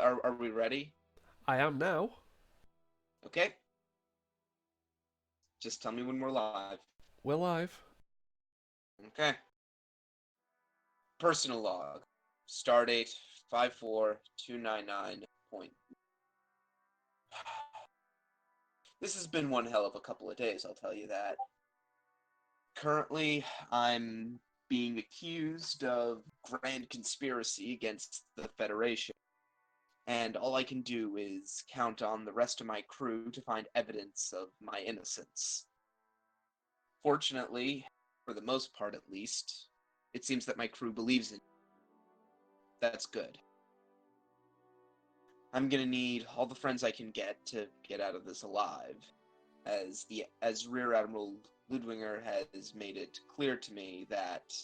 are we ready? I am now. Okay. Just tell me when we're live. We're live. Okay. Personal log. Stardate 54299. Point. This has been one hell of a couple of days, I'll tell you that. Currently, I'm being accused of grand conspiracy against the Federation, and all I can do is count on the rest of my crew to find evidence of my innocence. Fortunately, for the most part at least, it seems that my crew believes in me. That's good. I'm gonna need all the friends I can get to get out of this alive, as Rear Admiral Ludwinger has made it clear to me that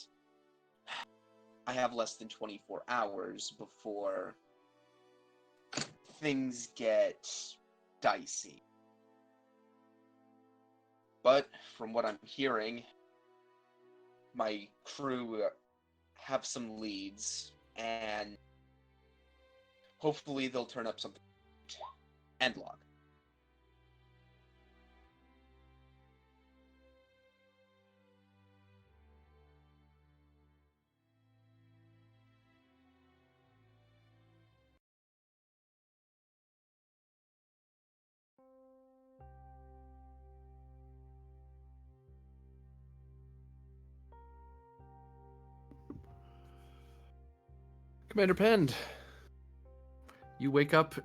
I have less than 24 hours before things get dicey. But from what I'm hearing, my crew have some leads, and hopefully they'll turn up something. End log. Commander Pend, you wake up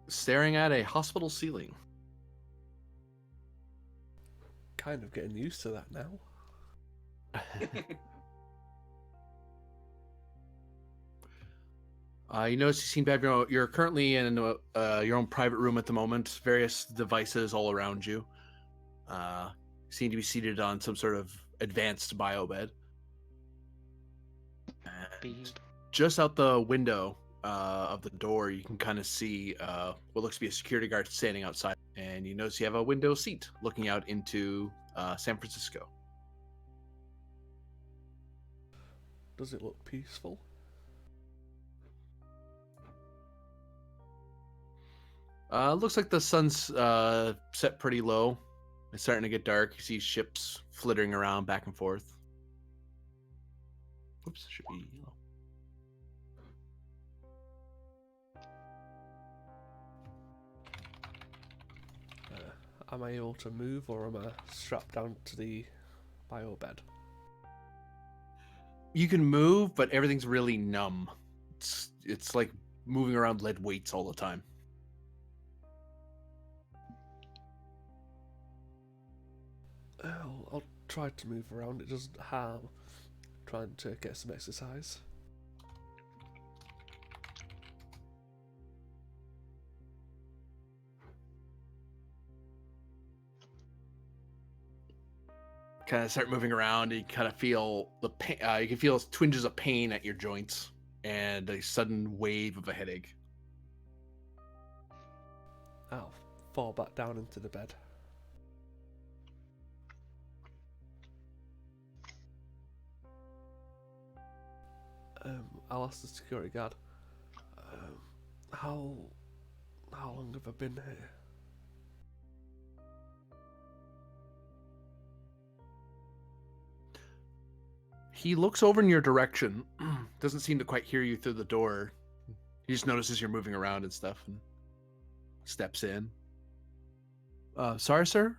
staring at a hospital ceiling. Kind of getting used to that now. You notice you seem to have you're currently in your own private room at the moment. Various devices all around you. Seem to be seated on some sort of advanced bio bed. And just out the window of the door, you can kind of see what looks to be a security guard standing outside. And you notice you have a window seat looking out into San Francisco. Does it look peaceful? Looks like the sun's set pretty low. It's starting to get dark. You see ships flittering around back and forth. Oops, should be yellow. Am I able to move, or am I strapped down to the bio bed? You can move, but everything's really numb. It's like moving around lead weights all the time. I'll try to move around. It doesn't harm trying to get some exercise. Kind of start moving around. And you kind of feel the pain. You can feel twinges of pain at your joints and a sudden wave of a headache. I'll fall back down into the bed. I'll ask the security guard. How long have I been here? He looks over in your direction. Doesn't seem to quite hear you through the door. He just notices you're moving around and stuff and steps in. Sorry, sir?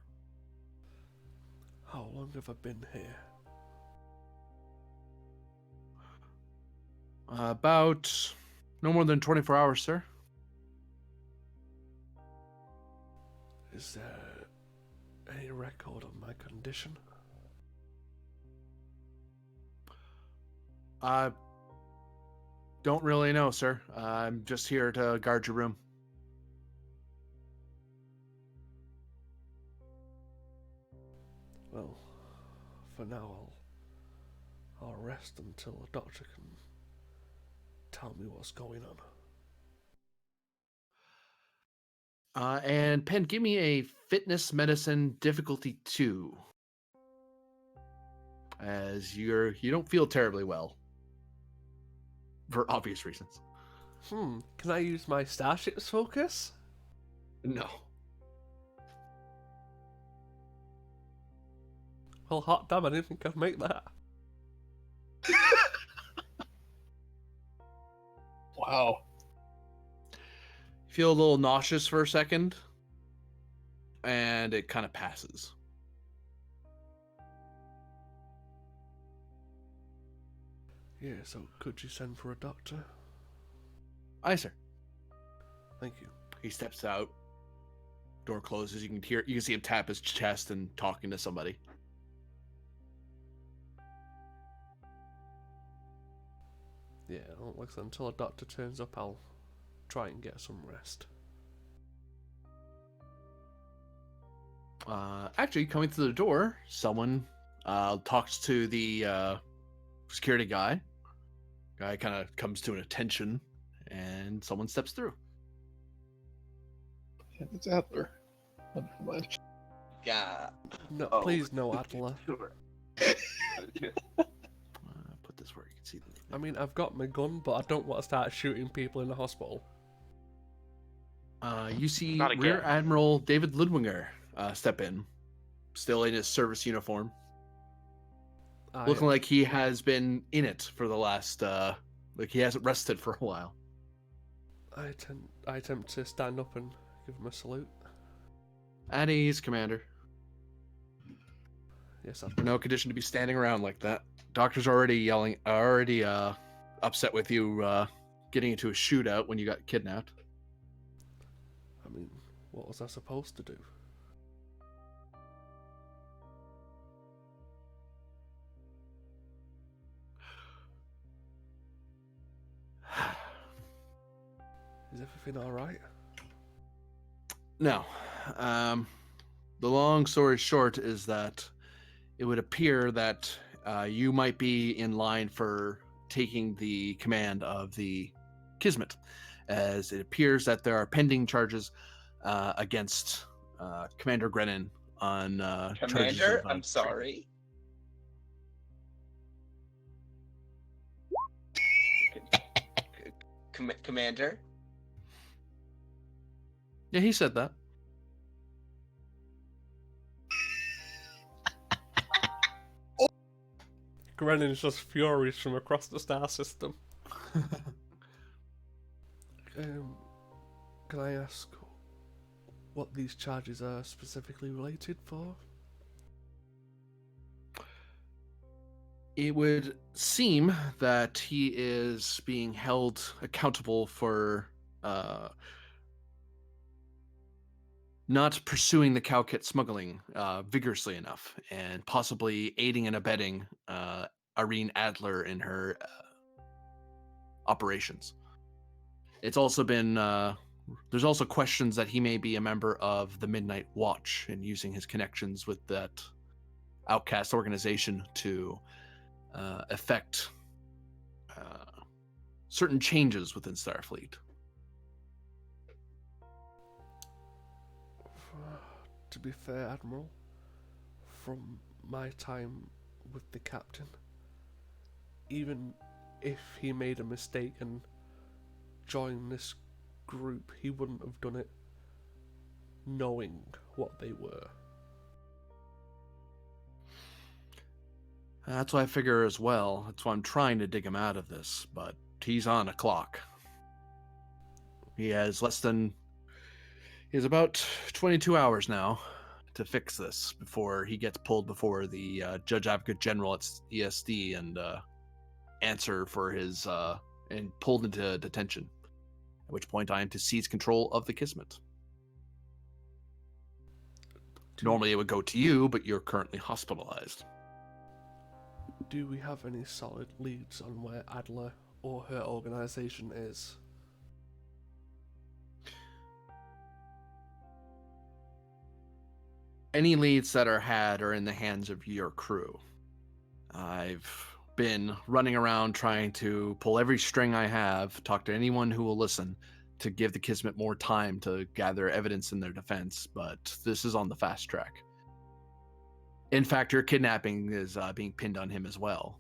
How long have I been here? About no more than 24 hours, sir. Is there any record of my condition? Don't really know, sir. I'm just here to guard your room. Well, for now, I'll rest until a doctor can tell me what's going on. And Pen, give me a fitness medicine difficulty 2, as you don't feel terribly well, for obvious reasons. Can I use my Starship's focus? No. Well, hot damn, I didn't think I'd make that. Wow. You feel a little nauseous for a second, and it kind of passes. Yeah, so could you send for a doctor? Aye, sir. Thank you. He steps out. Door closes. You can see him tap his chest and talking to somebody. Yeah, well, like I said, until a doctor turns up, I'll try and get some rest. Actually, coming through the door, someone talks to the security guy. Guy kind of comes to an attention, and someone steps through. Yeah, it's Adler. Oh, never mind. Yeah. No, Oh. please no, Adler. Sure. Put this where you can see the name. I mean, I've got my gun, but I don't want to start shooting people in the hospital. You see Not again. Rear Admiral David Ludwinger step in, still in his service uniform, looking like he has been in it for the last, like he hasn't rested for a while. I attempt to stand up and give him a salute. At ease, Commander. Yes, You're no condition to be standing around like that. Doctor's already upset with you getting into a shootout when you got kidnapped. I mean, what was I supposed to do? Is everything alright? No. The long story short is that it would appear that you might be in line for taking the command of the Kismet, as it appears that there are pending charges against Commander Grennan on charges Commander, of, I'm sorry. Commander? Yeah, he said that. Grennan's just furious from across the star system. Can I ask what these charges are specifically related for? It would seem that he is being held accountable for not pursuing the cow kit smuggling vigorously enough, and possibly aiding and abetting Irene Adler in her operations. It's also been there's also questions that he may be a member of the Midnight Watch and using his connections with that outcast organization to affect certain changes within Starfleet. To be fair, Admiral, from my time with the captain, even if he made a mistake and joined this group, he wouldn't have done it knowing what they were. That's what I figure as well. That's why I'm trying to dig him out of this, but he's on a clock. He has about 22 hours now to fix this before he gets pulled before the Judge Advocate General at ESD and answer for his and pulled into detention. At which point I am to seize control of the Kismet. Normally it would go to you, but you're currently hospitalized. Do we have any solid leads on where Adler or her organization is? Any leads that are had are in the hands of your crew. I've been running around trying to pull every string I have, talk to anyone who will listen, to give the Kismet more time to gather evidence in their defense, but this is on the fast track. In fact, your kidnapping is being pinned on him as well.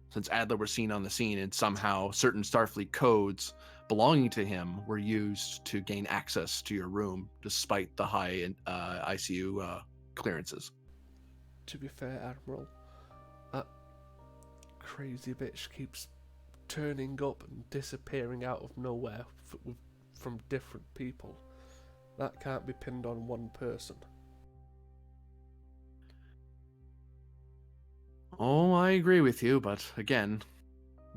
since Adler was seen on the scene, and somehow certain Starfleet codes belonging to him were used to gain access to your room, despite the high ICU clearances. To be fair, Admiral, that crazy bitch keeps turning up and disappearing out of nowhere from different people. That can't be pinned on one person. Oh, I agree with you, but again,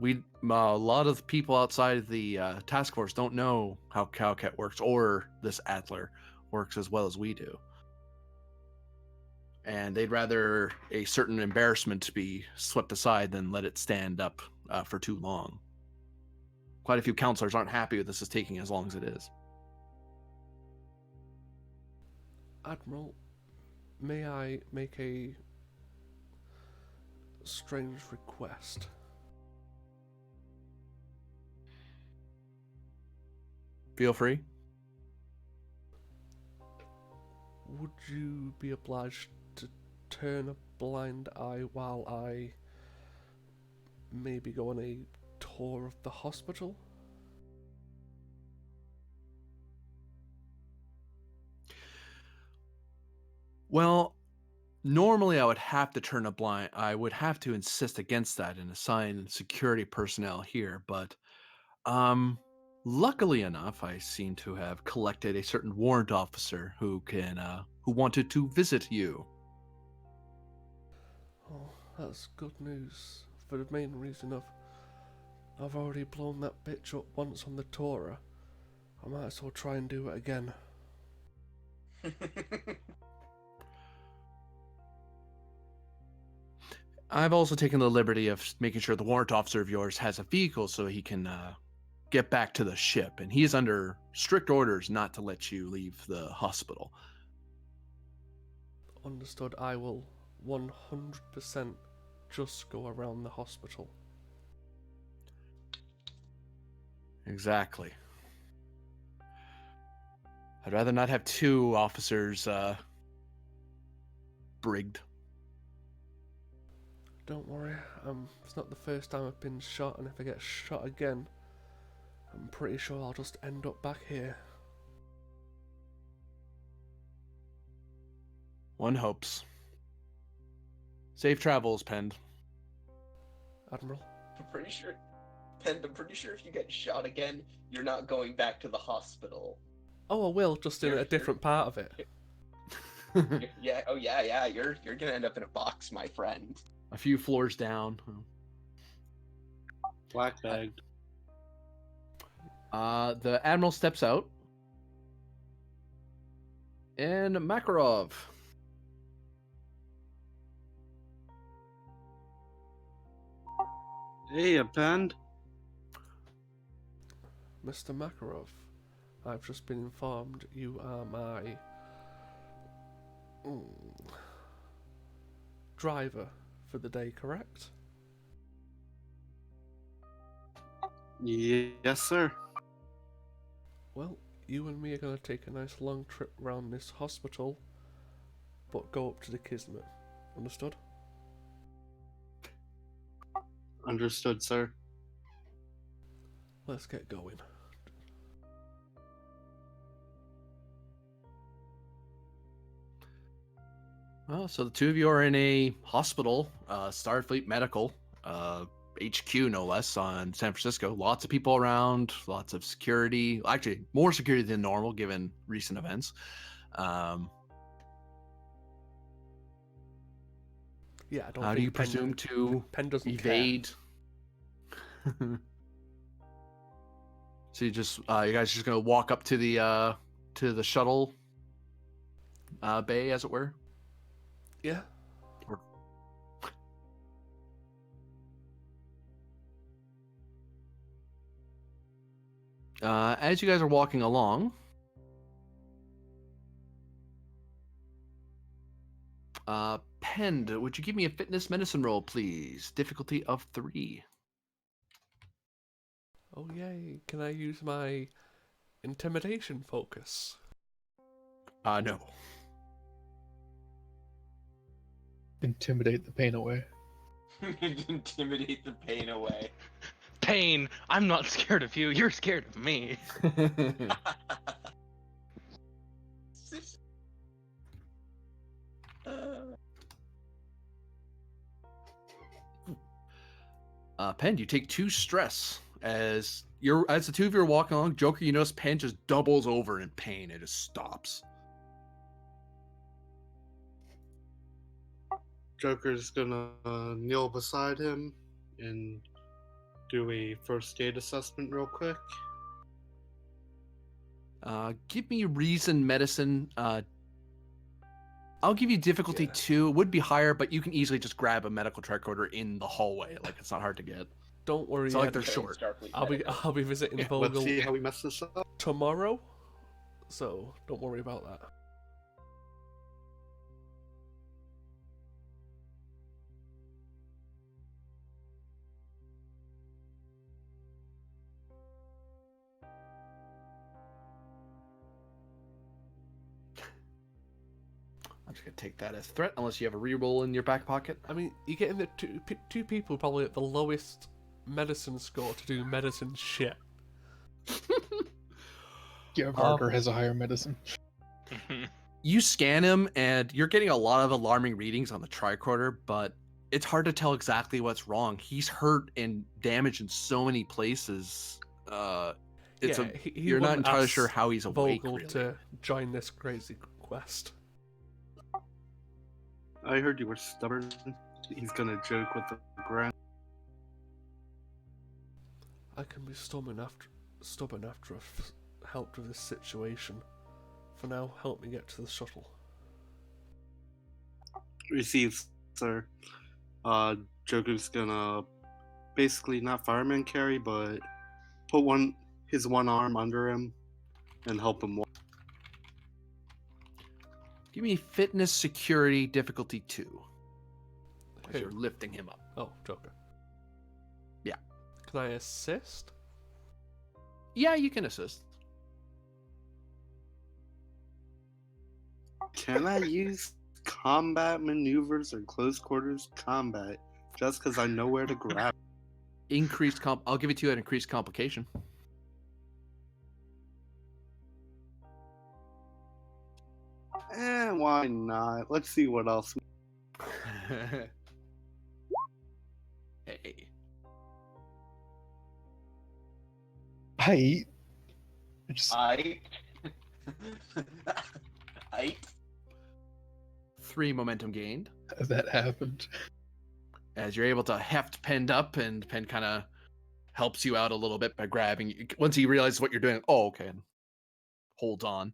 a lot of people outside the task force don't know how Cowcat works or this Adler works as well as we do. And they'd rather a certain embarrassment be swept aside than let it stand up for too long. Quite a few counselors aren't happy with this is taking as long as it is. Admiral, may I make a strange request? Feel free. Would you be obliged to turn a blind eye while I maybe go on a tour of the hospital? Well, normally I would have to turn a blind. I would have to insist against that and assign security personnel here, but luckily enough, I seem to have collected a certain warrant officer who wanted to visit you. Oh, that's good news. For the main reason I've already blown that bitch up once on the Torah. I might as well try and do it again. I've also taken the liberty of making sure the warrant officer of yours has a vehicle so he can get back to the ship, and he is under strict orders not to let you leave the hospital. Understood. I will 100% just go around the hospital. Exactly. I'd rather not have two officers brigged. Don't worry, it's not the first time I've been shot, and if I get shot again, I'm pretty sure I'll just end up back here. One hopes. Safe travels, Pend. Admiral? I'm pretty sure if you get shot again, you're not going back to the hospital. Oh, I will, just in a different part of it. Yeah, you're gonna end up in a box, my friend. A few floors down. Black bagged. The Admiral steps out. And Makarov. Hey, Append. Mr. Makarov, I've just been informed you are my driver for the day, correct? Yes, sir. Well, you and me are going to take a nice long trip around this hospital, but go up to the Kismet. Understood? Understood, sir. Let's get going. Well, so the two of you are in a hospital, Starfleet Medical, HQ no less, on San Francisco. Lots of people around, lots of security. Actually, more security than normal given recent events. Yeah, I don't How think do you presume to Penn doesn't evade? So you guys just gonna walk up to the shuttle bay, as it were? Care. Yeah. As you guys are walking along, Pend, would you give me a fitness medicine roll, please? Difficulty of 3. Oh yay! Can I use my intimidation focus? No. Intimidate the pain away. Intimidate the pain away. Pain, I'm not scared of you. You're scared of me. Pen, you take 2 stress as the two of you are walking along. Joker, you notice Pen just doubles over in pain. It just stops. Joker's gonna kneel beside him and do a first aid assessment real quick. Give me reason medicine. I'll give you difficulty 2. It would be higher, but you can easily just grab a medical tricorder in the hallway. Like, it's not hard to get. Don't worry. It's not like Ed. they're short. I'll be visiting Let's Vogel see how we mess this up. tomorrow, so don't worry about that. I'm just gonna take that as threat, unless you have a reroll in your back pocket. I mean, you're getting the two people probably at the lowest medicine score to do medicine shit. Yeah, Parker has a higher medicine. You scan him, and you're getting a lot of alarming readings on the tricorder, but it's hard to tell exactly what's wrong. He's hurt and damaged in so many places. You're not wouldn't entirely ask sure how he's awake. Vogel Really. to join this crazy quest. I heard you were stubborn. He's gonna joke with the ground. I can be stubborn after I've helped with this situation. For now, help me get to the shuttle. Received, sir. Joker's gonna basically not fireman carry, but put his one arm under him and help him walk. Give me fitness, security, difficulty 2. As Who? you're lifting him up. Oh, Joker. Yeah. Can I assist? Yeah, you can assist. Can I use combat maneuvers or close quarters combat just because I know where to grab? I'll give it to you at increased complication. Why not? Let's see what else. Hey. I just I 3 momentum gained. that happened. As you're able to heft Pen up, and Pen kind of helps you out a little bit by grabbing you. Once he realizes what you're doing, oh, okay, and holds on.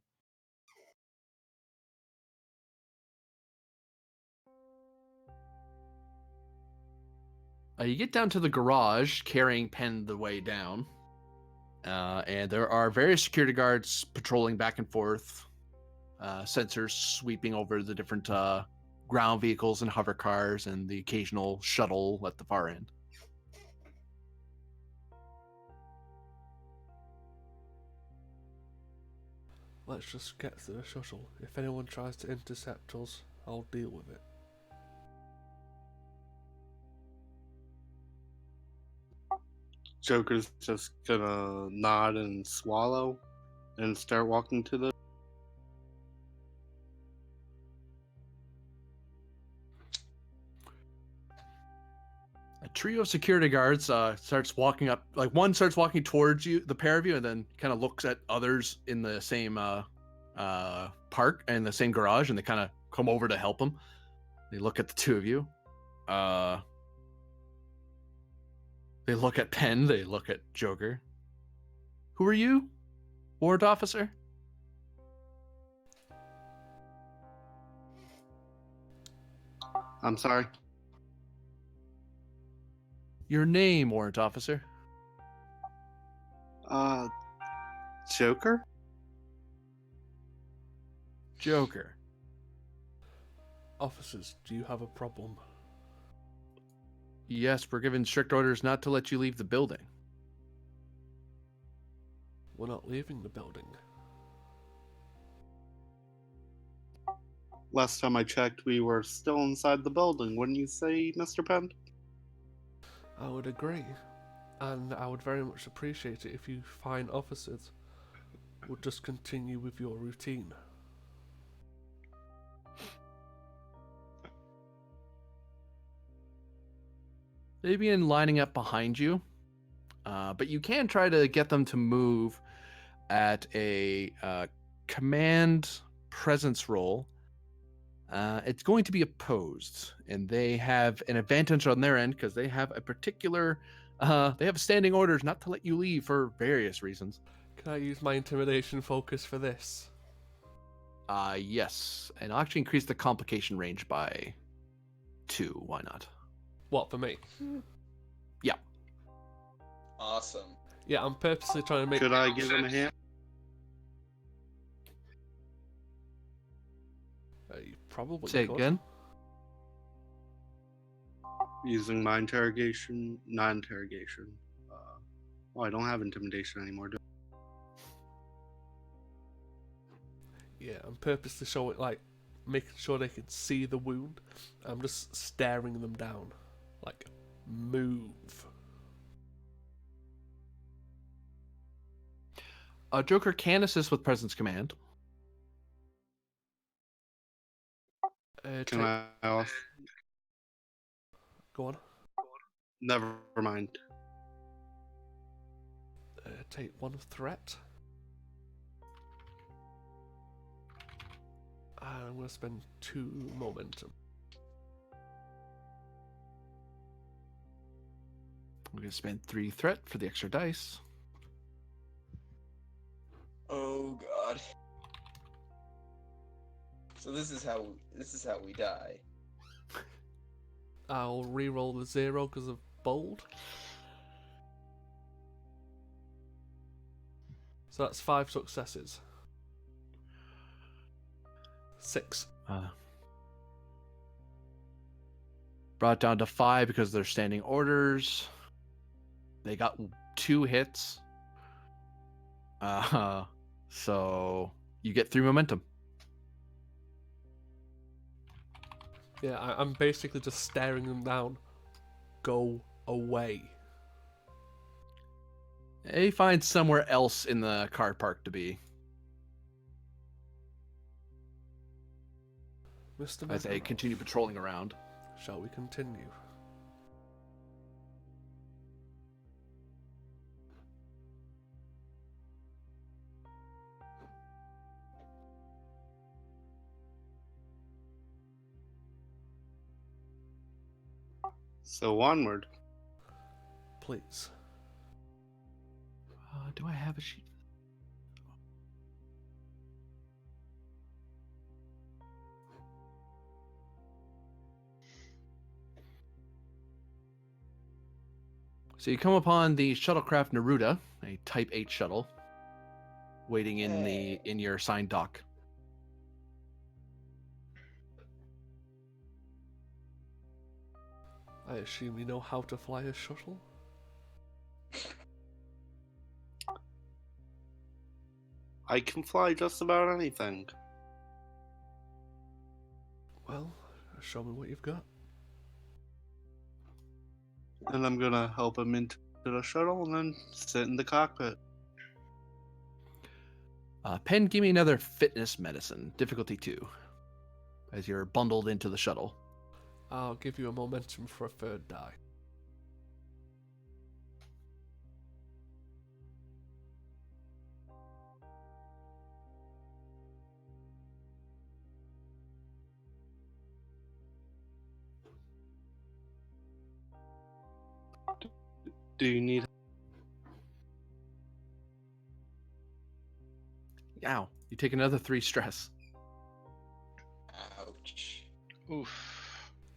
You get down to the garage, carrying Pen the way down. And there are various security guards patrolling back and forth. Sensors sweeping over the different ground vehicles and hover cars and the occasional shuttle at the far end. Let's just get to the shuttle. If anyone tries to intercept us, I'll deal with it. Joker's just gonna nod and swallow and start walking to the. A trio of security guards starts walking up. Like, one starts walking towards you, the pair of you, and then kind of looks at others in the same park and the same garage, and they kind of come over to help them. They look at the two of you. They look at Pen. They look at Joker. Who are you, warrant officer? I'm sorry. Your name, warrant officer? Joker? Joker. Officers, do you have a problem? Yes, we're given strict orders not to let you leave the building. We're not leaving the building. Last time I checked, we were still inside the building, wouldn't you say, Mr. Penn? I would agree. And I would very much appreciate it if you fine officers would just continue with your routine. They begin lining up behind you, but you can try to get them to move at a command presence roll. It's going to be opposed, and they have an advantage on their end because they have a particular, they have standing orders not to let you leave for various reasons. Can I use my intimidation focus for this? Yes, and I'll actually increase the complication range by 2. Why not? What, for me? Yeah. Awesome. Yeah, I'm purposely trying to make... Could I give him a hand? You probably Say could. again. Using my interrogation, not interrogation. Oh, I don't have intimidation anymore. Do Yeah, I'm purposely showing, like, making sure they can see the wound. I'm just staring them down. Like, move. Joker can assist with presence command. Can I also? Go on. Never mind. Take 1 threat. And I'm going to spend 2 momentum. We're going to spend 3 threat for the extra dice. Oh god. So this is how we die. I'll re-roll the 0 because of bold. So that's 5 successes. 6. Brought down to 5 because they're standing orders. They got 2 hits. So you get 3 momentum. Yeah, I'm basically just staring them down. Go away. They find somewhere else in the car park to be Mr. as they Makarov, continue patrolling around. shall we continue? So onward. Please. Do I have a sheet? So you come upon the shuttlecraft Neruda, a Type 8 shuttle, waiting in your assigned dock. I assume you know how to fly a shuttle? I can fly just about anything. Well, show me what you've got. And I'm gonna help him into the shuttle and then sit in the cockpit. Pen, give me another fitness medicine, difficulty 2, as you're bundled into the shuttle. I'll give you a momentum for a 3rd die. Do you need? Ow, you take another 3 stress. Ouch. Oof.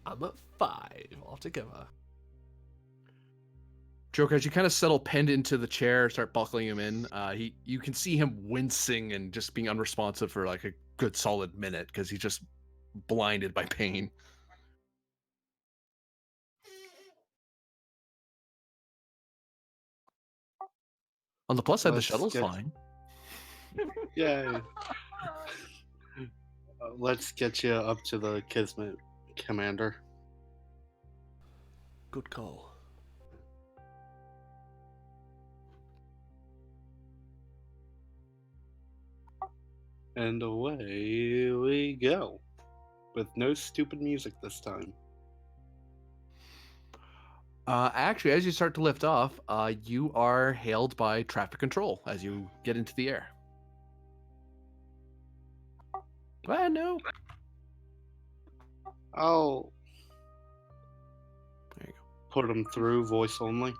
I'm at 5 altogether. Joker, as you kind of settle Pen into the chair, start buckling him in, you can see him wincing and just being unresponsive for like a good solid minute because he's just blinded by pain. On the plus side, the Let's shuttle's get- fine. Yay. Let's get you up to the Kismet, Commander. Good call. And away we go. With no stupid music this time. Actually, as you start to lift off, you are hailed by traffic control as you get into the air. No. I'll There you go. put him through, voice only.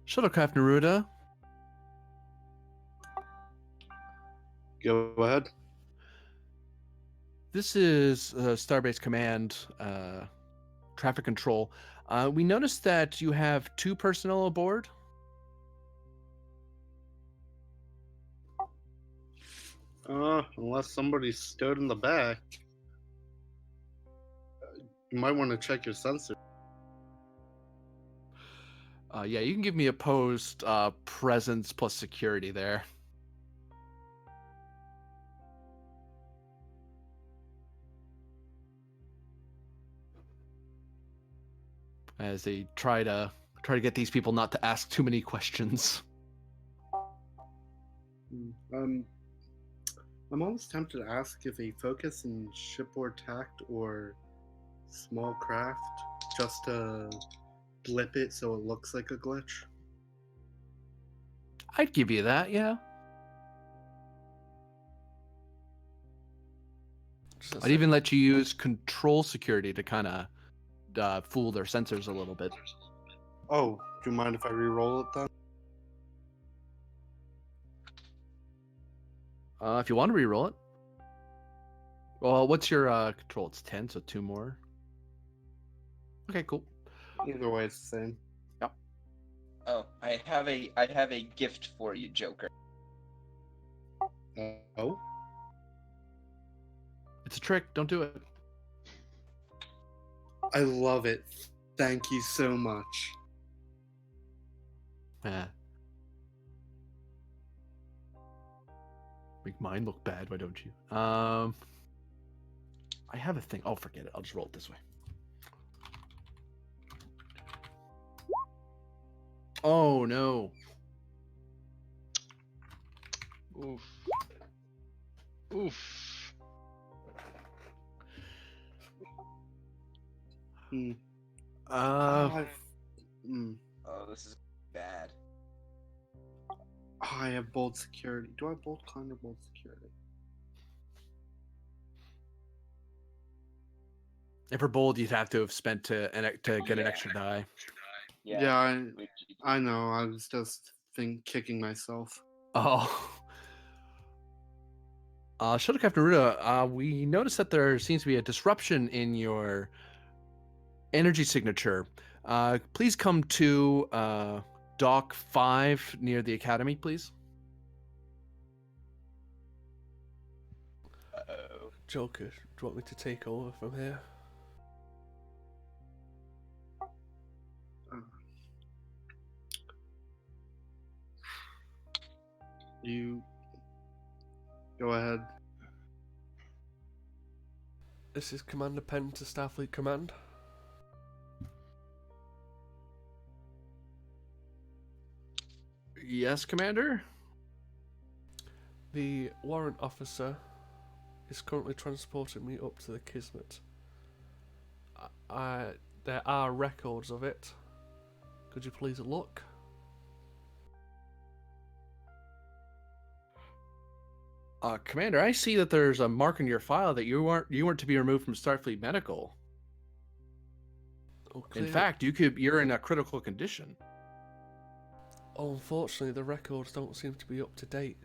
Shuttlecraft Neruda, Go ahead. this is Starbase Command traffic control. We noticed that you have 2 personnel aboard. Unless somebody stood in the back. You might want to check your sensor. Yeah, you can give me opposed presence plus security there. As they try to get these people not to ask too many questions. I'm almost tempted to ask if a focus in shipboard tact or small craft, just to blip it so it looks like a glitch. I'd give you that, yeah. I'd even let you use control security to kind of fool their sensors a little bit. Oh, do you mind if I re-roll it then? If you want to re-roll it. Well, what's your control? It's 10, so 2 more. Okay, cool. Either way, it's the same. Oh, I have a gift for you, Joker. Oh? It's a trick. Don't do it. I love it. Thank you so much. Make mine look bad. Why don't you? I have a thing. Oh, forget it. I'll just roll it this way. Oh no. Oof. Oof. Hmm. Uh, Oh, this is bad. I have bold security. Do I have bold con or bold security? if for bold, you'd have to have spent to get an extra die. Yeah. I know. I was just kicking myself. Oh. Shuttlecraft Naruto, we noticed that there seems to be a disruption in your energy signature. Please come to Dock 5 near the Academy, please. Uh-oh. Joker, do you want me to take over from here? You go ahead. This is Commander Penn to Starfleet Command. Yes, Commander? The warrant officer is currently transporting me up to the Kismet. There are records of it. Could you please look? Commander, I see that there's a mark in your file that you weren't to be removed from Starfleet Medical. Oh, In clear. fact, you're in a critical condition. Oh, unfortunately, the records don't seem to be up to date.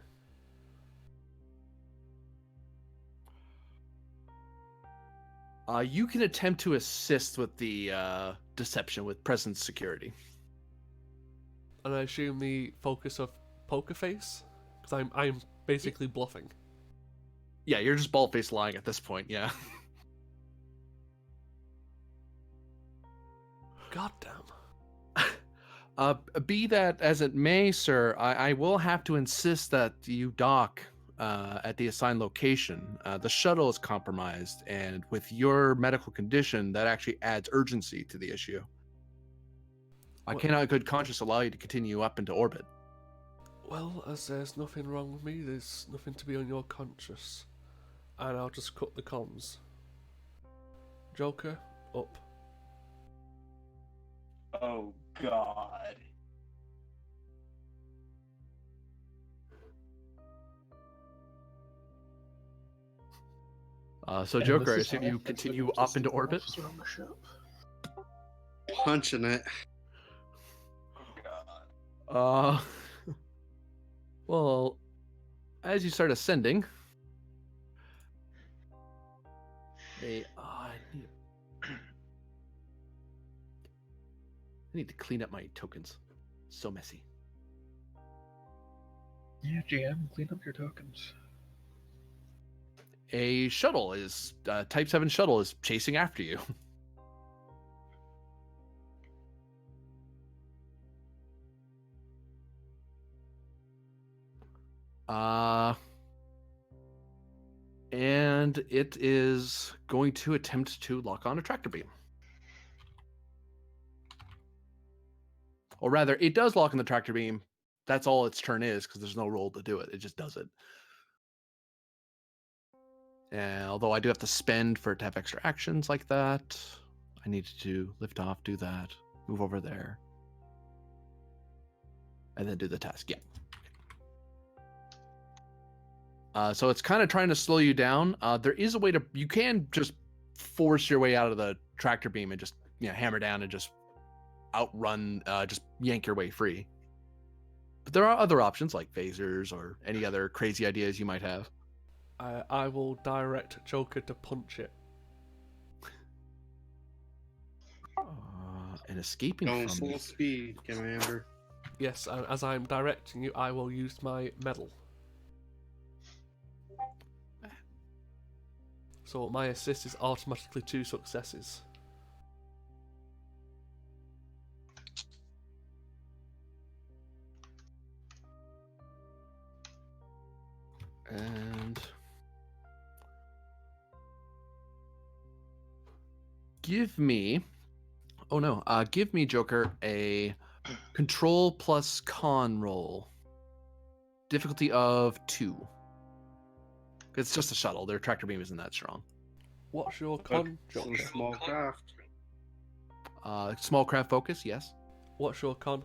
You can attempt to assist with the deception with presence security. And I assume the focus of Poker Face? Because I'm basically bluffing. Yeah, you're just bald-faced lying at this point, yeah. Goddamn. Be that as it may, sir, I will have to insist that you dock at the assigned location. The shuttle is compromised, and with your medical condition, that actually adds urgency to the issue. I What- cannot in good conscience allow you to continue up into orbit. Well, as there's nothing wrong with me, there's nothing to be on your conscience. And I'll just cut the comms. Joker, up. Oh God. So And Joker, I this is assume how you offensive continue it up is into to the orbit. officer on the ship. Punching it. Oh God. Well, as you start ascending, I need to clean up my tokens. So messy. Yeah, GM, clean up your tokens. A shuttle is Type 7 shuttle is chasing after you. And it is going to attempt to lock on a tractor beam. Or rather, it does lock on the tractor beam. That's all its turn is, because there's no roll to do it. It just does it. And although I do have to spend for it to have extra actions like that, I need to lift off, do that, move over there, and then do the task. Yeah. So it's kind of trying to slow you down. There is a way to, you can just force your way out of the tractor beam and just, hammer down and just outrun, just yank your way free. But there are other options like phasers or any other crazy ideas you might have. I will direct Joker to punch it. And escaping Going from full speed, Commander. Yes, and as I'm directing you, I will use my medal. So my assist is automatically 2 successes. And give me Joker a control plus con roll. Difficulty of 2. It's just a shuttle. Their tractor beam isn't that strong. What's your con, Some Joker? small craft. Small craft focus, yes. What's your con?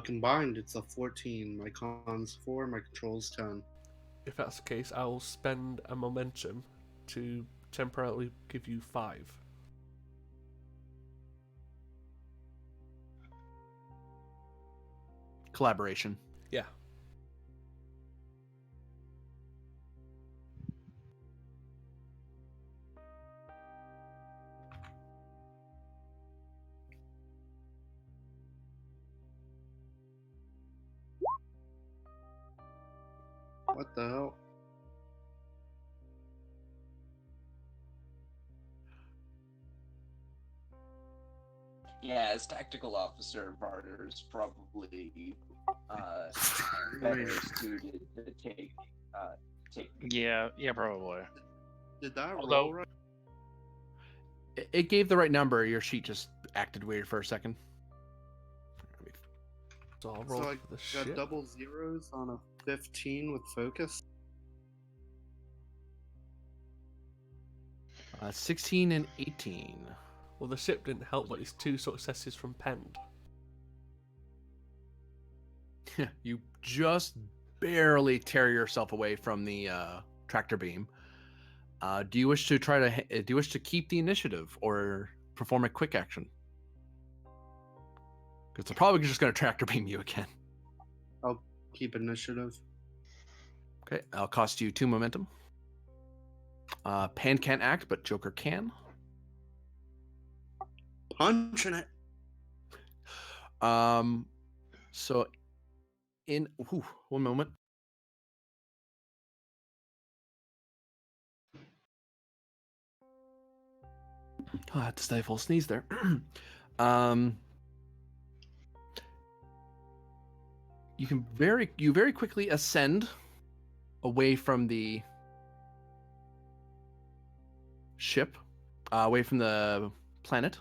Combined, it's a 14. My con's 4, my control's 10. If that's the case, I will spend a momentum to temporarily give you 5. Collaboration. Yeah. What the hell? Yeah, as tactical officer, Varder's probably better suited to take. Yeah, probably. Did that Although- roll right? It gave the right number. Your sheet just acted weird for a second. So I'll roll So I for the got ship. double zeros on a 15 with focus. 16 and 18. Well, the ship didn't help, but it's 2 successes from Pend. You just barely tear yourself away from the tractor beam. Do you wish to keep the initiative or perform a quick action? Because they're probably just going to tractor beam you again. Keep initiative. Okay, I'll cost you 2 momentum. Pan can't act, but Joker can. Punching it. So in one moment. Oh, I had to stifle a sneeze there. You very quickly ascend away from the ship, away from the planet.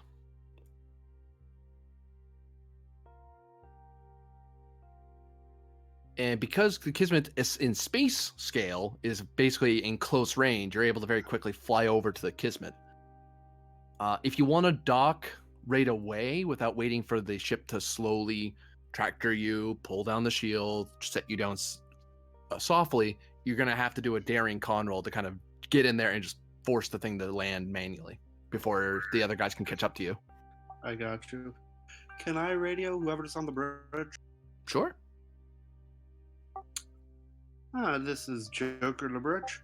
And because the Kismet is in space scale is basically in close range, you're able to very quickly fly over to the Kismet. If you want to dock right away without waiting for the ship to slowly tractor you, pull down the shield, set you down softly, you're going to have to do a daring con roll to kind of get in there and just force the thing to land manually before the other guys can catch up to you. I got you. Can I radio whoever's on the bridge? Sure. This is Joker the bridge.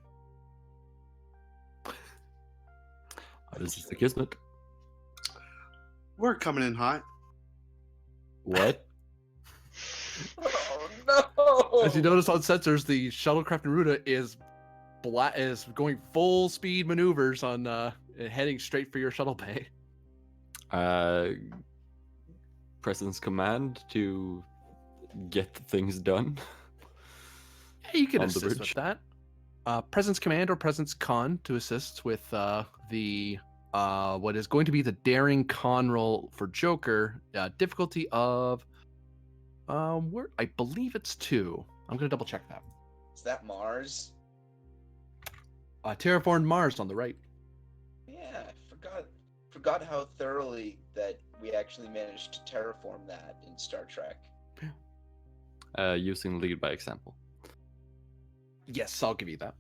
This is the Kismet. We're coming in hot. What? Oh no! As you notice on sensors, the shuttlecraft Naruto is going full speed maneuvers on heading straight for your shuttle bay. Presence command to get things done. Hey, you can On the assist bridge. with that. Presence command or presence con to assist with the what is going to be the daring con roll for Joker. Difficulty of I believe it's 2. I'm gonna double check that. Is that Mars? Terraformed Mars on the right. Yeah, I forgot how thoroughly that we actually managed to terraform that in Star Trek. Using lead by example. Yes, I'll give you that.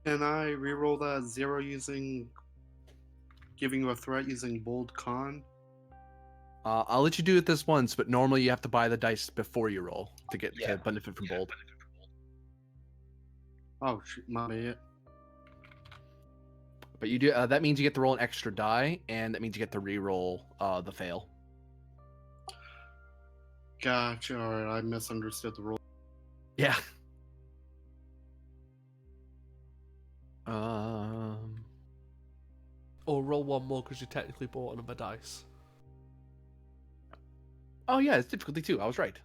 Can I reroll that 0 using giving you a threat using bold con? I'll let you do it this once, but normally you have to buy the dice before you roll to get Yeah. to benefit from bold. Oh, shoot, my bad. But you do that means you get to roll an extra die, and that means you get to re-roll the fail. Gotcha. Alright, I misunderstood the rule. Yeah. Or roll one more because you technically bought another dice. Oh yeah, it's difficulty 2. I was right.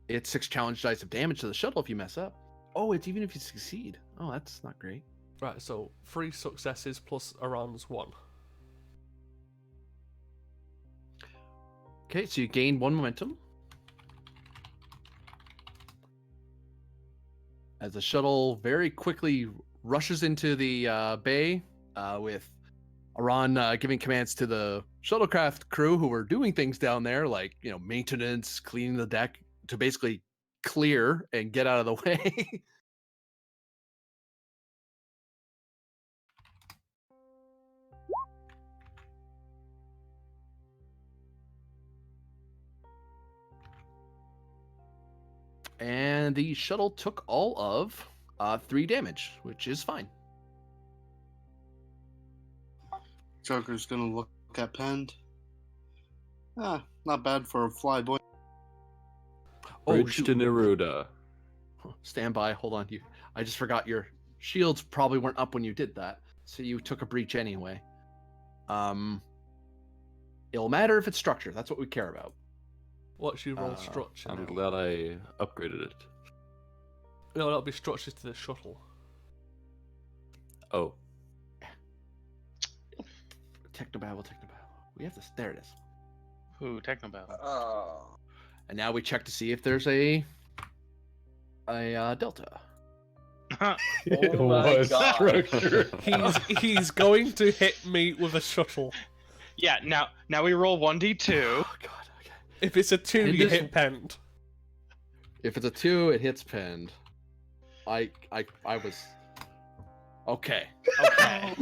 It's 6 challenge dice of damage to the shuttle if you mess up. Oh, it's even if you succeed. Oh, that's not great. Right, so 3 successes plus Iran's 1. Okay, so you gain 1 momentum. As the shuttle very quickly rushes into the bay with Iran giving commands to the shuttlecraft crew who were doing things down there, like, maintenance, cleaning the deck, to basically clear and get out of the way. And the shuttle took all of 3 damage, which is fine. Joker's gonna look at Pend. Not bad for a flyboy. Bridge shoot. to Neruda. Stand by. Hold on. I just forgot your shields probably weren't up when you did that, so you took a breach anyway. It'll matter if it's structure. That's what we care about. What's your roll structure? I'm now? glad I upgraded it. No, that'll be structures to the shuttle. Oh. Technobabble. We have this. There it is. Ooh, Technobabble. Oh. And now we check to see if there's a delta. Oh my God. structure? He's going to hit me with a shuttle. Yeah, now we roll 1d2. Oh God. Okay. If it's a 2, And you this- hit Pend. If it's a 2, it hits pinned. I was okay. Okay.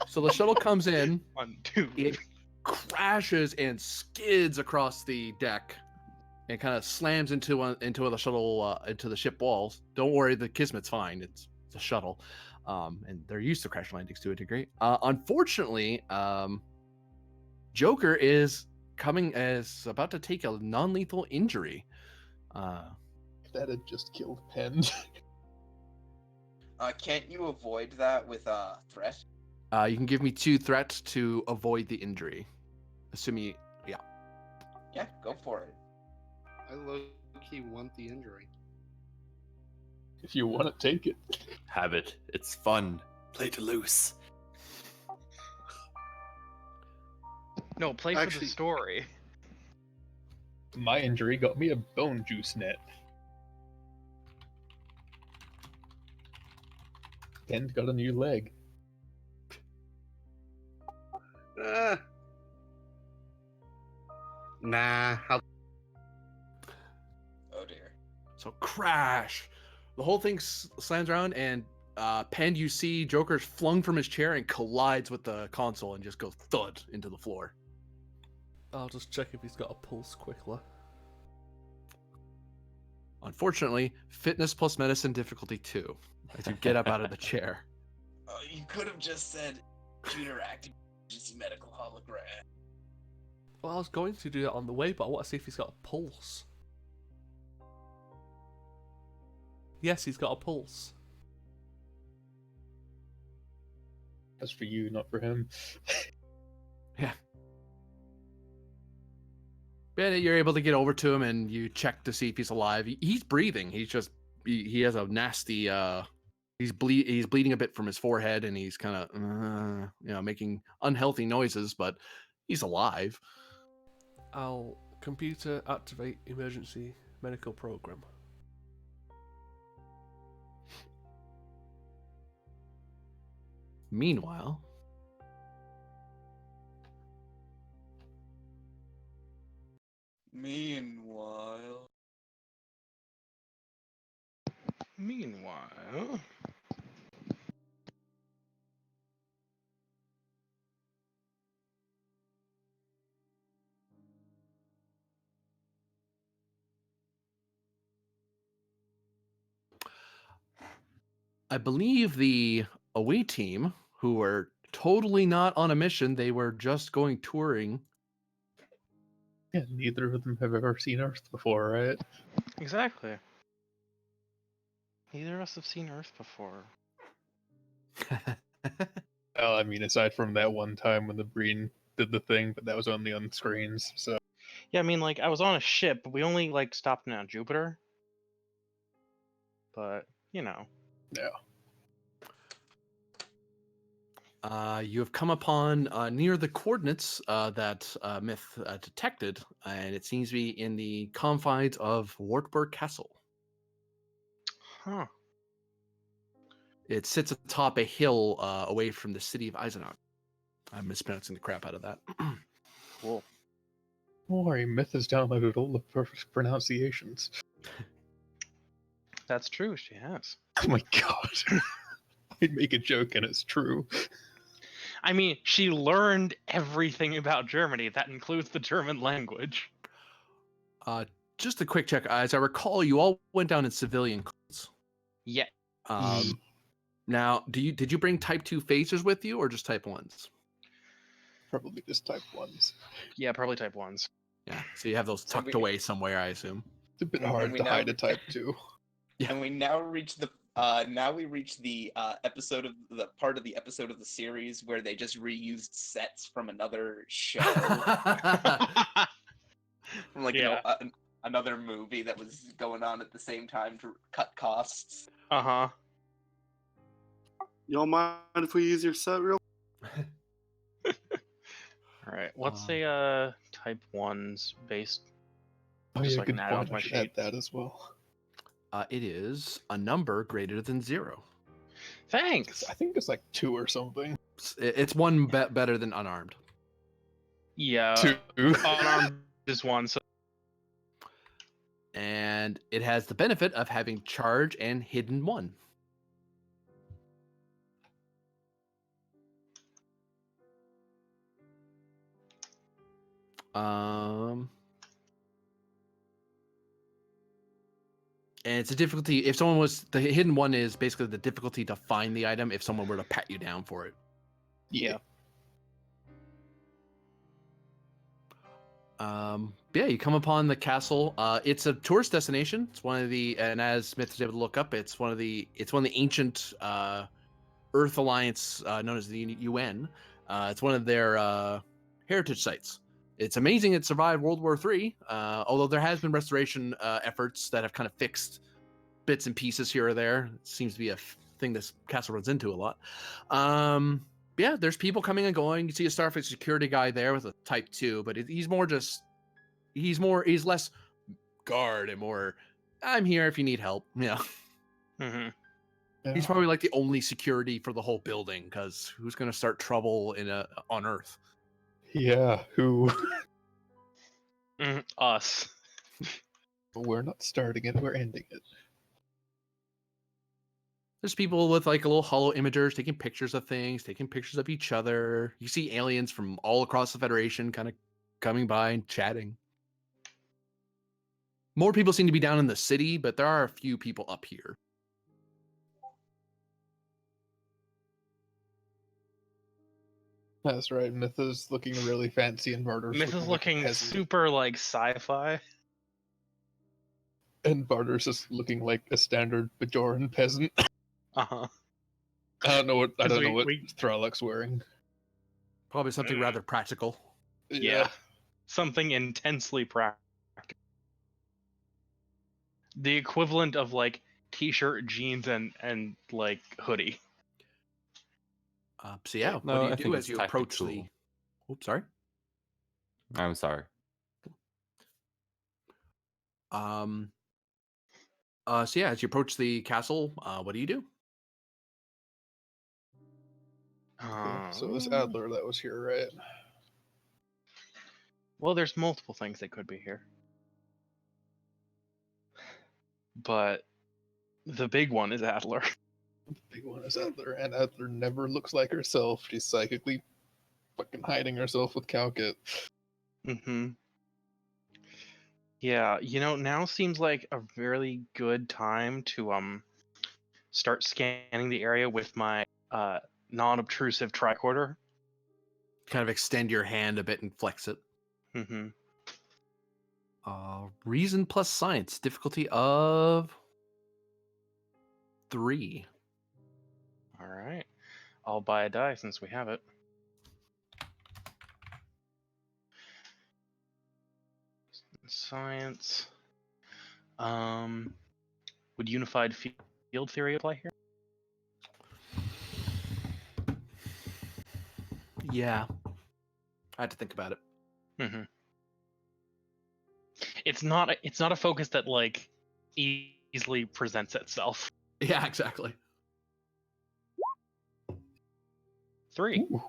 So the shuttle comes in. 1, 2. It crashes and skids across the deck and kind of slams into the shuttle into the ship walls. Don't worry, the Kismet's fine. It's a shuttle, and they're used to crash landings to a degree. Unfortunately, Joker is about to take a non-lethal injury. That had just killed Pend. Can't you avoid that with a threat? You can give me 2 threats to avoid the injury, assuming. Yeah, go for it. I low-key want the injury. If you want to take it. Have it. It's fun. Play to lose. No, play for the Actually- story. My injury got me a bone juice net. And got a new leg. Uh, nah. Oh dear. So crash. The whole thing slams around, and Pen, you see Joker's flung from his chair and collides with the console and just goes thud into the floor. I'll just check if he's got a pulse quickly. Unfortunately, fitness plus medicine difficulty 2 as you get up out of the chair. Oh, you could have just said junior active emergency medical hologram. Well, I was going to do that on the way, but I want to see if he's got a pulse. Yes, he's got a pulse. That's for you, not for him. Yeah. But you're able to get over to him and you check to see if he's alive. He's breathing. He's just he has a nasty he's bleeding a bit from his forehead, and he's kind of making unhealthy noises, but he's alive. I'll computer activate emergency medical program. Meanwhile, Meanwhile, I believe the away team, who were totally not on a mission, they were just going touring. Yeah, neither of them have ever seen Earth before, right? exactly. Neither of us have seen Earth before. Well, I mean, aside from that one time when the Breen did the thing, but that was only on screens, so... Yeah, I mean, like, I was on a ship, but we only, like, stopped on Jupiter. But, you know. Yeah. You have come upon near the coordinates that Myth detected, and it seems to be in the confines of Wartburg Castle. Huh. It sits atop a hill away from the city of Eisenach. I'm mispronouncing the crap out of that. Cool. Don't worry, Myth has downloaded all the perfect pronunciations. That's true, she has. Oh my god. I'd make a joke and it's true. I mean, she learned everything about Germany. That includes the German language. Just a quick check. As I recall, you all went down in civilian clothes. Yeah. Now, did you bring Type 2 phasers with you, or just Type 1s? Probably just type 1s. Yeah, probably Type 1s. Yeah, so you have those tucked away somewhere, I assume. It's a bit And hard we to now- hide a type 2. Yeah. And we now reach the episode of the part of the episode of the series where they just reused sets from another show, from like Yeah. another movie that was going on at the same time to cut costs. Uh-huh. Y'all mind if we use your set real? Alright, what's Um, a Type 1s based? Oh Just yeah, so I can good add it point. to my I should add sheet. that as well. It is a number greater than 0. Thanks! I think it's like 2 or something. It's one better than unarmed. Yeah, 2. unarmed is 1, so And it has the benefit of having charge and hidden 1. And it's a difficulty. If someone was the hidden 1 is basically the difficulty to find the item if someone were to pat you down for it. Yeah. Yeah, you come upon the castle. It's a tourist destination. It's one of the, and as Smith is able to look up, it's one of the ancient Earth Alliance known as the UN. It's one of their heritage sites. It's amazing it survived World War III, although there has been restoration efforts that have kind of fixed bits and pieces here or there. It seems to be a thing this castle runs into a lot. Yeah, there's people coming and going. You see a Starfleet security guy there with a Type 2, but he's more just he's less guard and more, I'm here if you need help. Yeah. Hmm. He's probably like the only security for the whole building, because who's going to start trouble on Earth? Yeah, who? Us. We're not starting it, we're ending it. There's people with like little hollow imagers taking pictures of things, taking pictures of each other. You see aliens from all across the Federation kind of coming by and chatting. More people seem to be down in the city, but there are a few people up here. That's right, Myth is looking really fancy and Barter's Myth is like a looking peasant. super like sci-fi. And Barter's just looking like a standard Bajoran peasant. Uh-huh. I don't know what 'Cause what Thralek's wearing. Probably something rather practical. Yeah. Something intensely practical. The equivalent of like t-shirt, jeans, and like hoodie. So yeah, No, what do I you think do it's as you approach the? tactical. Oops, sorry. I'm sorry. So yeah, as you approach the castle, what do you do? Yeah, so this Adler that was here, right? Well, there's multiple things that could be here. But the big one is Adler. The big one is Adler, and Adler never looks like herself. She's psychically fucking hiding herself with Calkit. Mm-hmm. Yeah, now seems like a really good time to start scanning the area with my non-obtrusive tricorder. Kind of extend your hand a bit and flex it. Mm-hmm. Reason plus science, difficulty of 3. All right. I'll buy a die since we have it. Science. Would unified field theory apply here? Yeah, I had to think about it. Mm-hmm. It's not a focus that like easily presents itself. Yeah, exactly. 3. Ooh.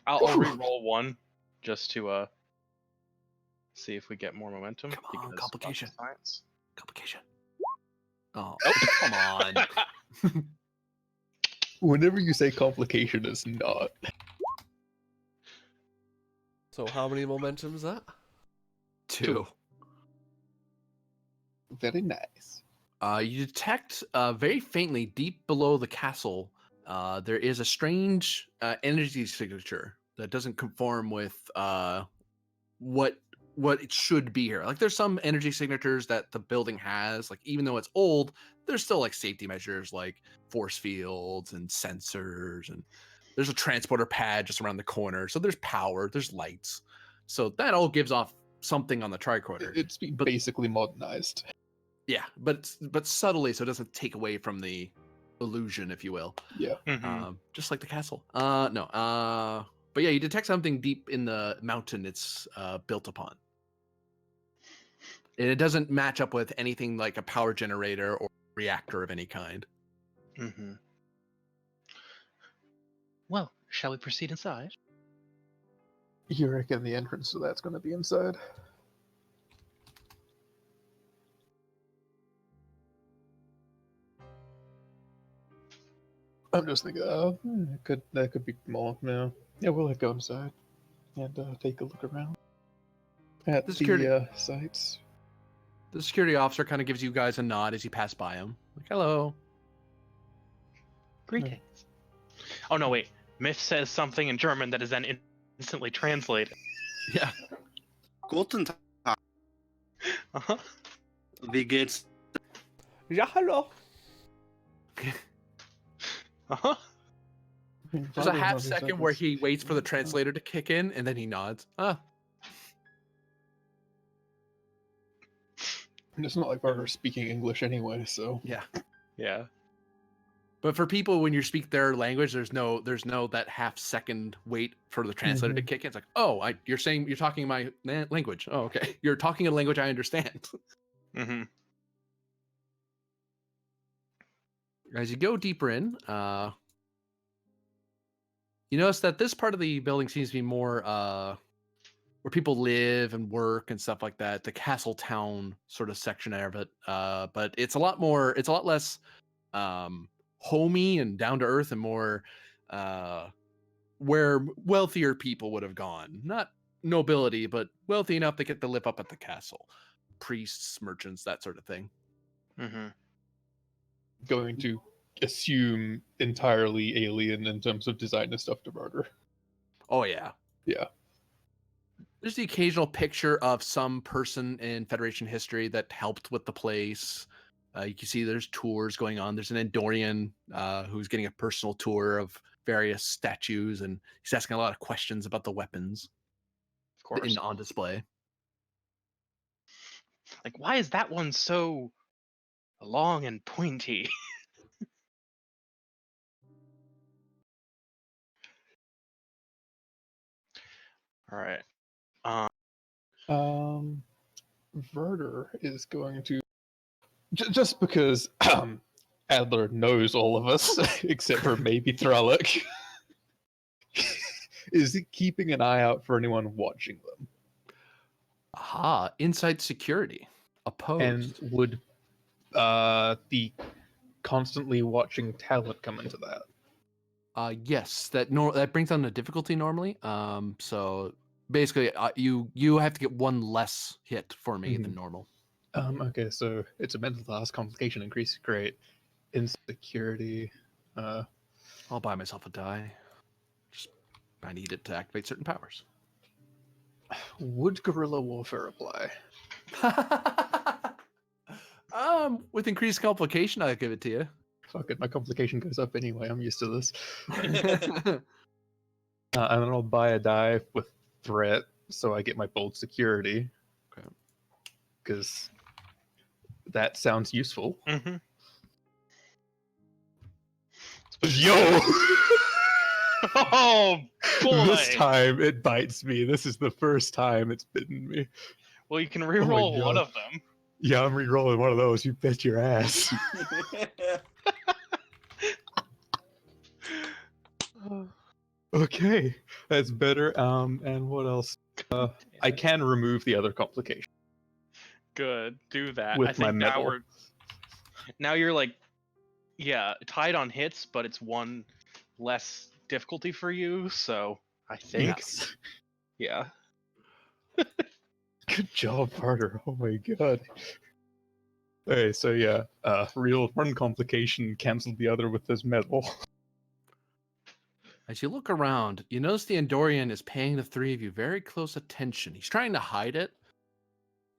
I'll re-roll 1 just to see if we get more momentum. Come on, because complication. Science. Complication. Oh, come on. Whenever you say complication, it's not. So how many momentum is that? 2. Very nice. You detect very faintly deep below the castle, there is a strange energy signature that doesn't conform with what it should be here. Like there's some energy signatures that the building has, like even though it's old, there's still like safety measures like force fields and sensors, and there's a transporter pad just around the corner. So there's power, there's lights. So that all gives off something on the tricorder. It's basically modernized. Yeah, but subtly, so it doesn't take away from the illusion, if you will. Yeah. Mm-hmm. Just like the castle. No. But yeah, you detect something deep in the mountain it's built upon. And it doesn't match up with anything like a power generator or reactor of any kind. Mm-hmm. Well, shall we proceed inside? You reckon the entrance to that's going to be inside? I'm just thinking, that could be more. No, yeah, we'll go inside and take a look around at The security- sites. The security officer kind of gives you guys a nod as you pass by him. Like, hello. Greetings. Oh no, wait. Myth says something in German that is then instantly translated. Yeah. Guten Tag. Uh-huh. Wie geht's? Ja, hallo. Uh-huh. There's a half second where he waits for the translator to kick in, and then he nods. It's not like Barter's speaking English anyway, so. Yeah. Yeah. But for people, when you speak their language, there's no that half second wait for the translator to kick in. It's like, oh, you're talking my language. Oh, okay. You're talking a language I understand. Mm-hmm. As you go deeper in, you notice that this part of the building seems to be more where people live and work and stuff like that. The castle town sort of section of it. But it's a lot less homey and down to earth and more where wealthier people would have gone. Not nobility, but wealthy enough to get to live up at the castle. Priests, merchants, that sort of thing. Mm-hmm. Going to assume entirely alien in terms of design and stuff to murder. Oh yeah. Yeah. There's the occasional picture of some person in Federation history that helped with the place. You can see there's tours going on. There's an Andorian who's getting a personal tour of various statues, and he's asking a lot of questions about the weapons Of course. on display. Like, why is that one so long and pointy? All right. Verder is going to just because Adler knows all of us except for maybe Thralik, is keeping an eye out for anyone watching them. Aha! Inside security. Opposed. And would the constantly watching talent come into that? Yes, that brings down the difficulty normally. So basically, you have to get one less hit for me than normal. Okay, so it's a mental task, complication increase, great. Insecurity. I'll buy myself a die. I need it to activate certain powers. Would guerrilla warfare apply? With increased complication, I'll give it to you. Fuck it, my complication goes up anyway. I'm used to this. And then I'll buy a die with threat, so I get my bold security. Okay. Because that sounds useful. Mm-hmm. Yo! Oh boy! This time it bites me. This is the first time it's bitten me. Well, you can reroll one God. of them. Yeah, I'm re-rolling one of those. You bet your ass. Okay, that's better. And what else? I can remove the other complication Good, do that. with I think my medal. now you're like, yeah, tied on hits, but it's one less difficulty for you. So I think, Yes. yeah. Good job, Carter. Oh my god. Okay, so yeah, real one complication canceled the other with this medal. As you look around, you notice the Andorian is paying the three of you very close attention. He's trying to hide it,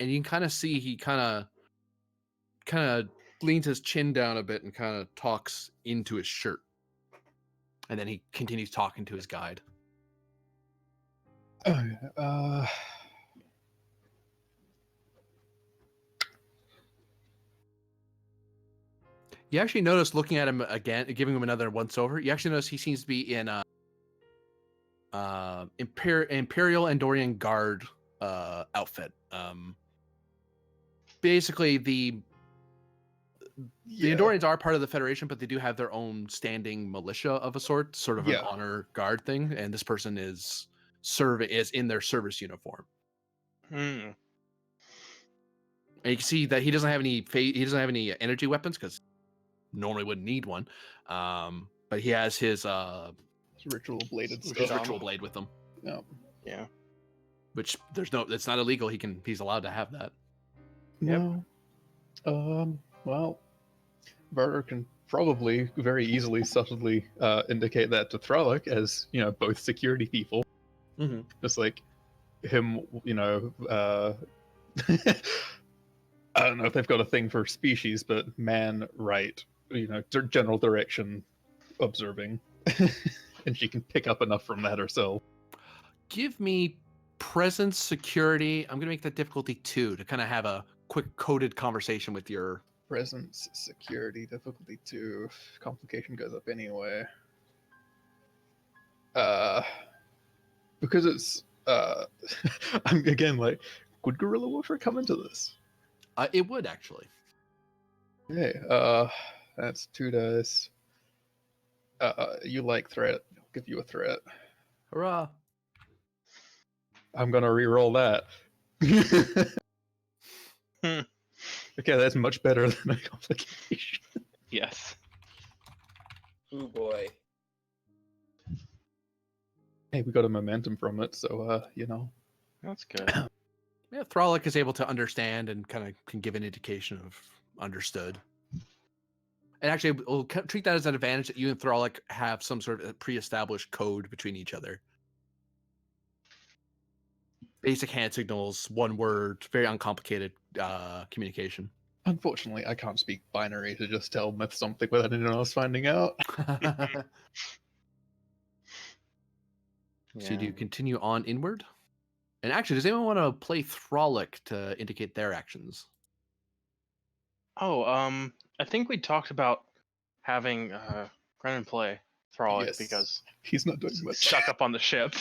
and you can kind of see he kind of leans his chin down a bit and kind of talks into his shirt, and then he continues talking to his guide. You actually notice, looking at him again, giving him another once over, you actually notice he seems to be in a Imperial Andorian Guard outfit. Basically, the Andorians are part of the Federation, but they do have their own standing militia of a sort of an honor guard thing, and this person is in their service uniform. Hmm. And you can see that he doesn't have any energy weapons because normally wouldn't need one. But he has his ritual bladed his stuff. ritual blade with him. Yeah. Which it's not illegal. He's allowed to have that. No. Well, Barter can probably very easily, subtly indicate that to Thralik as, both security people. Mm-hmm. Just like him, I don't know if they've got a thing for species, but man, right, general direction observing. And she can pick up enough from that herself. Give me presence security. I'm going to make that difficulty 2 to kind of have a quick coded conversation with your Presence, security, difficulty 2. Complication goes up anyway. Because it's I'm again like, would guerrilla warfare come into this? It would actually. Okay, that's 2 dice. You like threat? I'll give you a threat. Hurrah! I'm gonna re-roll that. Hmm. Okay, that's much better than a complication. Yes. Ooh boy. Hey, we got a momentum from it, so That's good. Yeah, Thralic is able to understand and kind of can give an indication of understood. And actually, we'll treat that as an advantage that you and Thralic have some sort of pre-established code between each other. Basic hand signals, one word, very uncomplicated communication. Unfortunately, I can't speak binary to just tell Myth something without anyone else finding out. So do you continue on inward? And actually, does anyone want to play Thralic to indicate their actions? Oh, I think we talked about having Brennan play Thralic Yes. because He's not doing he's much. stuck up on the ship.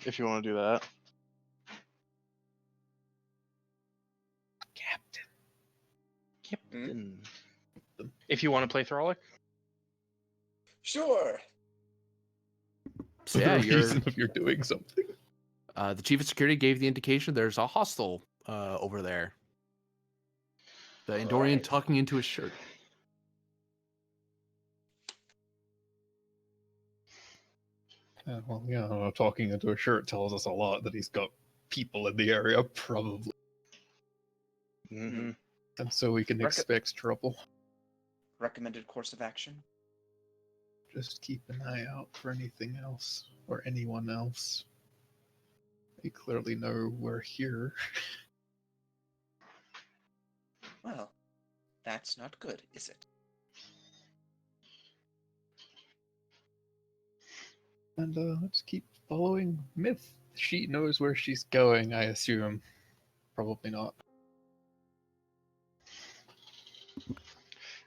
If you want to do that. Captain. If you want to play Thralic. Sure. So For yeah, the reason of you're doing something. the chief of security gave the indication there's a hostile over there. The Andorian Alright. tucking into his shirt. Well, yeah, talking into a shirt tells us a lot that he's got people in the area, probably. Mm-hmm. And so we can expect trouble. Recommended course of action? Just keep an eye out for anything else, or anyone else. They clearly know we're here. Well, that's not good, is it? And let's keep following Myth. She knows where she's going, I assume. Probably not.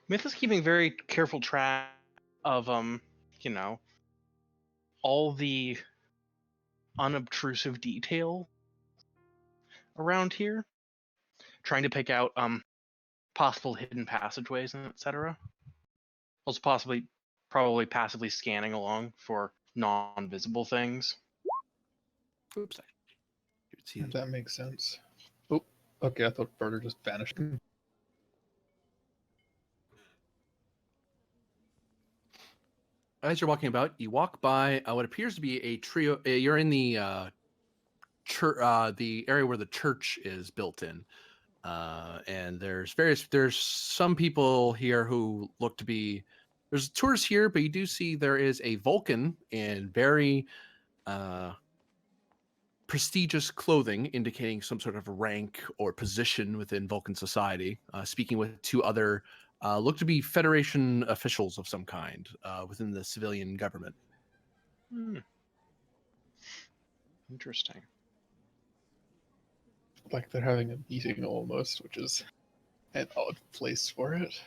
Myth is keeping very careful track of all the unobtrusive detail around here. Trying to pick out possible hidden passageways and etc. Also probably passively scanning along for non-visible things. Oops. That makes sense. Oh, okay, I thought Berter just vanished. As you're walking about, you walk by what appears to be a trio. You're in the the area where the church is built in, and there's some people here who look to be. There's tourists here, but you do see there is a Vulcan in very prestigious clothing, indicating some sort of rank or position within Vulcan society. Speaking with 2 other. Look to be Federation officials of some kind within the civilian government. Interesting. Like they're having a meeting almost, which is an odd place for it.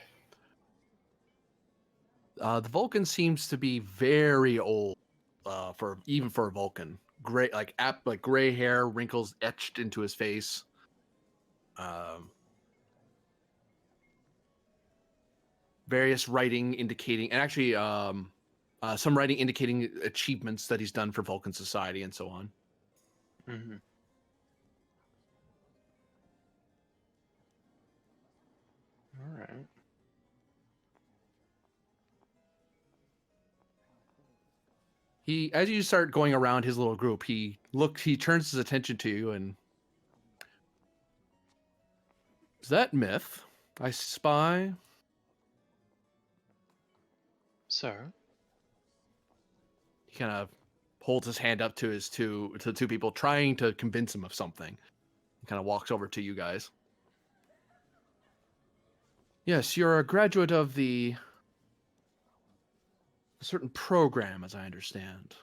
The Vulcan seems to be very old, for a Vulcan. Gray, like gray hair, wrinkles etched into his face. Various writing indicating, and actually, some writing indicating achievements that he's done for Vulcan society and so on. Mm-hmm. All right. As you start going around his little group, he turns his attention to you, and is that Myth? I spy. Sir. He kind of holds his hand up to the 2 people, trying to convince him of something. He kind of walks over to you guys. Yes, you're a graduate of a certain program, as I understand.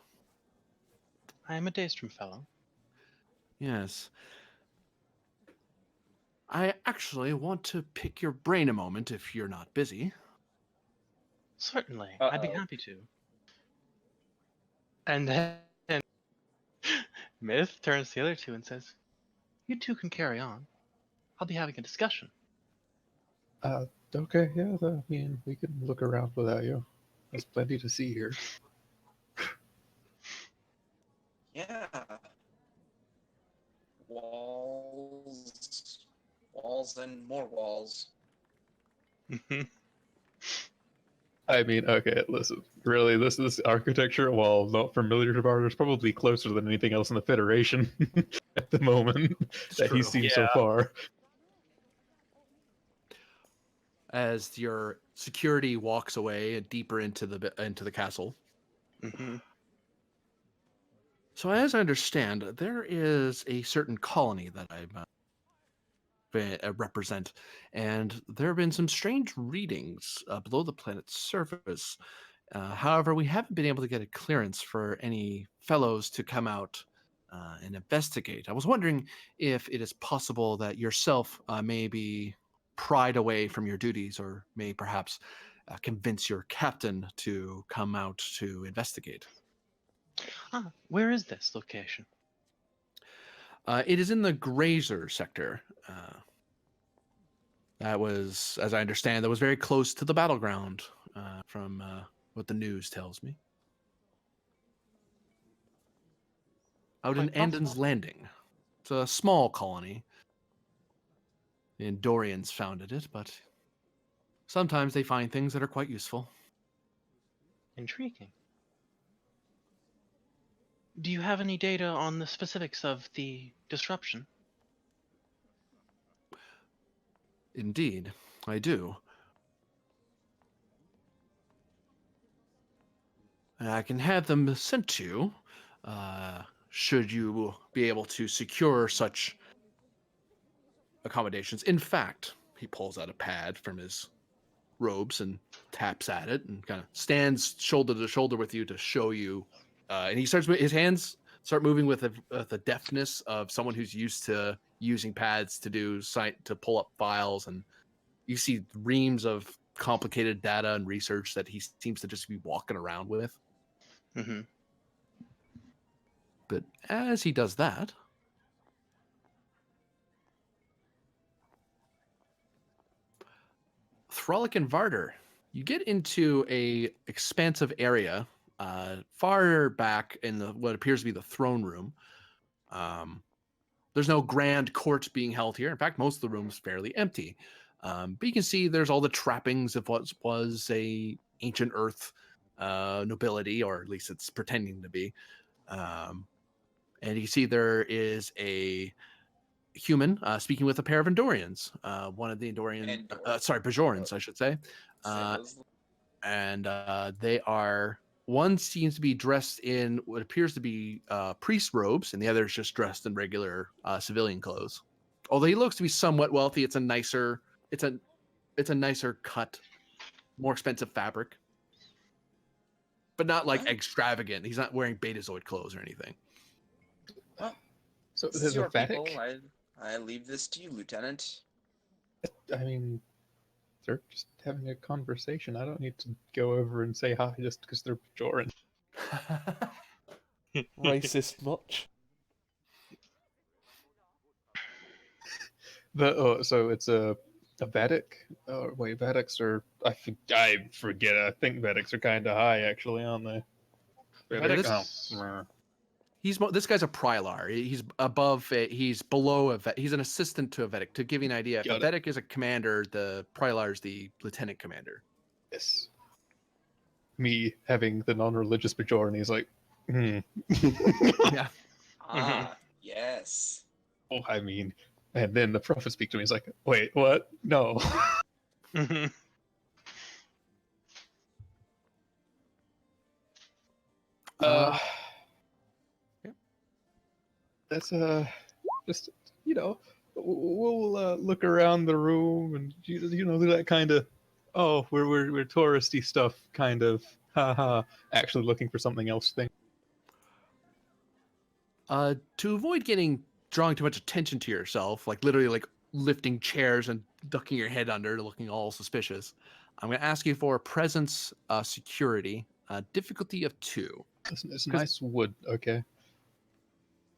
I am a Daystrom fellow. Yes. I actually want to pick your brain a moment if you're not busy. Certainly, I'd be happy to. And then Myth turns to the other two and says, "You two can carry on. I'll be having a discussion." Okay, yeah, I mean, we can look around without you. There's plenty to see here. Yeah. Walls. Walls and more walls. I mean, okay, listen. Really, this architecture, while not familiar to Bard, is probably closer than anything else in the Federation at the moment that true. he's seen so far. As your security walks away deeper into the castle. Mm-hmm. So as I understand, there is a certain colony that I represent, and there have been some strange readings below the planet's surface. However, we haven't been able to get a clearance for any fellows to come out and investigate. I was wondering if it is possible that yourself may be pried away from your duties, or may perhaps convince your captain to come out to investigate. Where is this location? It is in the Grazer sector. That was, as I understand, that was very close to the battleground, from what the news tells me. Out in Quite Andon's Landing. It's a small colony. The Endorians founded it, but sometimes they find things that are quite useful. Intriguing. Do you have any data on the specifics of the disruption? Indeed, I do. I can have them sent to you, should you be able to secure such accommodations. In fact, he pulls out a pad from his robes and taps at it and kind of stands shoulder to shoulder with you to show you. And he starts, his hands start moving with the deftness of someone who's used to using pads to to pull up files. And you see reams of complicated data and research that he seems to just be walking around with. Mm-hmm. But as he does that, Throlic and Varder, you get into a expansive area far back in what appears to be the throne room. There's no grand court being held here. In fact, most of the room is fairly empty. But you can see there's all the trappings of what was a ancient Earth nobility, or at least it's pretending to be. And you see there is a human speaking with a pair of Endorians. One of the Bajorans, I should say. And they are, one seems to be dressed in what appears to be priest robes, and the other is just dressed in regular civilian clothes. Although he looks to be somewhat wealthy, it's a nicer cut, more expensive fabric, but not like extravagant. He's not wearing Betazoid clothes or anything. Well, So this is there's a your people. Vedic. I leave this to you, Lieutenant. I mean, they're just having a conversation. I don't need to go over and say hi just because they're Bajoran. Racist much? So it's a Vedic. Wait, Vedics are I forget. I think Vedics are kind of high actually, aren't they? Vedic? Oh. This guy's a Prylar. He's above. He's below he's an assistant to a Vedic. To give you an idea, if a Vedic is a commander, the Prylar is the lieutenant commander. Yes. Me having the non-religious Bajoran, he's like, Yeah. Yes. Oh, I mean, and then the prophet speaks to me. He's like, wait, what? No. Mm-hmm. Yeah. That's just we'll look around the room and do that kind of we're touristy stuff kind of actually looking for something else thing. To avoid drawing too much attention to yourself, like literally like lifting chairs and ducking your head under, looking all suspicious. I'm going to ask you for presence security, difficulty of 2. It's nice wood. Okay.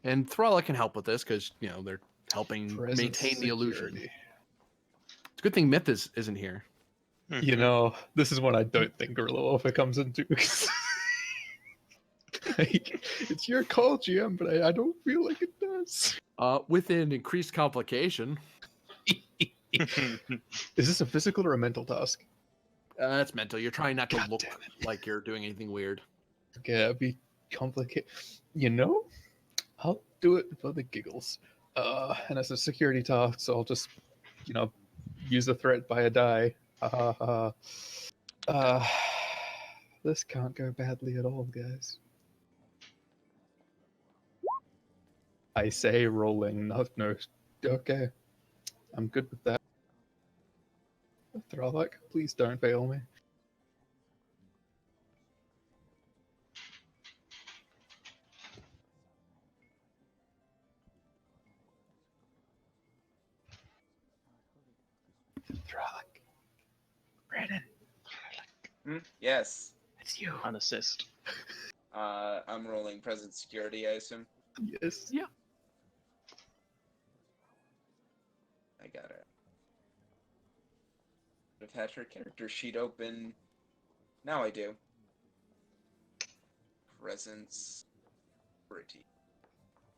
And Thrala can help with this because, they're helping Presence maintain the illusion. security. It's a good thing Myth isn't here. You know, this is one I don't think Gorilla Warfare comes into. Like, it's your call, GM, but I don't feel like it does. With an increased complication. Is this a physical or a mental task? That's mental. You're trying not to God look damn it. like you're doing anything weird. Okay, that'd be complicated. You know, I'll do it for the giggles. And as a security task, so I'll just, use a threat by a die. This can't go badly at all, guys. I say rolling, no. Okay, I'm good with that. Thralak, please don't fail me. Thralak. Brandon, Yes. it's you. Unassist. I'm rolling present security, I assume. Yes. Yeah. I got it. I've had her character sheet open. Now I do. Presence security.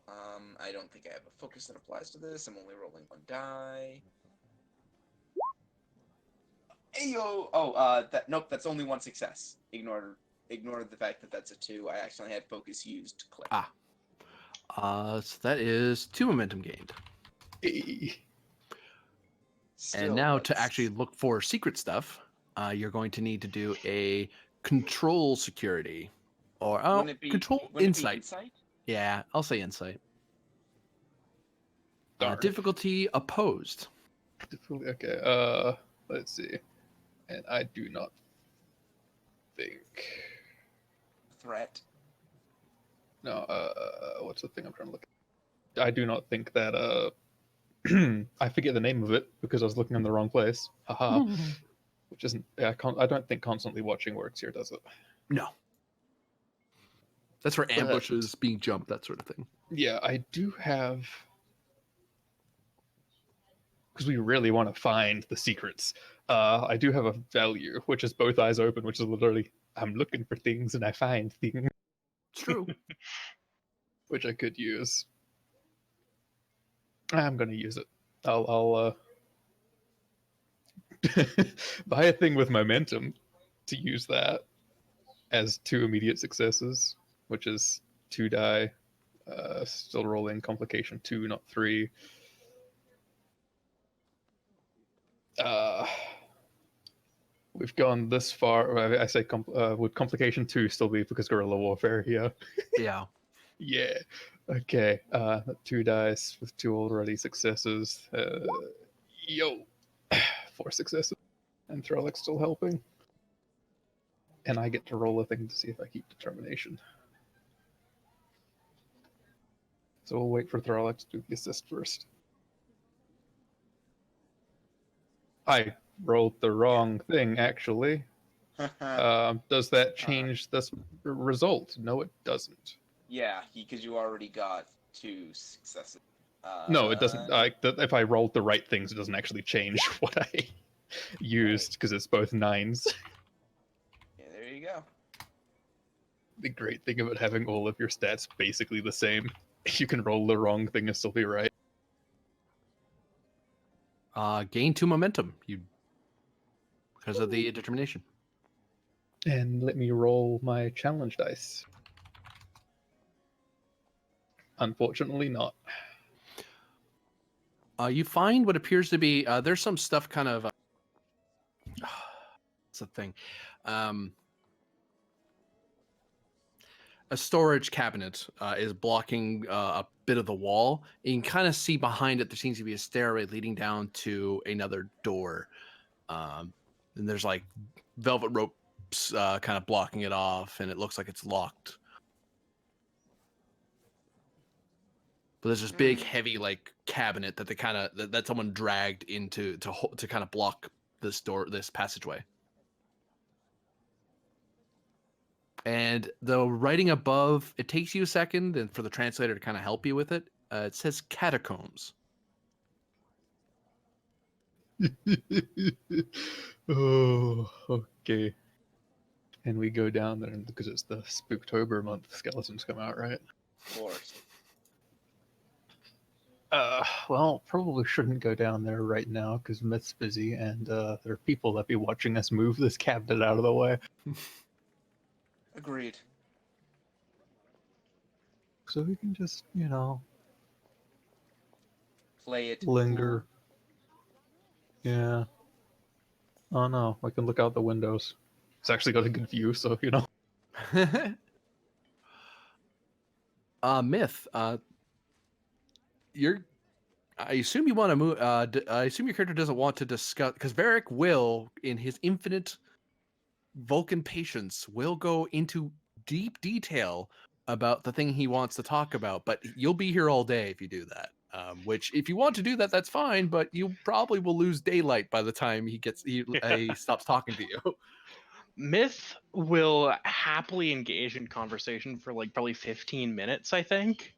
I don't think I have a focus that applies to this. I'm only rolling 1 die. Ayo! Oh, nope, that's only 1 success. Ignore the fact that that's a 2. I actually had focus used to click. So that is 2 momentum gained. Hey. Still, And now to that's- actually look for secret stuff, you're going to need to do a control security. Or Wouldn't it be, control wouldn't it be insight. insight? Yeah, I'll say insight. Darn. Difficulty opposed. Okay, let's see. And I do not think... Threat. No, what's the thing I'm trying to look at? I do not think that, I forget the name of it because I was looking in the wrong place. Haha. Which isn't, I don't think constantly watching works here, does it? No. That's for But- ambushes, being jumped, that sort of thing. Yeah, I do have... Because we really want to find the secrets. I do have a value, which is both eyes open, which is literally, I'm looking for things and I find things. It's true. Which I could use. I'm gonna use it. I'll buy a thing with momentum to use that as 2 immediate successes, which is 2 die. Still rolling complication 2, not 3. We've gone this far. I say would complication 2 still be because guerrilla warfare here? Yeah. Yeah. Okay. 2 dice with 2 already successes. Yo. 4 successes. And Throlak's still helping. And I get to roll a thing to see if I keep determination. So we'll wait for Throlak to do the assist first. I rolled the wrong thing, actually. Does that change this result? No, it doesn't. Yeah, because you already got 2 successes. No, it doesn't. If I rolled the right things, it doesn't actually change what I used because it's both 9s. Yeah, there you go. The great thing about having all of your stats basically the same, you can roll the wrong thing and still be right. Gain 2 momentum. Because of the determination. And let me roll my challenge dice. Unfortunately, not. You find what appears to be there's some stuff kind of. What's the thing? A storage cabinet is blocking a bit of the wall. You can kind of see behind it. There seems to be a stairway leading down to another door, and there's like velvet ropes kind of blocking it off, and it looks like it's locked. But there's this big, heavy like cabinet that they kind of that someone dragged into to kind of block this passageway. And the writing above, it takes you a second, and for the translator to kind of help you with it, it says catacombs. Oh, okay. And we go down there because it's the Spooktober month. Skeletons come out, right? Of course. Well, probably shouldn't go down there right now because Myth's busy, and there are people that be watching us move this cabinet out of the way. Agreed. So we can just, Play it. linger. Yeah. Oh no, I can look out the windows. It's actually got a good view, so Myth. I assume you want to move. I assume your character doesn't want to discuss because Varric will, in his infinite Vulcan patience, will go into deep detail about the thing he wants to talk about. But you'll be here all day if you do that. Which, if you want to do that, that's fine. But you probably will lose daylight by the time he stops talking to you. Myth will happily engage in conversation for like probably 15 minutes, I think.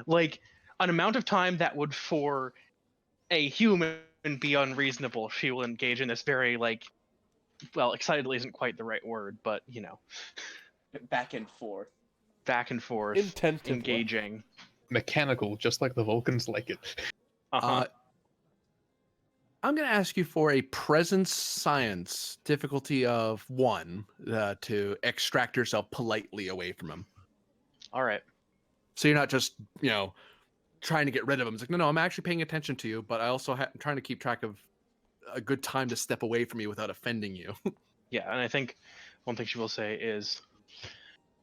Like an amount of time that would for a human be unreasonable. She will engage in this very excitedly isn't quite the right word, but Back and forth. back and forth, Intentively. engaging. mechanical, just like the Vulcans like it. Uh-huh. I'm going to ask you for a presence science difficulty of 1 to extract yourself politely away from him. All right. So you're not just, trying to get rid of him. It's like, no, I'm actually paying attention to you, but I also am trying to keep track of a good time to step away from you without offending you. Yeah, and I think one thing she will say is,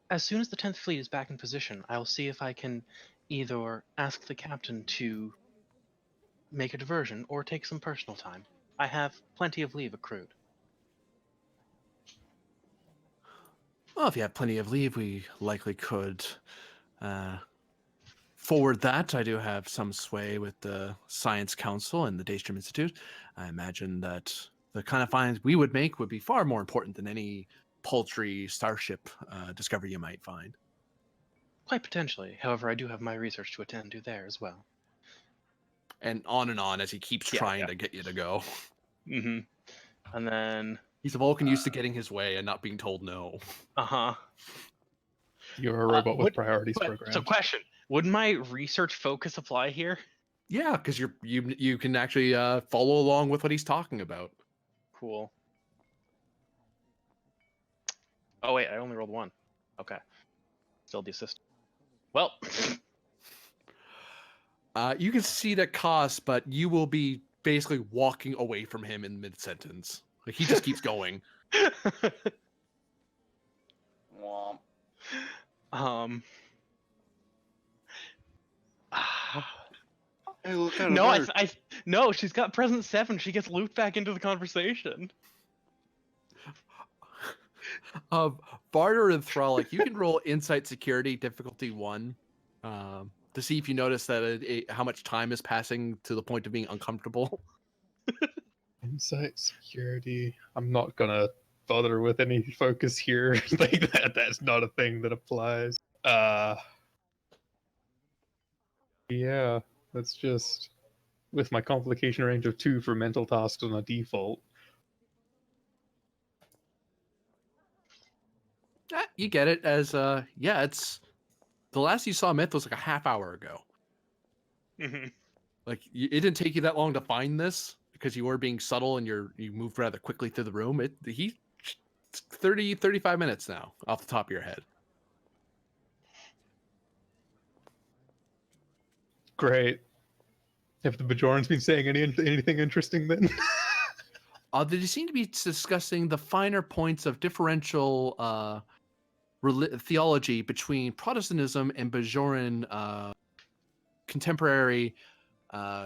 as soon as the 10th Fleet is back in position, I'll see if I can either ask the captain to make a diversion or take some personal time. I have plenty of leave accrued. Well, if you have plenty of leave, we likely could forward that. I do have some sway with the Science Council and the Daystrom Institute. I imagine that the kind of finds we would make would be far more important than any paltry starship discovery you might find. Quite potentially. However, I do have my research to attend to there as well. And on as he keeps trying to get you to go. Mm-hmm. And then... He's a Vulcan used to getting his way and not being told no. Uh-huh. You're a robot with priorities programmed. So question, would my research focus apply here? Yeah, because you can actually follow along with what he's talking about. Cool. Oh wait, I only rolled 1. Okay. Still the assist. Well... You can see that cost, but you will be basically walking away from him in mid-sentence. Like, he just keeps going. Womp. Hey, look at No, her. no, she's got present 7. She gets looped back into the conversation. Barter and Thralic, you can roll Insight Security difficulty 1 to see if you notice that how much time is passing to the point of being uncomfortable. Insight security. I'm not gonna bother with any focus here. Like that's not a thing that applies. Yeah, that's just with my complication range of 2 for mental tasks on a default. You get it as it's the last you saw Myth was like a half hour ago. Mm-hmm. Like it didn't take you that long to find this because you were being subtle and you moved rather quickly through the room. He's 35 minutes now off the top of your head. Great. Have the Bajorans been saying anything interesting then? They seem to be discussing the finer points of differential theology between Protestantism and Bajoran contemporary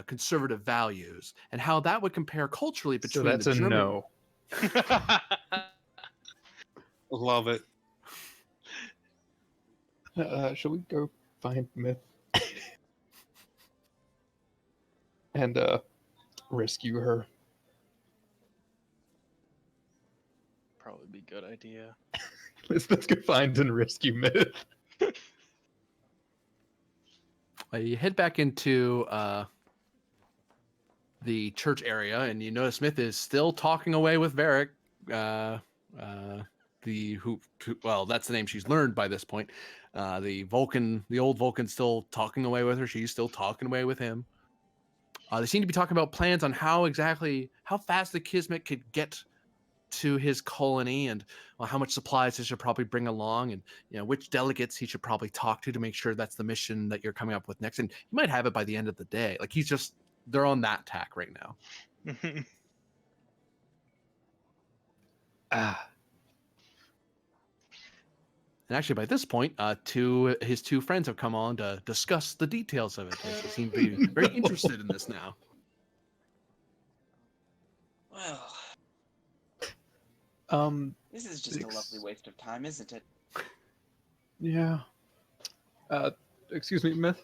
conservative values, and how that would compare culturally between. So that's the a German... no. Love it. Shall we go find Myth? and rescue her. Probably be a good idea. Let's go find and rescue Myth. You head back into the church area, and you notice Smith is still talking away with Varric. Well, that's the name she's learned by this point. The old Vulcan's still talking away with her. She's still talking away with him. They seem to be talking about plans on how fast the Kismet could get to his colony, and how much supplies he should probably bring along, and which delegates he should probably talk to make sure that's the mission that you're coming up with next. And you might have it by the end of the day. Like they're on that tack right now. And actually, by this point, his two friends have come on to discuss the details of it. They seem to be very interested in this now. Well, this is just a lovely waste of time, isn't it? Yeah. Excuse me, Myth.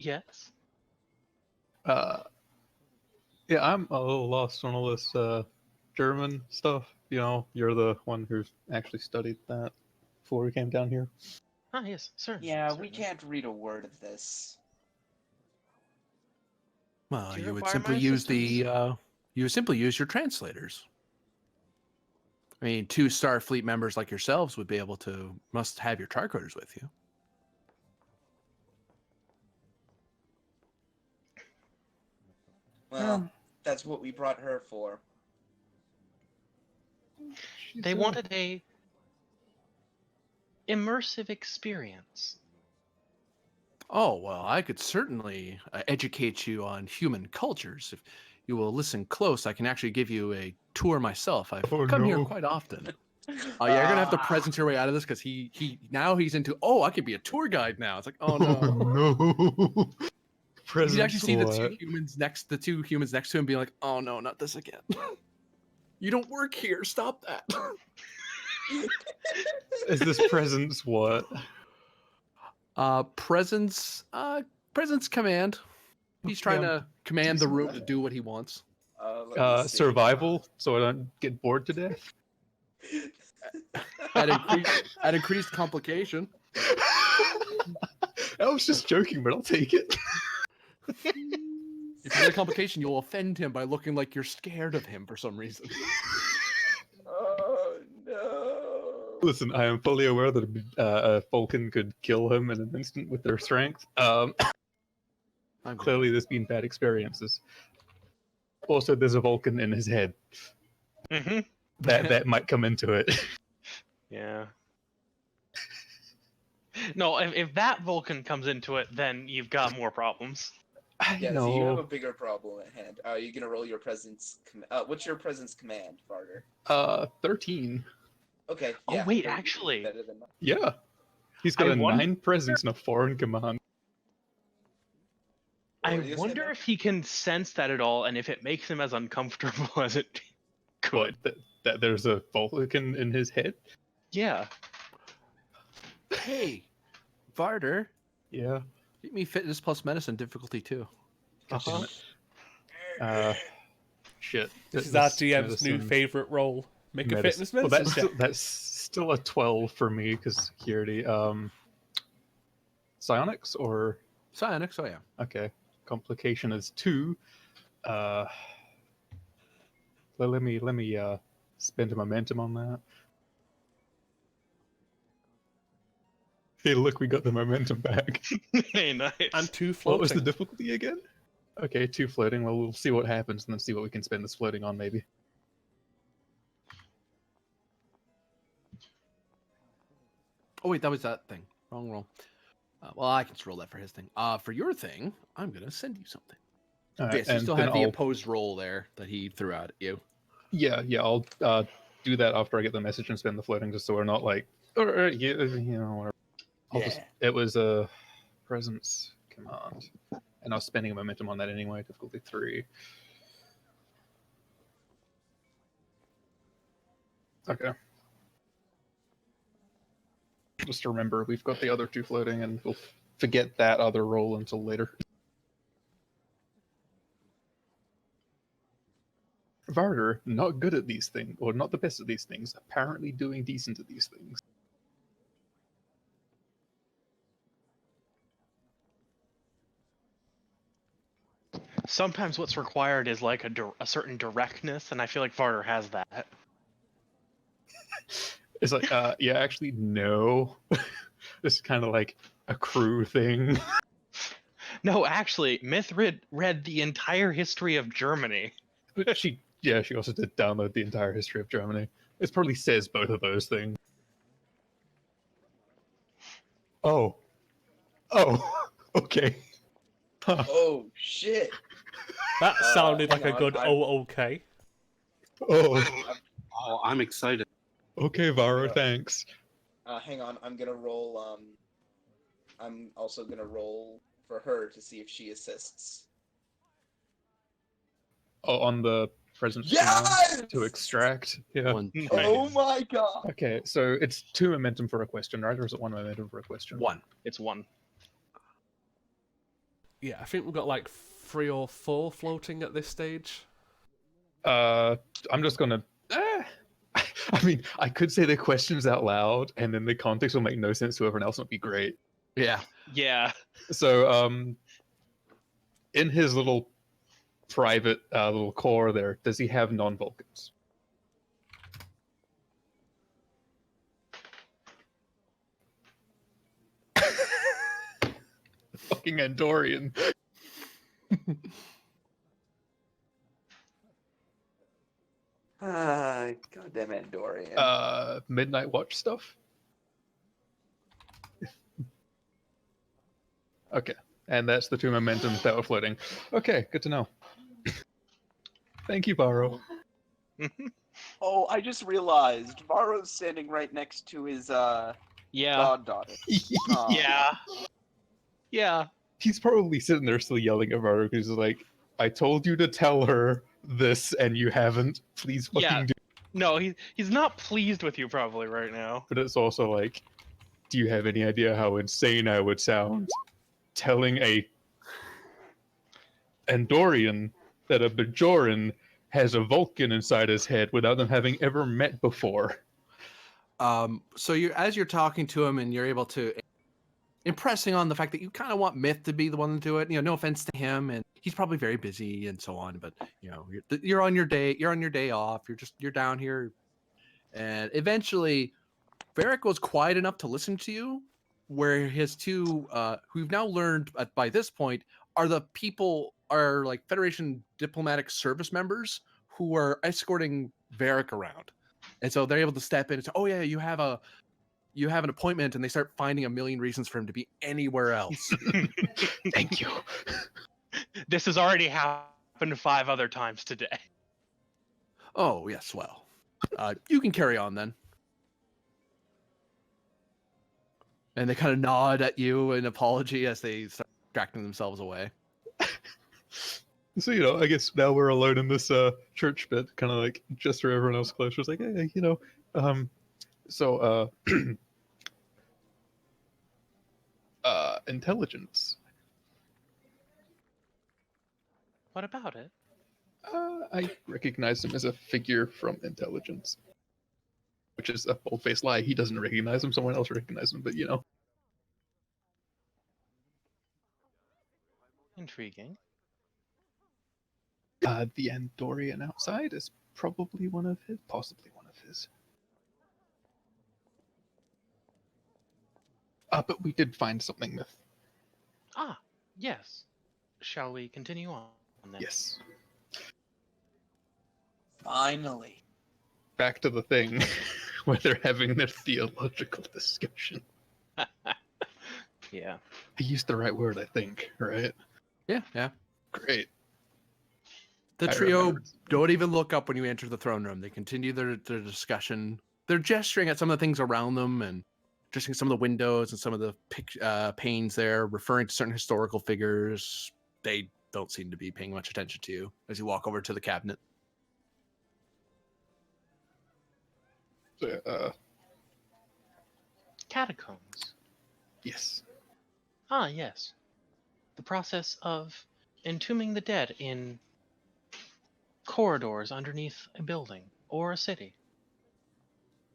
Yes. Yeah, I'm a little lost on all this German stuff. You're the one who's actually studied that before we came down here. Yes, certainly. Yeah, certainly. we can't read a word of this. Well, Do you you would require simply my use assistance? you would simply use your translators. I mean, 2 Starfleet members like yourselves must have your tricorders with you. Well, that's what we brought her for. They wanted a immersive experience. Oh, well, I could certainly educate you on human cultures. If you will listen close, I can actually give you a tour myself. I've come here quite often. Oh, yeah, you're going to have to present your way out of this, because he's into, I could be a tour guide now. It's like, oh, no. No. You can actually see What? the two humans next to him being like, oh, no, not this again. You don't work here. Stop that. Is this presence what? Presence command. He's trying to command the room to do what he wants. Let me see. Survival, so I don't get bored to death. At increased complication. I was just joking, but I'll take it. If you get a complication, you'll offend him by looking like you're scared of him for some reason. Oh no! Listen, I am fully aware that a Vulcan could kill him in an instant with their strength. Clearly, there's been bad experiences. Also, there's a Vulcan in his head. Mm-hmm. That might come into it. Yeah. No, if that Vulcan comes into it, then you've got more problems. Yeah, so you have a bigger problem at hand. Are you gonna roll your presence? What's your presence command, Barter? 13. Okay. Oh, Yeah, wait, better actually. than mine. Yeah. He's got I a wonder- 9 presence and a 4 in command. What I were you gonna say, wonder Ben? if he can sense that at all, and if it makes him as uncomfortable as it could. What? That there's a Vulcan in his head? Yeah. Hey, Varder, Yeah. give me fitness plus medicine difficulty 2. Uh-huh. Shit. This is our Fitness, DM's new medicine, favorite role. Make a medicine. fitness Well, medicine check. that's still a 12 for me because security. Psionics or Psionics, oh yeah. okay. Complication is 2. Let me spend a momentum on that. Hey, look, we got the momentum back. Hey, nice. And 2 What was floating. the difficulty again? Okay, 2 floating. Well, we'll see what happens and then see what we can spend this floating on, maybe. Oh wait, that was that thing. Wrong roll. Well, I can just roll that for his thing. For your thing, I'm gonna send you something. Alright, So you and still then have the I'll- opposed roll there that he threw out at you. Yeah, I'll do that after I get the message and spend the floating, just so we're not like, whatever. It was a presence command, and I was spending a momentum on that anyway. Difficulty 3. Okay. Just remember, we've got the other 2 floating, and we'll forget that other roll until later. Varder, not good at these things, or not the best at these things, apparently doing decent at these things. Sometimes what's required is like a certain directness, and I feel like Varder has that. It's like, yeah, actually, no. This is kind of like a crew thing. No, actually, Myth read the entire history of Germany. But she also did download the entire history of Germany. It probably says both of those things. Oh. Okay. Huh. Oh shit! That sounded hang like a on, good I'm- okay. Oh. Oh, I'm excited. Okay, Varo, Yeah. thanks. Hang on, I'm gonna roll. I'm also gonna roll for her to see if she assists. Oh, on the presence Yes! to extract. Yeah. One, two, Oh my god! Okay, so it's 2 momentum for a question, right? Or is it 1 momentum for a question? one. It's one. Yeah, I think we've got like 3 or 4 floating at this stage. I'm just gonna. I mean, I could say the questions out loud, and then the context will make no sense to everyone else. And it'd be great. Yeah. Yeah. So, in his little private little core there, does he have non-Vulcans? Fucking Andorian. Goddamn Andorian. Midnight Watch stuff? Okay. And that's the 2 momentums that were floating. Okay, good to know. Thank you, Baro. Oh, I just realized Varro's standing right next to his Yeah. goddaughter. Aw. Yeah. Yeah. He's probably sitting there still yelling at Baro because he's like, I told you to tell her this and you haven't. Please fucking Yeah. do. No, he's not pleased with you probably right now. But it's also like, do you have any idea how insane I would sound telling a Andorian that a Bajoran has a Vulcan inside his head without them having ever met before? So as you're talking to him and you're able to impressing on the fact that you kind of want Myth to be the one to do it. No offense to him, and he's probably very busy and so on. But you're on your day off. You're down here, and eventually, Varric was quiet enough to listen to you. Where his 2, who've now learned by this point, are like Federation diplomatic service members who are escorting Varric around, and so they're able to step in and say, "Oh yeah, you have an appointment," and they start finding a million reasons for him to be anywhere else. Thank you. This has already happened 5 other times today. Oh, yes, well. You can carry on then. And they kind of nod at you in apology as they start distracting themselves away. So, I guess now we're alone in this church bit, kind of like just for everyone else close. It's like, hey, intelligence. What about it? I recognize him as a figure from intelligence. Which is a bold-faced lie. He doesn't recognize him, someone else recognizes him, but Intriguing. The Andorian outside is probably possibly one of his. But we did find something, Myth. Ah, yes. Shall we continue on then? Yes. Finally. Back to the thing where they're having their theological discussion. Yeah. I used the right word, I think, right? Yeah. Great. The I trio remembered. don't even look up when you enter the throne room. They continue their discussion. They're gesturing at some of the things around them and gesturing at some of the windows and some of the panes there, referring to certain historical figures. They don't seem to be paying much attention to you as you walk over to the cabinet. Catacombs. Yes. Ah, yes. The process of entombing the dead in corridors underneath a building or a city.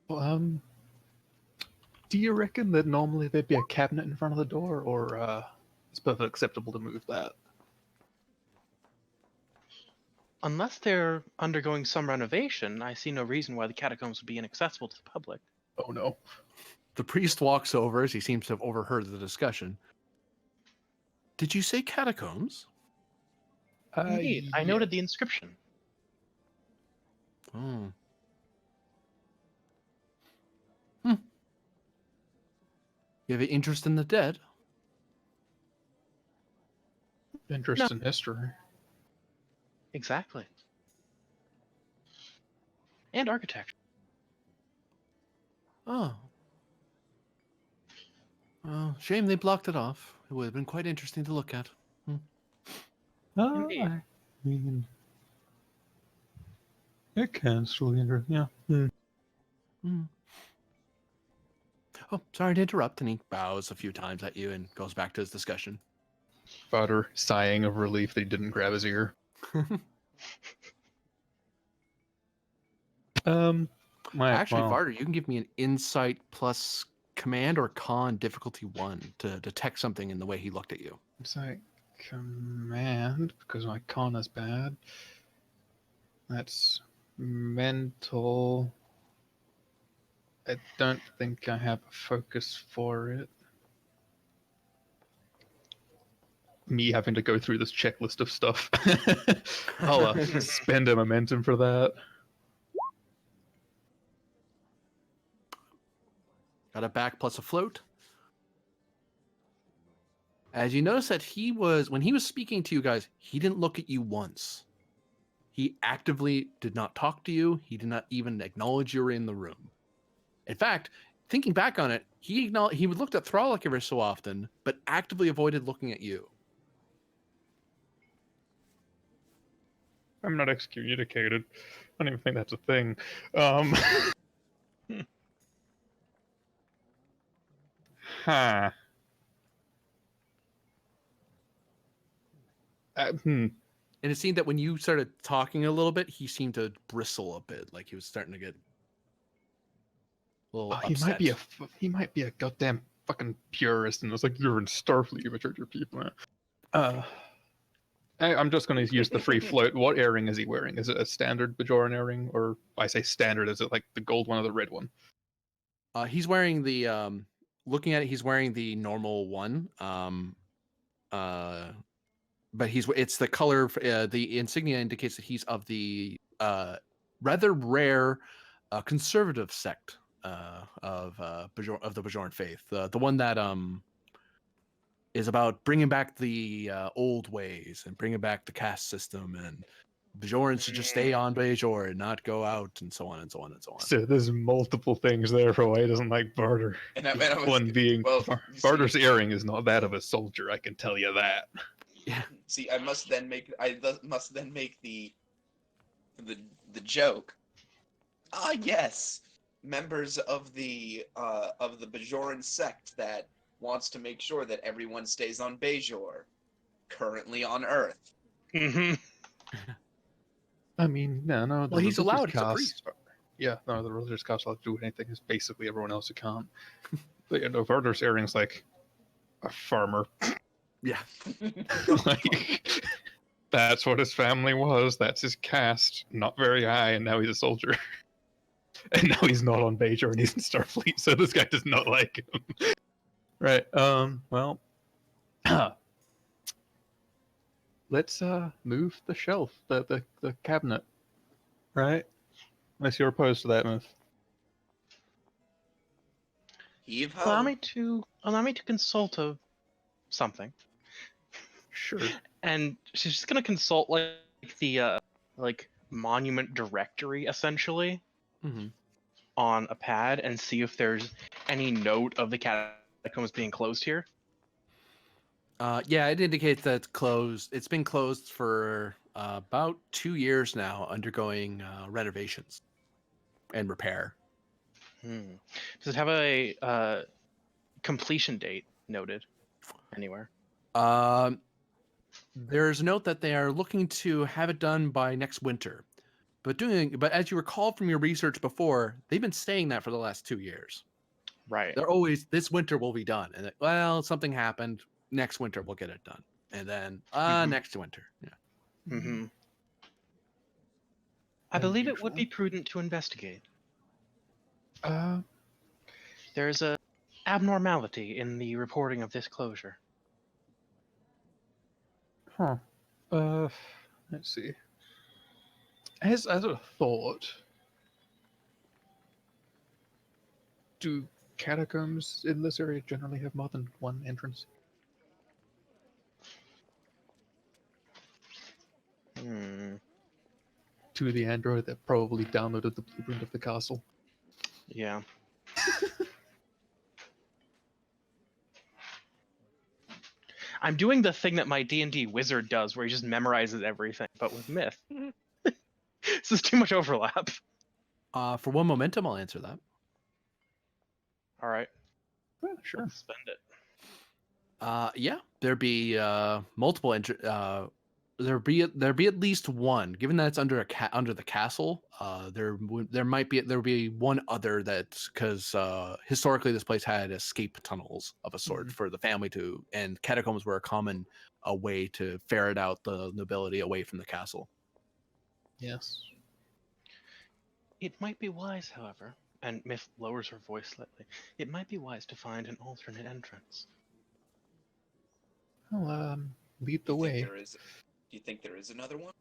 Well, do you reckon that normally there'd be a cabinet in front of the door, or it's perfectly acceptable to move that? Unless they're undergoing some renovation, I see no reason why the catacombs would be inaccessible to the public. Oh no. The priest walks over as he seems to have overheard the discussion. Did you say catacombs? Indeed, I Yeah. noted the inscription. Oh. You have an interest in the dead? Interest in history. Exactly. And architecture. Oh. Well, shame they blocked it off. It would have been quite interesting to look at. Indeed. I mean, it can still be interesting, yeah. Oh, sorry to interrupt. And he bows a few times at you and goes back to his discussion. Fodder sighing of relief that he didn't grab his ear. Actually, Well, Varder, you can give me an insight plus command or con difficulty 1 to detect something in the way he looked at you. it's like command because my con is bad. That's mental. I don't think I have a focus for it. Me having to go through this checklist of stuff. I'll spend a momentum for that. Got a back plus a float. As you notice that when he was speaking to you guys, he didn't look at you once. He actively did not talk to you. He did not even acknowledge you were in the room. In fact, thinking back on it, he looked at Thralic every so often, but actively avoided looking at you. I'm not excommunicated. I don't even think that's a thing. Huh. And it seemed that when you started talking a little bit, he seemed to bristle a bit, like he was starting to get a little upset. He might be a goddamn fucking purist, and it's like you're in Starfleet, you mature your people. I'm just going to use the free float. What earring is he wearing? Is it a standard Bajoran earring, or I say standard? Is it like the gold one or the red one? He's wearing the looking at it, he's wearing the normal one. But it's the color. The insignia indicates that he's of the rather rare conservative sect of the Bajoran faith. The one that is about bringing back the old ways and bringing back the caste system, and Bajorans should just stay on Bajor and not go out, and so on and so on and so on. So there's multiple things there for why he doesn't like Barter. One being, Barter's earring is not that of a soldier. I can tell you that. Yeah. See, I must then make the joke. Ah, yes, members of the Bajoran sect that wants to make sure that everyone stays on Bajor, currently on Earth. Mm-hmm. I mean, no. Well, he's allowed. He's a priest. Yeah, no, the religious caste allowed to do anything. It's basically everyone else who can't. But yeah, no, Barter's earring's like a farmer. Yeah. Like, that's what his family was. That's his caste. Not very high, and now he's a soldier. And now he's not on Bajor, and he's in Starfleet, so this guy does not like him. Right. Well, let's move the shelf, the cabinet. Right. Unless you're opposed to that, Myth. Heave ho. Allow me to consult something. Sure. And she's just gonna consult like the monument directory essentially on a pad and see if there's any note of the catacombs being closed here. Yeah, it indicates that it's closed. It's been closed for about 2 years now, undergoing renovations and repair. Does it have a completion date noted anywhere? There's a note that they are looking to have it done by next winter. But as you recall from your research before, they've been saying that for the last 2 years. Right. They're always, this winter will be done. And well, something happened. Next winter we'll get it done. And then next winter. Yeah. Mm-hmm. I believe it would Unusual. be prudent to investigate. Uh, There's a abnormality in the reporting of this closure. huh. Let's see. As a thought, do catacombs in this area generally have more than one entrance? Hmm. To the android that probably downloaded the blueprint of the castle. Yeah. I'm doing the thing that my D&D wizard does, where he just memorizes everything, but with myth. This is too much overlap. For one momentum, I'll answer that. All right, Yeah, sure. let's spend it. Yeah, there'd be multiple there'd be at least one. Given that it's under under the castle, there would be one other that's because historically this place had escape tunnels of a sort for the family to, and catacombs were a common way to ferret out the nobility away from the castle. Yes. It might be wise, however, and Myth lowers her voice slightly. It might be wise to find an alternate entrance. Well, lead Do the you think way. do you think there is another one?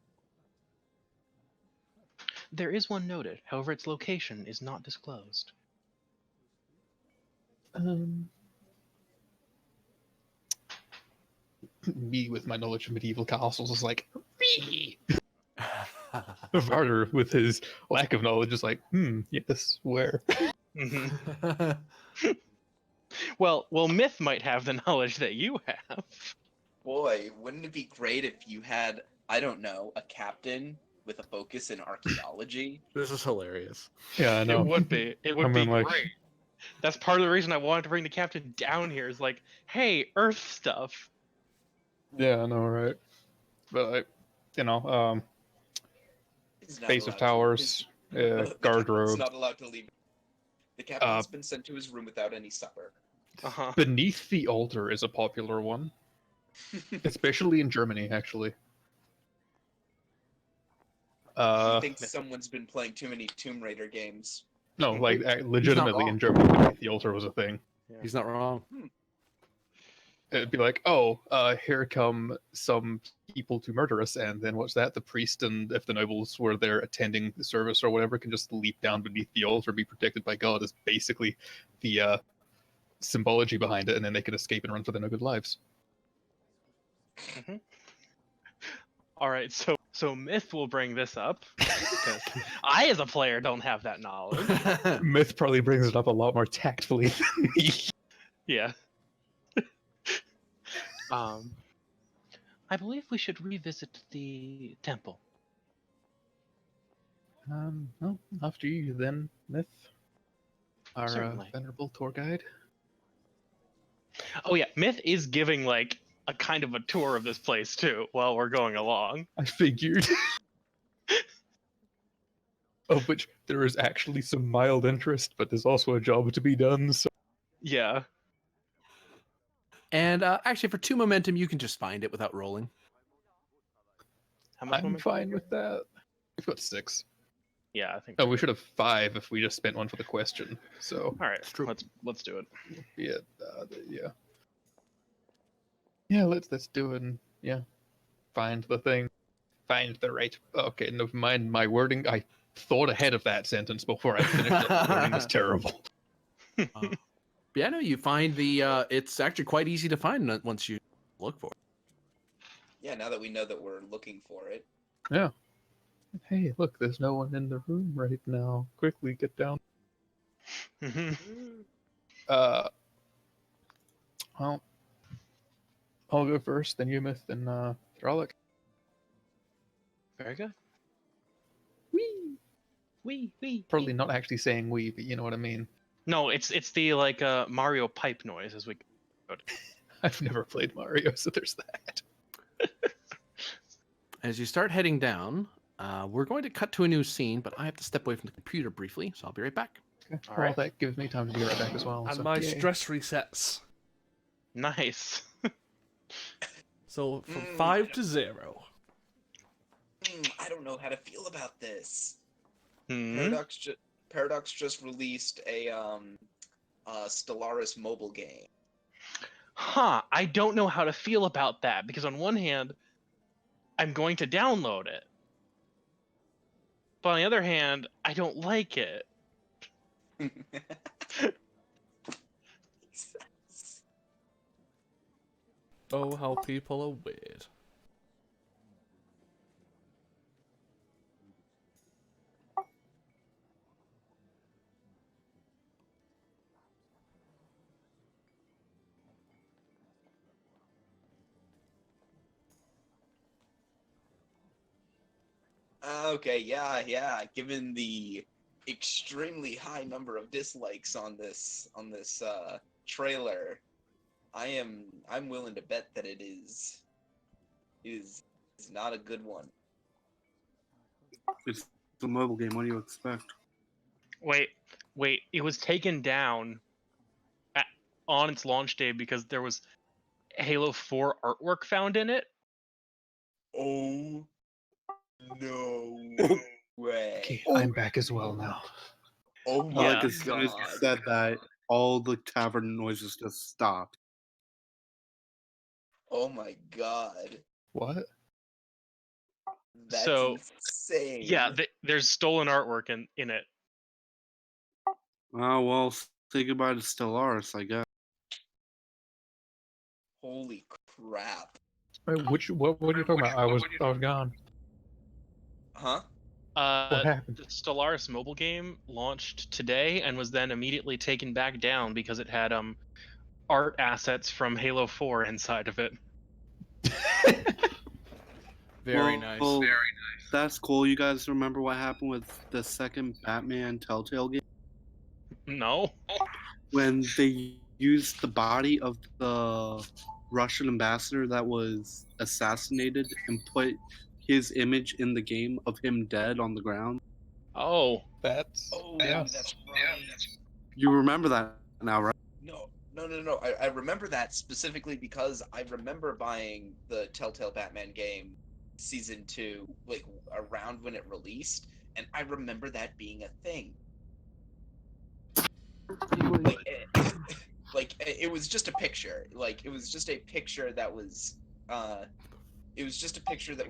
There is one noted, however, its location is not disclosed. Me with my knowledge of medieval castles is like, Varder with his lack of knowledge is like, yes, where? Well, Myth might have the knowledge that you have. Boy, wouldn't it be great if you had, I don't know, a captain with a focus in archaeology? This is hilarious. Yeah, I know. It would be. It would I be mean, like- great. That's part of the reason I wanted to bring the captain down here. Is like, hey, Earth stuff. Yeah, I know, right? But He's not base of allowed to- towers, the guard captain's road. not allowed to leave. The captain's been sent to his room without any supper. Uh-huh. Beneath the altar is a popular one, especially in Germany, actually. He thinks someone's been playing too many Tomb Raider games. No, like legitimately wrong. in Germany, beneath the altar was a thing. He's not wrong. It'd be like, here come some people to murder us, and then what's that? The priest and if the nobles were there attending the service or whatever can just leap down beneath the altar, be protected by God, is basically the symbology behind it, and then they can escape and run for their no good lives. All right, so Myth will bring this up because I, as a player, don't have that knowledge. Myth probably brings it up a lot more tactfully than me. Yeah. I believe we should revisit the temple. Well, after you then, Myth, our Certainly. venerable tour guide. Oh yeah, Myth is giving like a kind of a tour of this place too while we're going along. I figured. Of which there is actually some mild interest, but there's also a job to be done, so... Yeah. And actually, for 2 momentum, you can just find it without rolling. How much I'm momentum? fine with that. We've got 6. Yeah, I think. Oh, we should have 5 if we just spent one for the question. So, All right, let's do it. yeah, yeah. Let's do it. And, yeah, find the thing, find the right. Okay, never mind my wording. I thought ahead of that sentence before I finished it. The wording was terrible. Yeah, no, you find the. It's actually quite easy to find once you look for it. Yeah, now that we know that we're looking for it. Yeah. Hey, look, there's no one in the room right now. Quickly get down. Well, I'll go first, then you, Myth, then Thralic. Very good. Wee. Probably not actually saying we, but you know what I mean. No, it's the like Mario pipe noise as we. I've never played Mario, so there's that. as you start heading down, we're going to cut to a new scene, but I have to step away from the computer briefly, so I'll be right back. Okay. All Well, right. that gives me time to be right back as well. And so, my yay. stress resets. Nice. So from Mm. 5 to 0. I don't know how to feel about this. Hmm? Paradox just released a Stellaris mobile game. Huh. I don't know how to feel about that because on one hand, I'm going to download it. But on the other hand, I don't like it. Oh, how people are weird. Okay, yeah. Given the extremely high number of dislikes on this trailer, I'm willing to bet that it is not a good one. It's a mobile game. What do you expect? Wait. It was taken down on its launch day because there was Halo 4 artwork found in it. Oh no way! Okay, I'm back as well now. Oh I my like as soon as you god! said that, all the tavern noises just stopped. Oh my god! What? That's So, insane. Yeah, there's stolen artwork in it. Oh, well, say goodbye to Stellaris, I guess. Holy crap! Wait, what are you talking about? I was gone. Huh? What happened? The Stellaris mobile game launched today and was then immediately taken back down because it had art assets from Halo 4 inside of it. Very nice. Well, that's cool. You guys remember what happened with the second Batman Telltale game? No. When they used the body of the Russian ambassador that was assassinated and put his image in the game of him dead on the ground. Oh. That's Oh, yes. that's right. You remember that now, right? No. I remember that specifically because I remember buying the Telltale Batman game season 2 like around when it released, and I remember that being a thing. Like it was just a picture. Like it was just a picture that was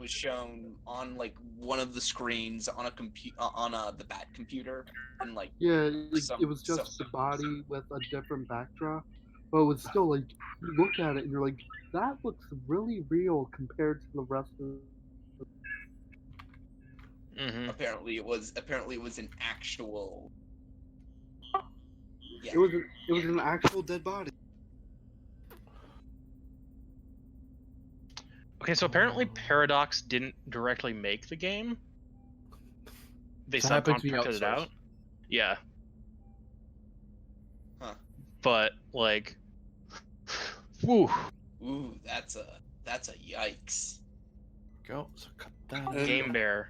shown on like one of the screens on the Bat computer, and like Yeah, it was just the body with a different backdrop, but it was still like you look at it and you're like, that looks really real compared to the rest of. Mm-hmm. apparently it was an actual. Yeah. It was an actual dead body. Okay, so apparently Paradox didn't directly make the game. They So it happened to be subcontracted it outsourced. out. Yeah. Huh. But like, whew, Ooh, that's a yikes. Go. So cut that. And Game Bear.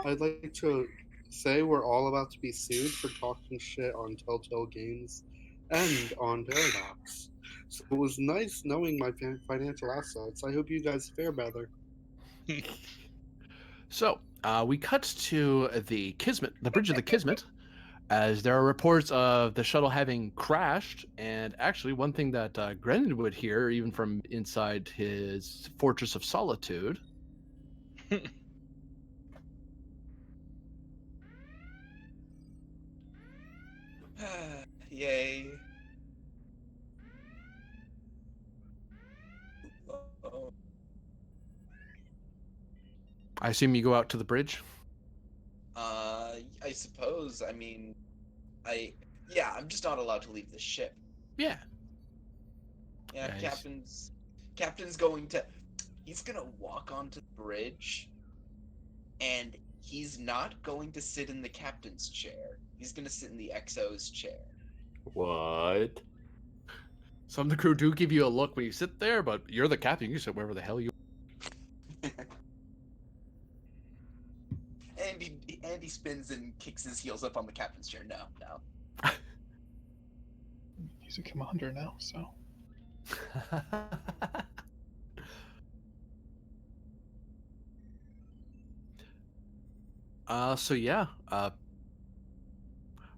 I'd like to say we're all about to be sued for talking shit on Telltale Games and on Paradox. So it was nice knowing my financial assets. I hope you guys fare better. So we cut to the bridge of the Kismet, as there are reports of the shuttle having crashed. And actually, one thing that Grennan would hear, even from inside his Fortress of Solitude. Yay. Oh. I assume you go out to the bridge. I suppose. I mean, I'm just not allowed to leave the ship. Yeah. Yeah, Nice. Captain's going to. He's gonna walk onto the bridge, and he's not going to sit in the captain's chair. He's gonna sit in the XO's chair. What? Some of the crew do give you a look when you sit there, but you're the captain. You sit wherever the hell you. kicks his heels up on the captain's chair. No. He's a commander now, so. So yeah.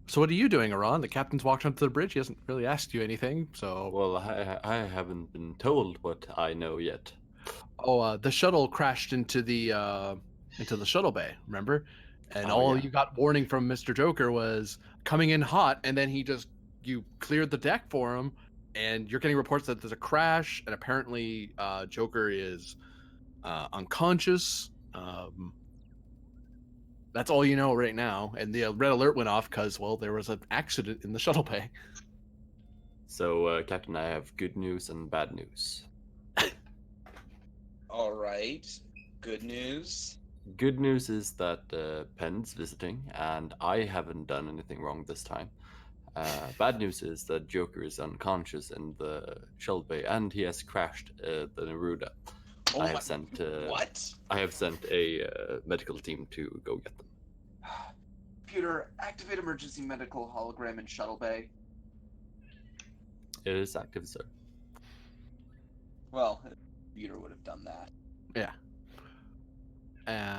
So what are you doing, Iran? The captain's walked onto the bridge. He hasn't really asked you anything. So. Well, I haven't been told what I know yet. Oh, the shuttle crashed into the shuttle bay. Remember? And all yeah. you got warning from Mr. Joker was coming in hot, and then you cleared the deck for him, and you're getting reports that there's a crash, and apparently Joker is unconscious. That's all you know right now, and the red alert went off because, well, there was an accident in the shuttle bay. So, Captain, I have good news and bad news. All right. Good news. Good news is that Penn's visiting, and I haven't done anything wrong this time. Bad news is that Joker is unconscious in the shuttle bay, and he has crashed the Neruda. Oh I my- have sent What? I have sent a medical team to go get them. Computer, activate emergency medical hologram in shuttle bay. It is active, sir. Well, computer would have done that. Yeah.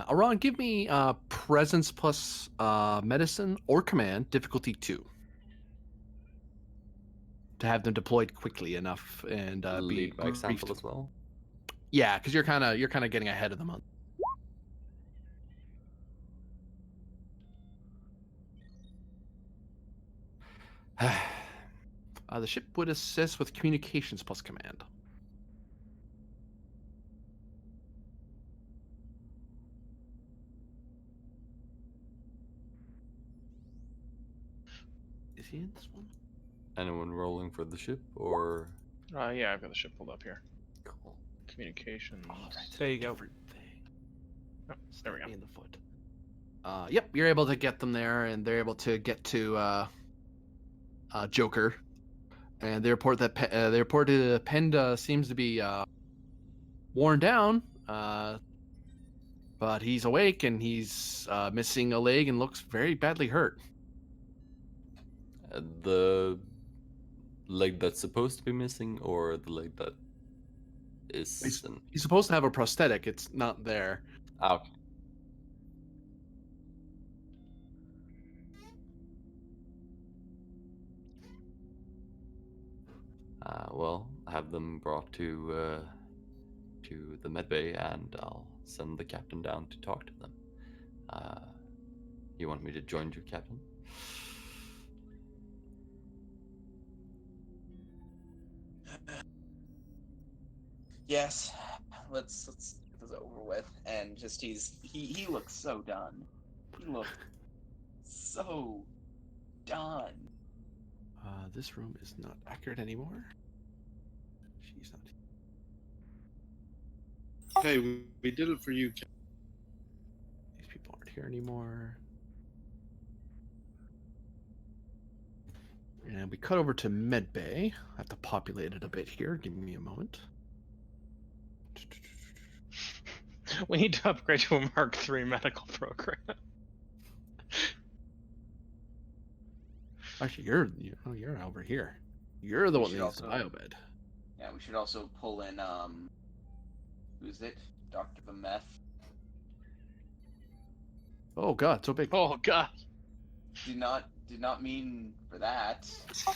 Aron, give me presence plus medicine or command, difficulty 2. To have them deployed quickly enough and Lead by example briefed. as well. Yeah, because you're kind of getting ahead of them on. The ship would assist with communications plus command. Is he in this one? Anyone rolling for the ship, or Yeah, I've got the ship pulled up here. cool. Communications. There you go. Different thing. Oh, there we go. In the foot. Yep, you're able to get them there, and they're able to get to Joker, and they report that Penda seems to be worn down, but he's awake and he's missing a leg and looks very badly hurt. The leg that's supposed to be missing, or the leg that is. He's supposed to have a prosthetic. It's not there. Okay. Well, have them brought to the medbay, and I'll send the captain down to talk to them. You want me to join you, Captain? Yes. Let's get this over with. And just he looks so done. He looks so done. This room is not accurate anymore. She's not. Hey, we did it for you. These people aren't here anymore. And we cut over to Medbay. I have to populate it a bit here. Give me a moment. We need to upgrade to a Mark III medical program. Actually, you're over here. You're the We one that should needs the also- biobed. Yeah, we should also pull in who's it? Dr. Bemeth. Oh god, so big. Oh god. Did not mean for that.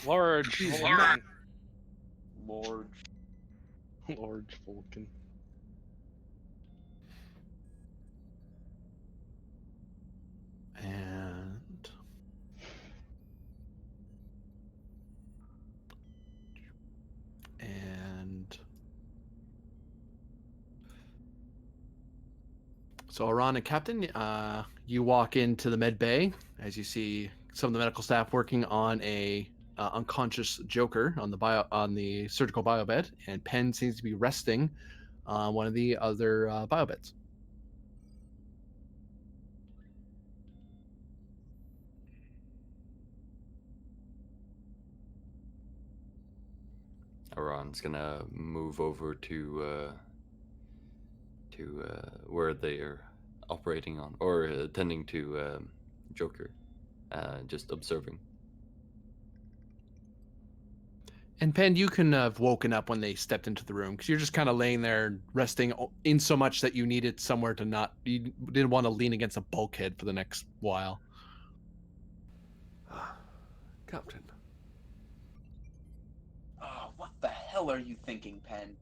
Large Vulcan. Lord. Large Vulcan. And so Aran and Captain, you walk into the med bay as you see some of the medical staff working on a unconscious Joker on the surgical biobed, and Penn seems to be resting on one of the other biobeds. Aron's gonna move over to where they are operating on or attending to Joker, just observing. And Pen, you can have woken up when they stepped into the room because you're just kind of laying there resting in so much that you needed somewhere to not. You didn't want to lean against a bulkhead for the next while. Captain, Oh, what the hell are you thinking, Pen?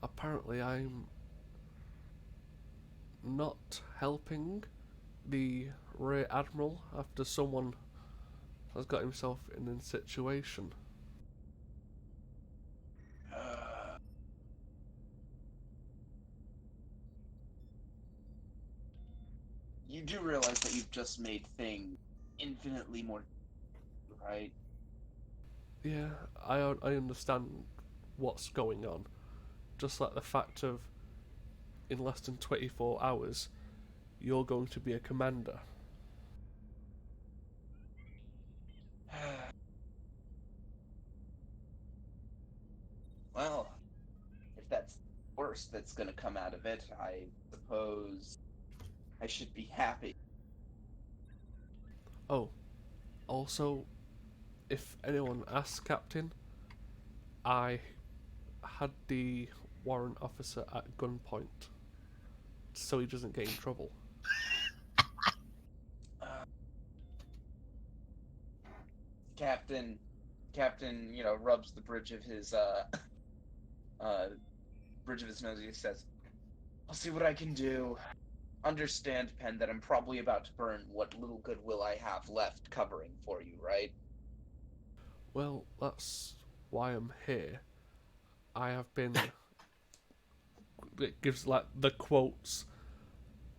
apparently I'm not helping the Rear Admiral after someone has got himself in a situation. You do realize that you've just made things infinitely more, right? Yeah, I understand what's going on. Just like the fact of, in less than 24 hours, you're going to be a commander. Well, if that's the worst that's gonna come out of it, I suppose I should be happy. Oh, also, if anyone asks, Captain, I had the warrant officer at gunpoint, so he doesn't get in trouble. Captain, rubs the bridge of his nose. He says, "I'll see what I can do. Understand, Pen, that I'm probably about to burn what little goodwill I have left covering for you, right?" Well, that's why I'm here. I have been. It gives like the quotes,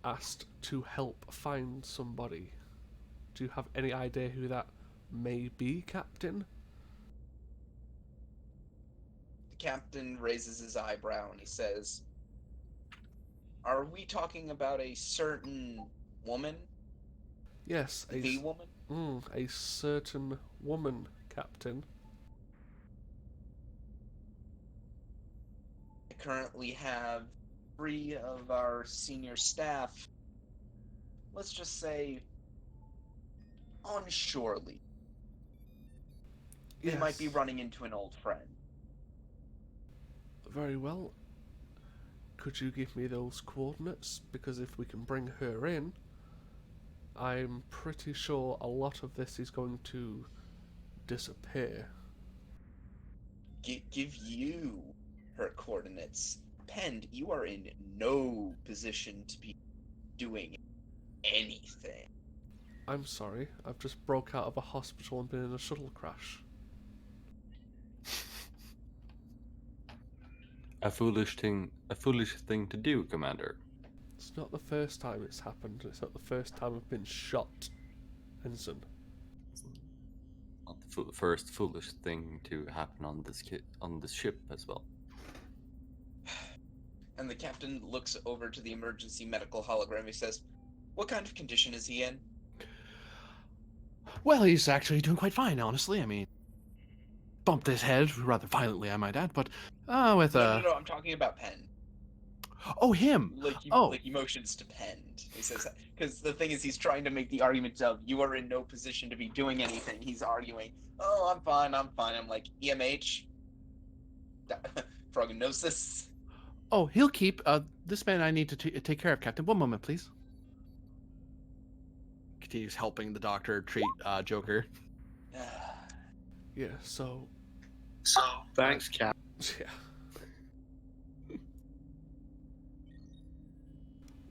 asked to help find somebody. Do you have any idea who that may be, Captain? The captain raises his eyebrow and he says, "Are we talking about a certain woman? Yes, The woman?" a certain woman, Captain. I currently have 3 of our senior staff, let's just say, on shore leave. They might be Yes. running into an old friend. Very well. Could you give me those coordinates? Because if we can bring her in, I'm pretty sure a lot of this is going to disappear. Give you her coordinates. Pend, you are in no position to be doing anything. I'm sorry, I've just broke out of a hospital and been in a shuttle crash. A foolish thing to do, Commander. It's not the first time it's happened. It's not the first time I've been shot, Ensign. Not the first foolish thing to happen on this ship as well. And the captain looks over to the emergency medical hologram. He says, "What kind of condition is he in?" Well, he's actually doing quite fine, honestly. I mean, bumped his head rather violently, I might add, but with No, I'm talking about Pen. Oh, him. Like emotions to Pend. He says, because the thing is, he's trying to make the argument of, you are in no position to be doing anything. He's arguing, "Oh, I'm fine. I'm like, EMH? Prognosis?" Oh, he'll keep. This man I need to take care of, Captain. One moment, please. Continues helping the doctor treat Joker. Yeah, so... Thanks, Cap. Yeah.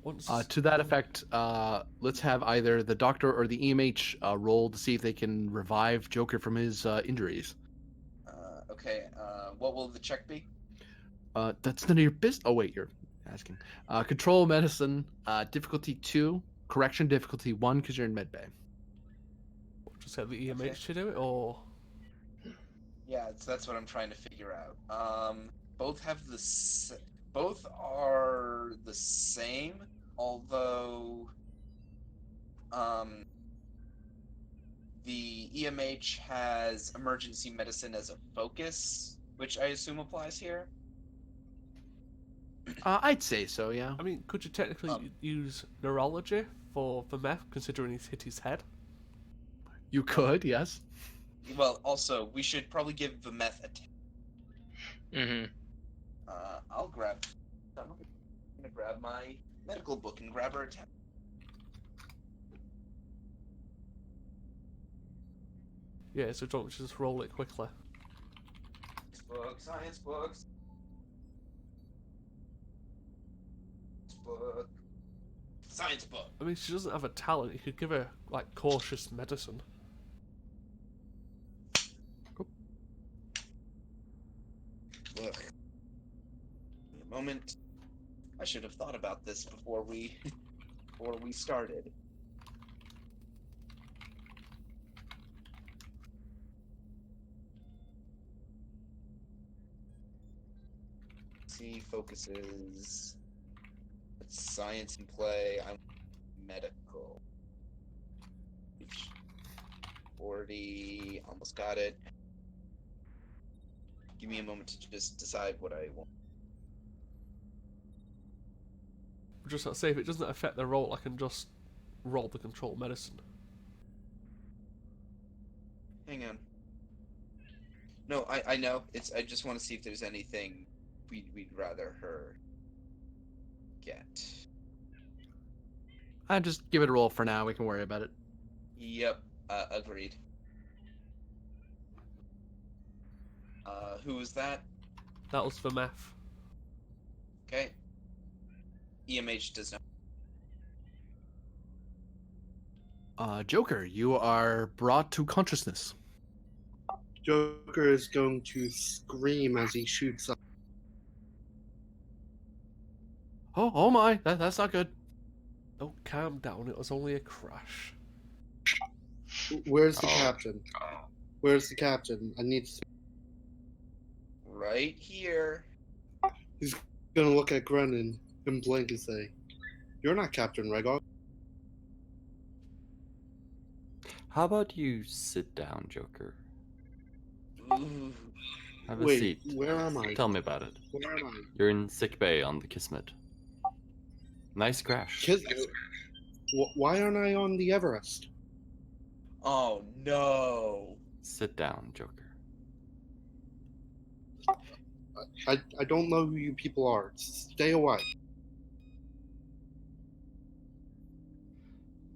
Once... To that effect, let's have either the doctor or the EMH roll to see if they can revive Joker from his injuries. Okay, what will the check be? That's none of your business. Oh, wait, you're asking. Control medicine, difficulty 2, correction difficulty 1, because you're in medbay. Just get the EMH Okay. to do it, or... Yeah, that's what I'm trying to figure out. Both are the same, although the EMH has emergency medicine as a focus, which I assume applies here. I'd say so, yeah. I mean, could you technically use neurology for the meth, considering he's hit his head. You could, yes. Well, also, we should probably give the meth a Mm-hmm. I'm gonna grab my medical book and grab her a tab. Yeah, so don't just roll it quickly. Science books. Book. Science book. I mean, she doesn't have a talent. You could give her, like, cautious medicine. Look. A moment. I should have thought about this before we started. C focuses. It's science and play. I'm medical. 40. Almost got it. Give me a moment to just decide what I want. Just say if it doesn't affect the roll, I can just roll the control medicine. Hang on. No, I know. I just want to see if there's anything we'd rather her get. I just give it a roll for now. We can worry about it. Yep. Agreed. Who was that? That was for meth. Okay. EMH does not. Joker, you are brought to consciousness. Joker is going to scream as he shoots up. Oh my, that's not good. Oh, calm down. It was only a crash. Where's the captain? Where's the captain? I need to... Right here. He's gonna look at Grennan and blink and say, "You're not Captain Regog." How about you sit down, Joker? Ooh. Have a Wait, seat. where am I? Tell me about it. Where am I? You're in sick bay on the Kismet. Nice crash. Why aren't I on the Everest? Oh no. Sit down, Joker. I don't know who you people are. Stay away.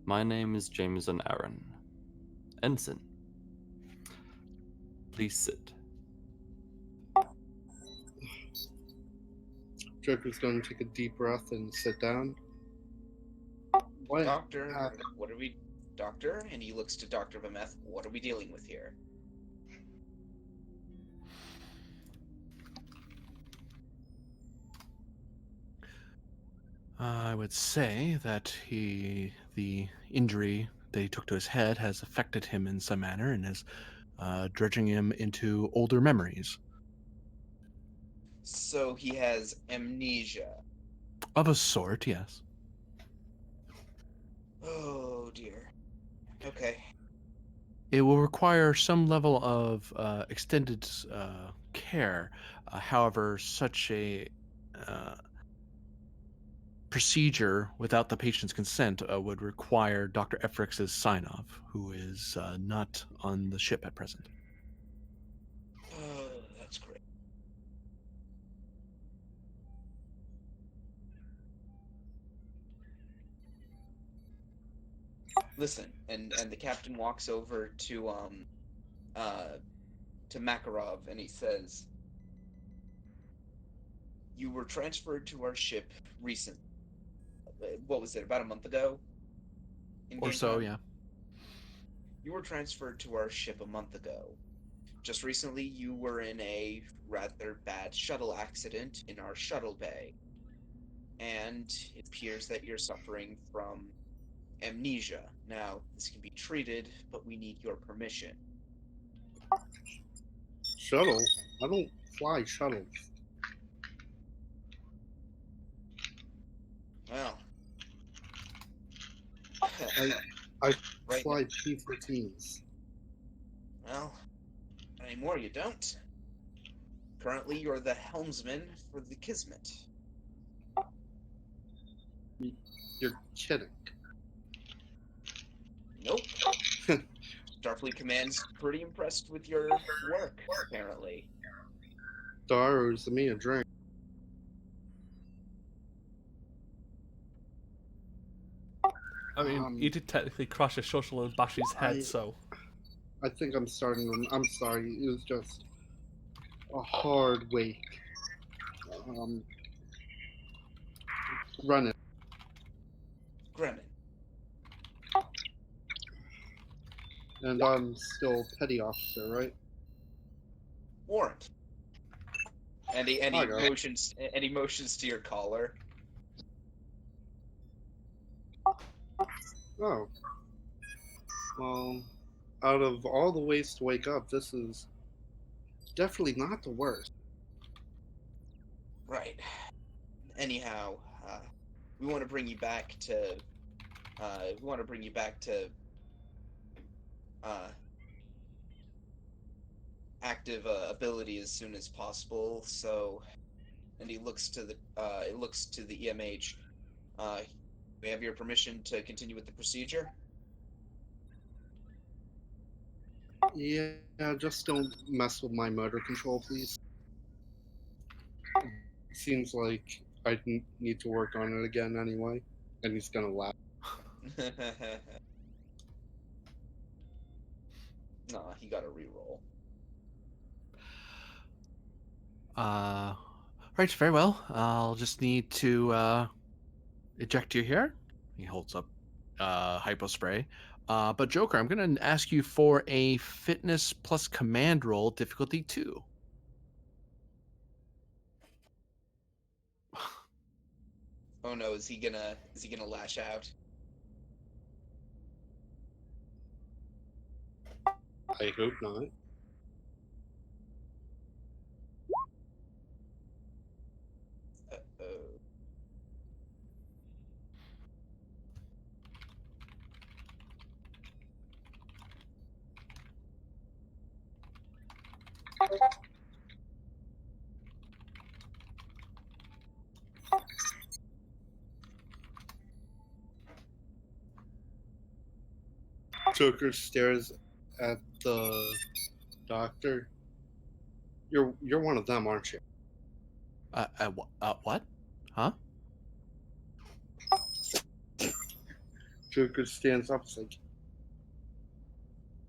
My name is Jameson Aaron. Ensign. Please sit. Joker's going to take a deep breath and sit down. What? Doctor, what are we... Doctor? And he looks to Dr. Vameth. What are we dealing with here? I would say that the injury that he took to his head has affected him in some manner and is dredging him into older memories. So he has amnesia. Of a sort, yes. Oh dear. Okay. It will require some level of extended care. However, such a procedure without the patient's consent would require Dr. Efrix's sign-off, who is not on the ship at present. Oh, that's great. Listen, and the captain walks over to Makarov and he says, "You were transferred to our ship recently. What was it, about a month ago? Or so, yeah. You were transferred to our ship a month ago. Just recently, you were in a rather bad shuttle accident in our shuttle bay. And it appears that you're suffering from amnesia. Now, this can be treated, but we need your permission." Shuttle? I don't fly shuttles. Well, I right fly P-14s. Well, anymore you don't. Currently, you're the helmsman for the Kismet. You're kidding. Nope. Starfleet Command's pretty impressed with your work, apparently. Stars, me a drink. I mean, he did technically crash a shuttle and bash his head, I- so I think I'm starting to. I'm sorry. It was just a hard week. Run it. Gremlin. And I'm still petty officer, right? Warrant. And he I got it. motions to your collar. Oh. Well, out of all the ways to wake up, this is definitely not the worst. Right. Anyhow, we want to bring you back to. We want to bring you back to. Active ability as soon as possible. So, and he looks to the. It looks to the EMH. We have your permission to continue with the procedure. Yeah, just don't mess with my motor control, please. Seems like I need to work on it again anyway. And he's gonna laugh. Nah, he got a reroll. Right, very well. I'll just need to eject you here. He holds up hypo spray. But Joker, I'm gonna ask you for a fitness plus command roll, difficulty 2. Oh no, is he gonna lash out? I hope not. Uh-oh. Joker stares at the doctor. You're one of them, aren't you? What? Huh? Joker stands up. It's like,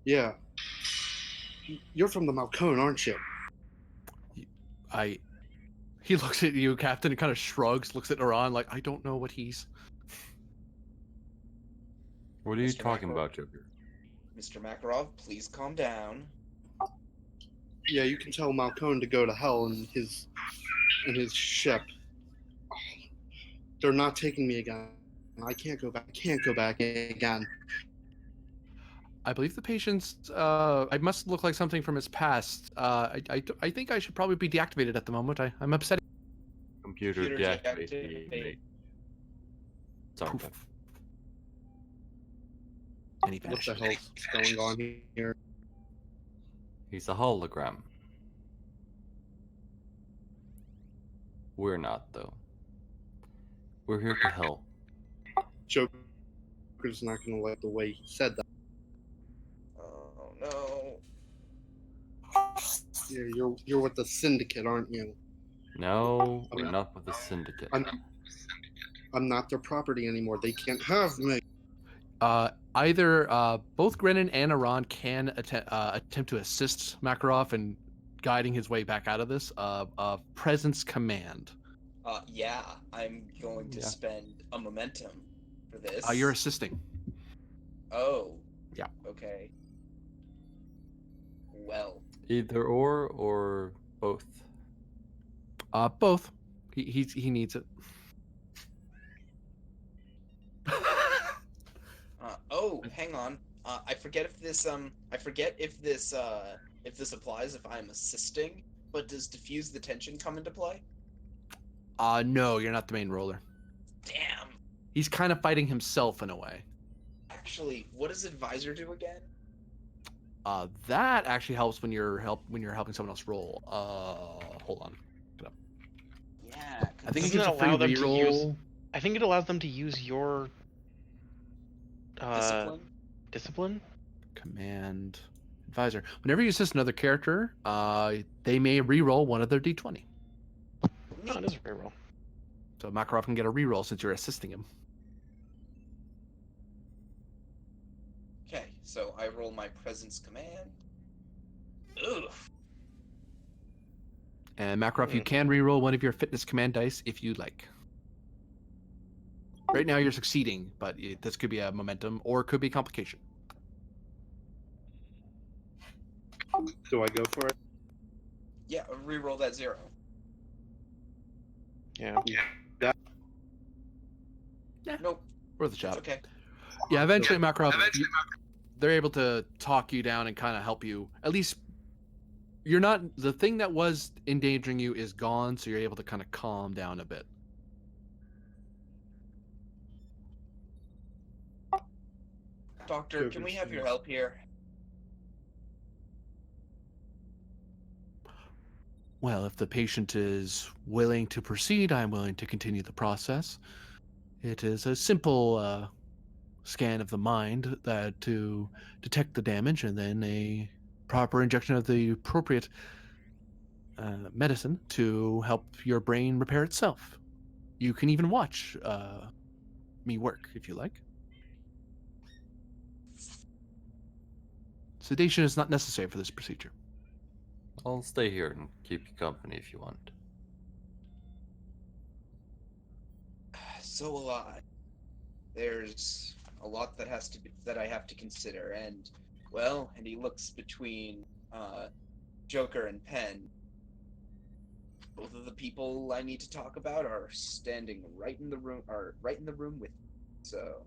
yeah, you're from the Malcone, aren't you? He looks at you, Captain, and kind of shrugs, looks at Iran like, I don't know what he's... What are you Mr. talking Makarov? about, Joker? Mr. Makarov, please calm down. Yeah, you can tell Malcone to go to hell in his ship. They're not taking me again. I can't go back. I can't go back again. I believe the patient's, I must look like something from his past. I think I should probably be deactivated at the moment. I'm upset. Computer Computer deactivate. deactivate. Sorry. Poof. And he What the vanished. hell's going on here? He's a hologram. We're not, though. We're here to help. Joker's not gonna like the way he said that. Oh no. Yeah, you're with the syndicate, aren't you? No, we're not with the syndicate. I'm not their property anymore. They can't have me. Either both Grennan and Iran can attempt to assist Makarov in guiding his way back out of this. Presence command. Yeah, I'm going to Yeah. spend a momentum for this. You're assisting. Oh. Yeah. Okay. Well. Either or both. Both. He needs it. Oh, hang on. I forget if this applies if I'm assisting, but does diffuse the tension come into play? No, you're not the main roller. Damn. He's kind of fighting himself in a way. Actually, what does advisor do again? That actually helps when you're helping someone else roll. Hold on. Yeah. I think it Doesn't gives it a free allow them to use- reroll. I think it allows them to use your discipline. Discipline? Command advisor. Whenever you assist another character, they may re-roll one of their d20. Oh, it is a reroll. So Makarov can get a re-roll since you're assisting him. Okay, so I roll my presence command. Ugh. And Makarov, you can re-roll one of your fitness command dice if you like. Right now you're succeeding, but this could be a momentum or it could be complication. Do I go for it? Yeah, re-roll that 0. Yeah. Nope. Worth a shot. It's okay. Yeah, eventually Makarov, they're able to talk you down and kind of help you. At least you're not, the thing that was endangering you is gone, so you're able to kind of calm down a bit. Doctor, can we have your help here? Well, if the patient is willing to proceed, I'm willing to continue the process. It is a simple scan of the mind to detect the damage, and then a proper injection of the appropriate medicine to help your brain repair itself. You can even watch me work if you like. Sedation is not necessary for this procedure. I'll stay here and keep you company if you want. So will I. There's a lot that I have to consider, and he looks between Joker and Penn. Both of the people I need to talk about are standing right in the room with me. So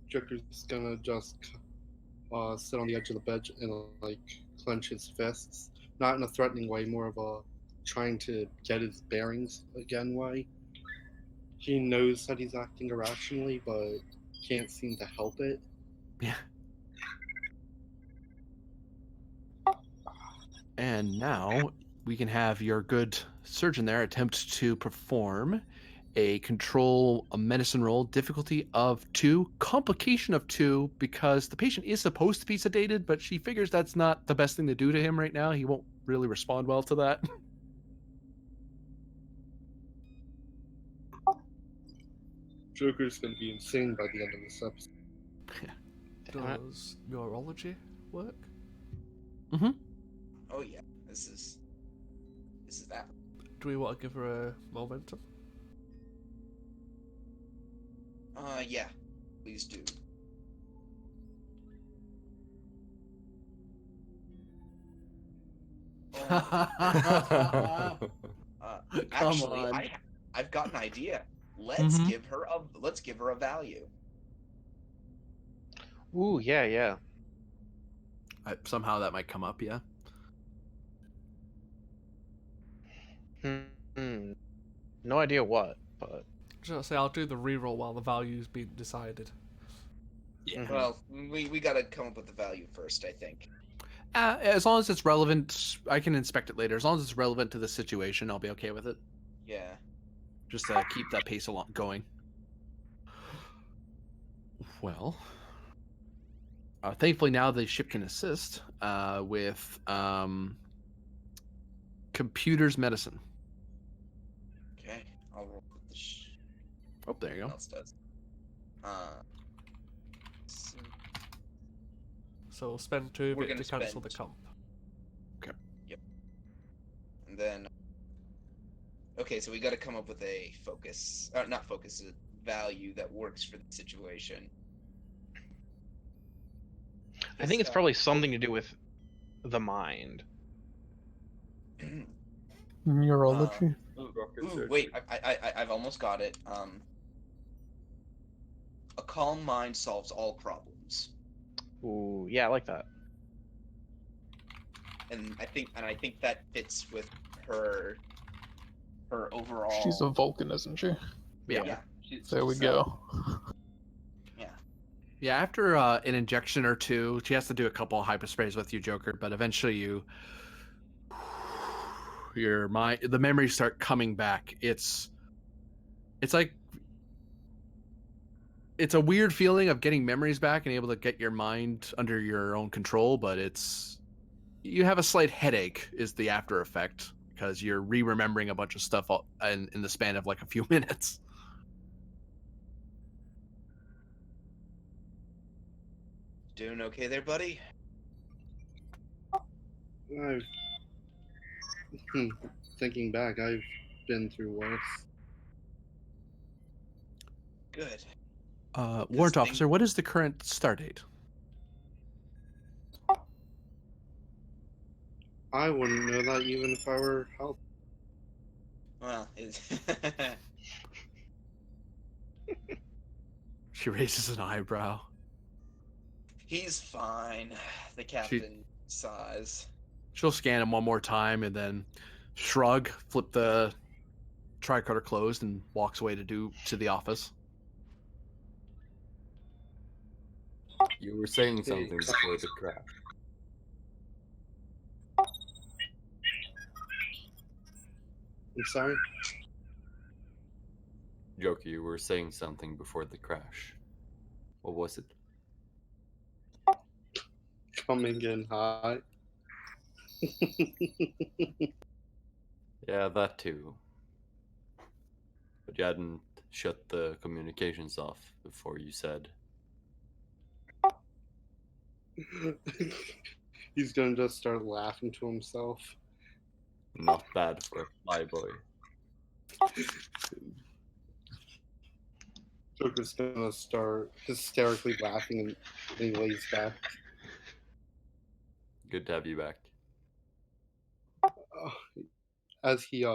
Joker's gonna just sit on the edge of the bed and like clench his fists, not in a threatening way, more of a trying to get his bearings again way. He knows that he's acting irrationally, but can't seem to help it. Yeah. And now we can have your good surgeon there attempt to perform a medicine roll, difficulty of 2, complication of 2, because the patient is supposed to be sedated, but she figures that's not the best thing to do to him right now. He won't really respond well to that. Joker's gonna be insane by the end of this episode. Does neurology work? Mm-hmm. oh yeah, this is that. Do we want to give her a momentum? Yeah, please do. Actually, on. I've got an idea. Let's Mhm. give her a value. Ooh, yeah. Somehow that might come up, yeah. No idea what, but Just gonna say I'll do the reroll while the value's being decided. Yeah. Well, we gotta come up with the value first, I think. As long as it's relevant, I can inspect it later. As long as it's relevant to the situation, I'll be okay with it. Yeah. Just to keep that pace going. Well, thankfully now the ship can assist with computer's medicine. Okay, I'll roll with the Oh, there you what go. else does. So spend 2 of We're it to gonna cancel the spend- comp. And then, okay, so we got to come up with a focus, not focus, a value that works for the situation. I think it's probably something to do with the mind. Neurology. Ooh, wait, I've almost got it. A calm mind solves all problems, Ooh, yeah, I like that. and I think that fits with her overall. She's a Vulcan, isn't she? Yeah. There we go. Yeah, after an injection or two, she has to do a couple hypersprays with you, Joker, but eventually the memories start coming back. It's like it's a weird feeling of getting memories back and able to get your mind under your own control, but you have a slight headache is the after effect because you're remembering a bunch of stuff in the span of like a few minutes. Doing okay there, buddy? I've thinking back, I've been through worse. Good. Warrant thing- officer, what is the current start date? I wouldn't know that even if I were healthy. Well, She raises an eyebrow. he's fine. The captain sighs. She'll scan him one more time and then shrug, flip the tricorder closed, and walks away to the office. You were saying something before the crash. I'm sorry? Joker, you were saying something before the crash. What was it? Coming in hot. Yeah, that too. But you hadn't shut the communications off before you said. He's gonna just start laughing to himself. Not bad for a flyboy. Joker's gonna start hysterically laughing and he lays back. Good to have you back. As he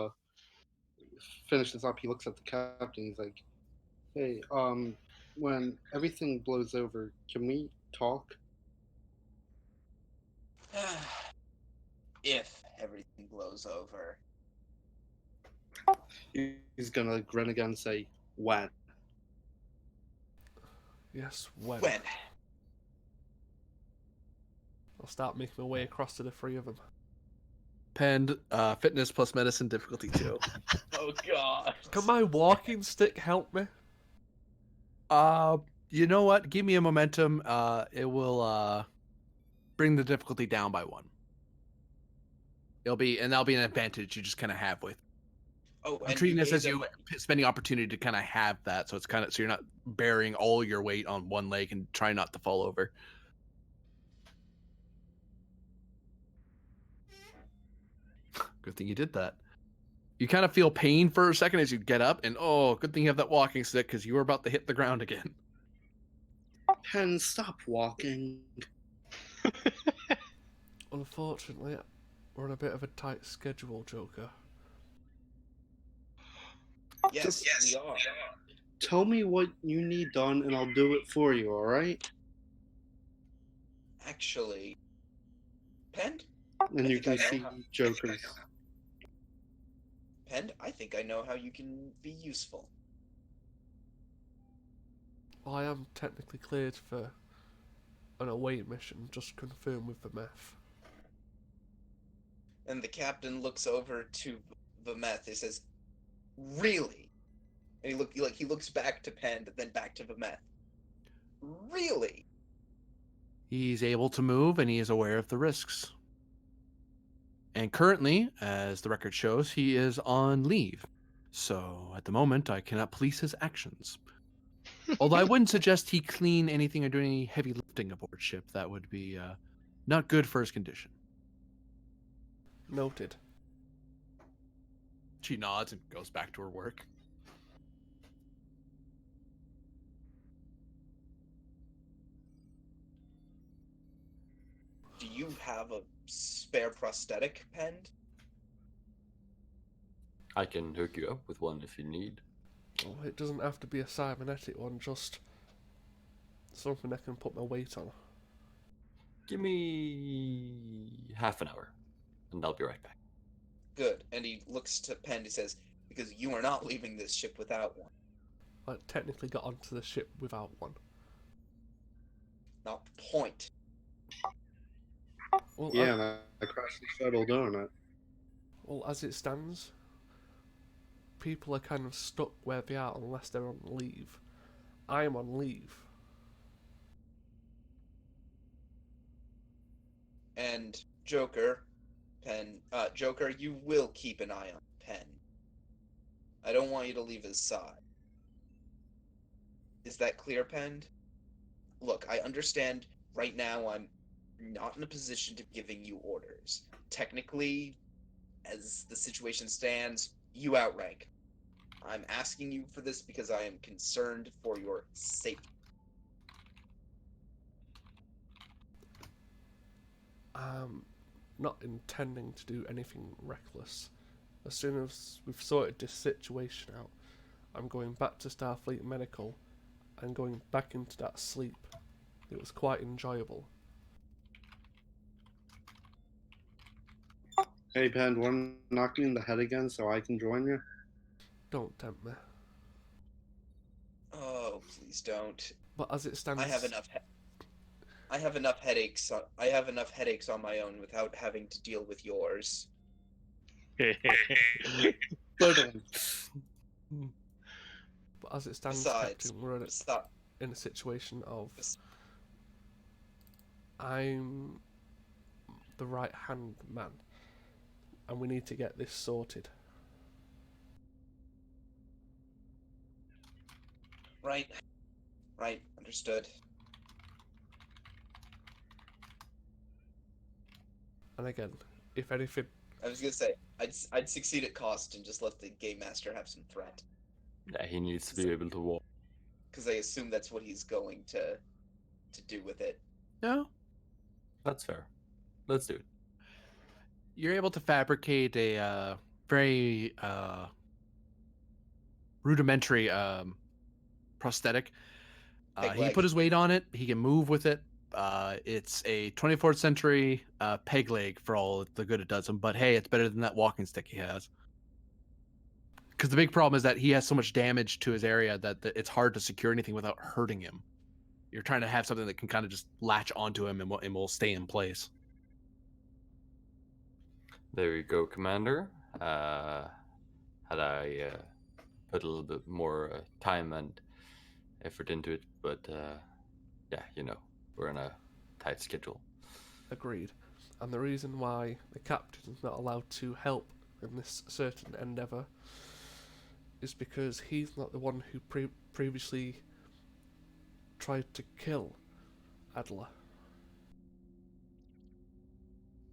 finishes up, he looks at the captain. He's like, "Hey, when everything blows over, can we talk?" If everything blows over. He's gonna grin again and say, "When?" Yes, when? When? I'll start making my way across to the three of them. Penned, fitness plus medicine difficulty 2. Oh god. Can my walking stick help me? You know what? Give me a momentum. It will bring the difficulty down by 1. That'll be an advantage you just kind of have with. Oh, I'm and treating this gave as you spending opportunity to kind of have that, so it's so you're not bearing all your weight on one leg and try not to fall over. Good thing you did that. You kind of feel pain for a second as you get up, and good thing you have that walking stick because you were about to hit the ground again. Pen, stop walking. Unfortunately, we're on a bit of a tight schedule, Joker. Yes, we are. Tell me what you need done, and I'll do it for you. All right? Actually, Pend? And I you think can I know see how- Joker's. Pend, I think I know how you can be useful. I am technically cleared for an away mission, just confirm with the meth. And the captain looks over to the meth. He says, "Really?" And he looks back to Pend, then back to the meth. Really? He's able to move and he is aware of the risks. And currently, as the record shows, he is on leave. So at the moment, I cannot police his actions. Although I wouldn't suggest he clean anything or do any heavy lifting aboard ship. That would be not good for his condition. Noted. She nods and goes back to her work. Do you have a spare prosthetic, Pend? I can hook you up with one if you need. Oh, it doesn't have to be a cybernetic one, just something I can put my weight on. Give me half an hour, and I'll be right back. Good. And he looks to Pend. He says, "Because you are not leaving this ship without one." I technically got onto the ship without one. Not the point. Well, Yeah, and I crashed the shuttle doing it. well, as it stands, people are kind of stuck where they are unless they're on leave. I am on leave. And Joker, Joker, you will keep an eye on Penn. I don't want you to leave his side. Is that clear, Penn? Look, I understand right now I'm not in a position to be giving you orders. Technically, as the situation stands, you outrank. I'm asking you for this because I am concerned for your safety. I'm not intending to do anything reckless. As soon as we've sorted this situation out, I'm going back to Starfleet Medical and going back into that sleep. It was quite enjoyable. Hey, Pen, want to knock me in the head again so I can join you? Don't tempt me. Oh, please don't. But as it stands, I have enough. I have enough headaches. I have enough headaches on my own without having to deal with yours. but as it stands, Besides, Captain, we're in a situation of I'm the right-hand man, and we need to get this sorted. Right. Right. Understood. And again, if anything, I was gonna say I'd succeed at cost and just let the game master have some threat, Yeah, he needs to be able to walk. because I assume that's what he's going to do with it. No, That's fair. Let's do it. you're able to fabricate a very rudimentary prosthetic. Peg He leg. put his weight on it. He can move with it. It's a 24th century peg leg for all the good it does him. But hey, it's better than that walking stick he has. Because the big problem is that he has so much damage to his area that it's hard to secure anything without hurting him. You're trying to have something that can kind of just latch onto him and will stay in place. There you go, Commander. Had I put a little bit more time and effort into it, but yeah, we're on a tight schedule. agreed. And the reason why the captain is not allowed to help in this certain endeavour is because he's not the one who previously tried to kill Adler.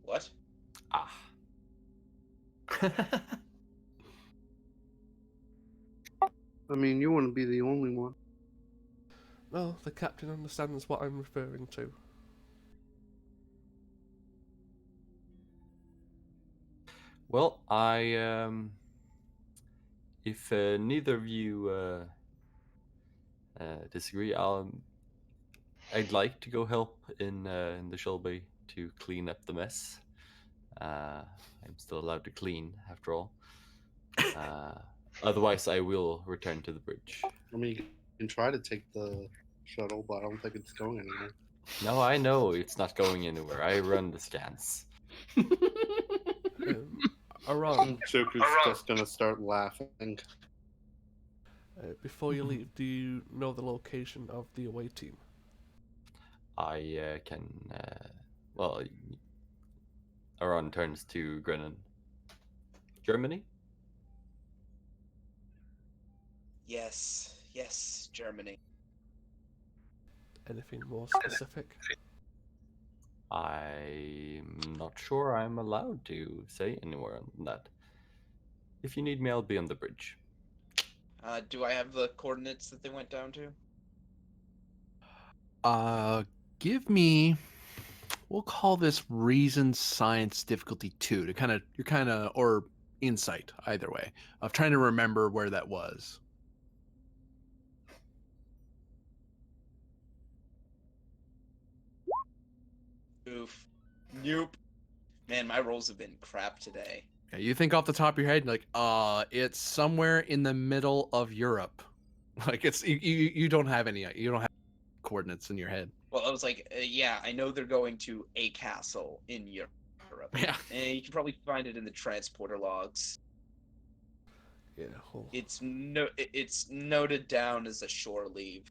What? Ah, I mean, you wouldn't be the only one. No, the captain understands what I'm referring to. well, if neither of you disagree, I'd like to go help in the Shelby to clean up the mess. I'm still allowed to clean, after all. Otherwise, I will return to the bridge. I mean, you can try to take the shuttle, but I don't think it's going anywhere. No, I know it's not going anywhere. I run the scans. Aron, Joker's just gonna start laughing. before you leave, do you know the location of the away team? I can. Well, Aron turns to Grennan. Germany? Yes, Germany. Anything more specific? I'm not sure I'm allowed to say anywhere on that. If you need me, I'll be on the bridge. Do I have the coordinates that they went down to? Give me, we'll call this reason science difficulty 2 to or insight, either way, of trying to remember where that was. Oof. Nope. Man, my rolls have been crap today. Yeah, you think off the top of your head, like, it's somewhere in the middle of Europe. Like you don't have coordinates in your head. Well, I was like, yeah, I know they're going to a castle in Europe. Yeah. And you can probably find it in the transporter logs. Yeah. Well, It's noted down as a shore leave.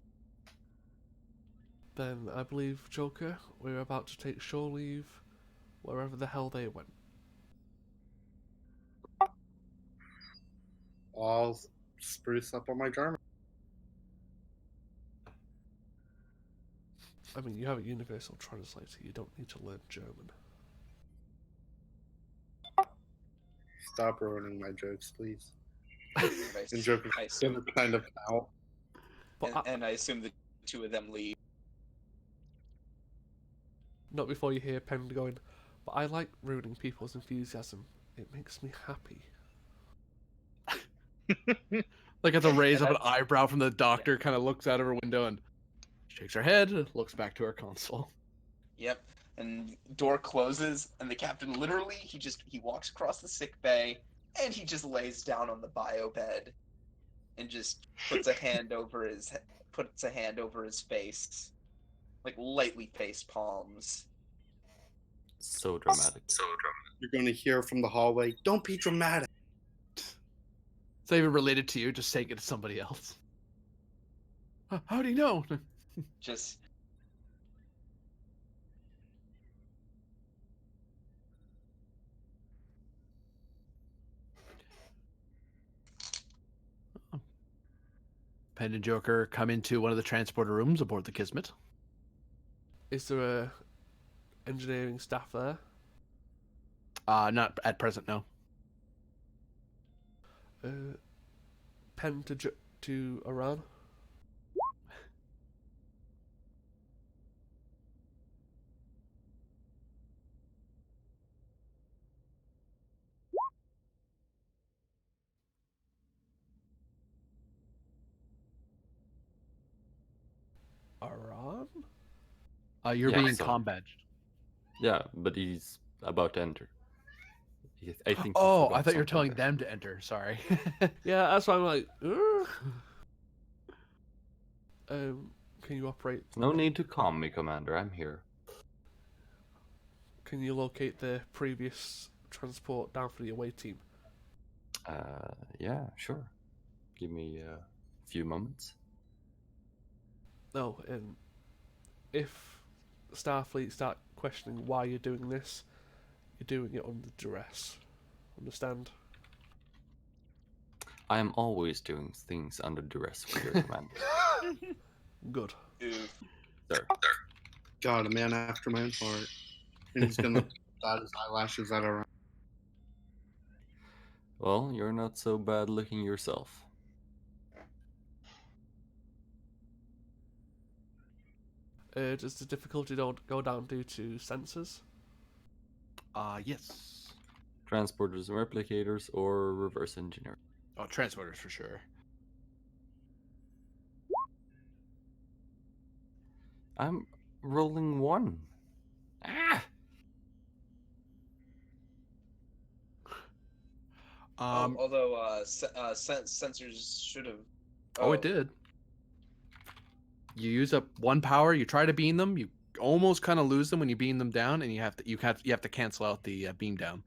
Then I believe, Joker, we're about to take shore leave wherever the hell they went. I'll spruce up on my German. I mean, you have a universal translator, you don't need to learn German. Stop ruining my jokes, please. And And Joker I assume, kind of out. But and I assume the two of them leave. not before you hear Penn going, but I like ruining people's enthusiasm. It makes me happy. Like at the raise Yeah, up an that's- eyebrow from the doctor, kind of looks out of her window and shakes her head, looks back to her console. Yep. And door closes, and the captain literally he walks across the sick bay, and he just lays down on the bio bed, and just puts a hand over his face, like lightly face palms. So dramatic. You're going to hear from the hallway, don't be dramatic. It's not even related to you, just saying it to somebody else. How do you know? Just Penn and Joker come into one of the transporter rooms aboard the Kismet. Is there a engineering staff there? Not at present, no. Penn to Iran? Iran? You're Yeah, being so- combat-badged. Yeah, but he's about to enter. I think. he Oh, forgot I thought you were something telling there. them to enter. Sorry. Yeah, that's why I'm like, ugh. Can you operate? No need to calm me, Commander. I'm here. Can you locate the previous transport down for the away team? Yeah, sure. Give me a few moments. No, if Starfleet start questioning why you're doing this, you're doing it under duress. Understand? I am always doing things under duress with your Commander. Good. oof. Sir. God, a man after my own heart. And he's going to dot his eyelashes at her. Well, you're not so bad looking yourself. Does the difficulty don't go down due to sensors? Yes. Transporters and replicators or reverse engineering. Oh, transporters for sure. I'm rolling 1. Ah! Although sensors should have. Oh, it did. You use up one power. You try to beam them. You almost kind of lose them when you beam them down, and you have to cancel out the beam down.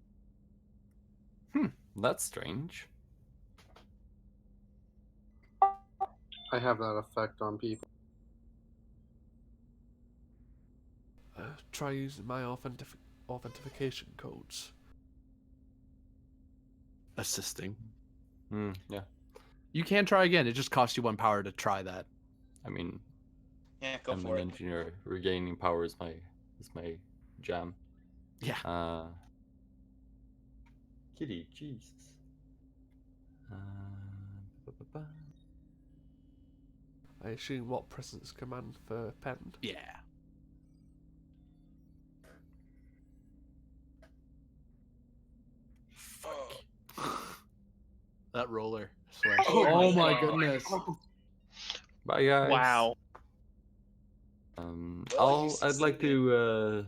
That's strange. I have that effect on people. Try using my authentication codes. Assisting. Yeah. You can try again. It just costs you one power to try that. I mean, Yeah, go I'm for an it. engineer. Regaining power is my jam. Yeah. Kitty, Jesus. Ba-ba-ba. I assume what presence command for Penn? Yeah. That roller. I swear. Oh Oh my my goodness. Bye, guys. Wow. Well, I'd like to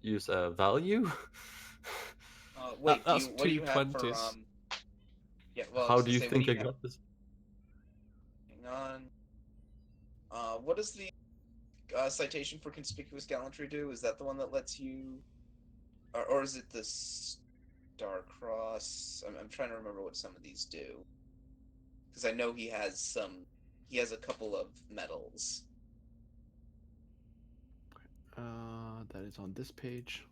use a value. Wait, That's what do you have for 220s. Yeah, well, I How was do gonna you say, what think I have? got this? Hang on. What does the citation for conspicuous gallantry do? Is that the one that lets you, or is it the Star Cross? I'm trying to remember what some of these do, because I know he has some. He has a couple of medals. That is on this page.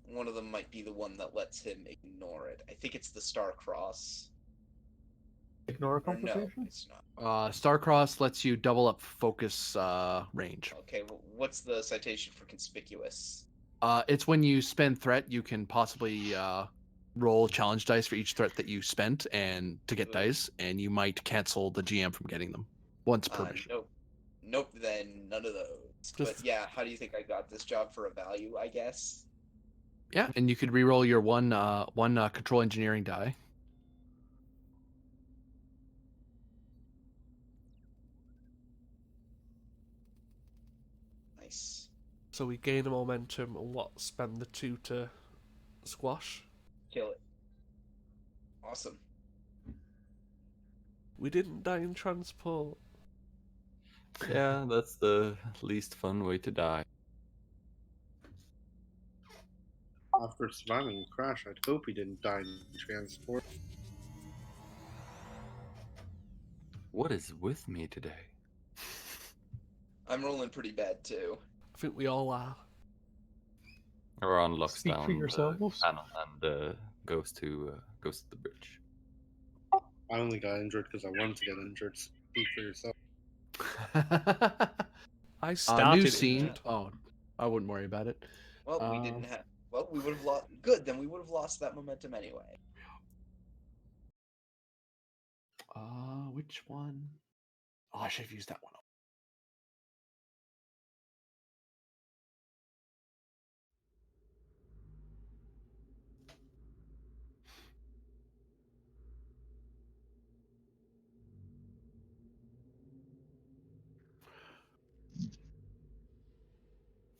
One of them might be the one that lets him ignore it. I think it's the Star Cross. Ignore a Or no, complication? it's not. Starcross lets you double up focus range. Okay, well, what's the citation for conspicuous? It's when you spend threat, you can possibly roll challenge dice for each threat that you spent and to get Ooh. dice, and you might cancel the GM from getting them once per mission. Nope, then none of those. But yeah, how do you think I got this job for a value, I guess? Yeah, and you could re-roll your one control engineering die. Nice. So we gain a momentum and what? Spend the 2 to squash? Kill it. Awesome. We didn't die in transport. Yeah, that's the least fun way to die. After surviving a crash, I'd hope he didn't die in transport. What is with me today? I'm rolling pretty bad too. I think we all are. Around locks Speak down for yourselves. cannon and goes to the bridge. I only got injured because I wanted to get injured. Speak for yourself. I New started scene. injured. Oh, I wouldn't worry about it. Well, we didn't have. Well, we would have lost. Good, then we would have lost that momentum anyway. Which one? Oh, I should have used that one.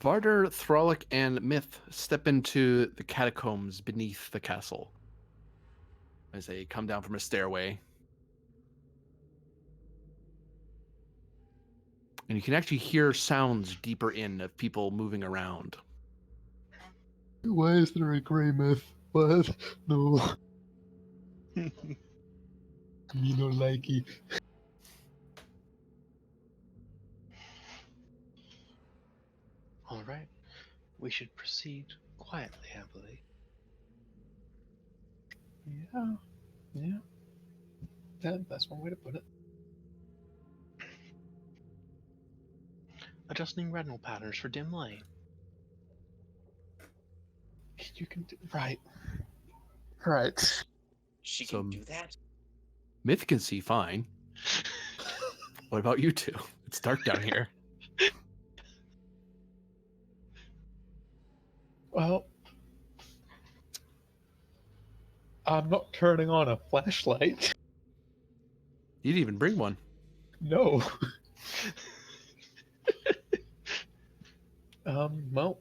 Varder, Throlic, and Myth step into the catacombs beneath the castle as they come down from a stairway. And you can actually hear sounds deeper in of people moving around. Why is there a grey myth? What? No. Me no likey. All right, we should proceed quietly, I believe. Yeah. That's one way to put it. Adjusting retinal patterns for dim light. You can do right. Right. She So- can do that. Myth can see fine. What about you two? It's dark down here. Well, I'm not turning on a flashlight. You didn't even bring one. No. Well,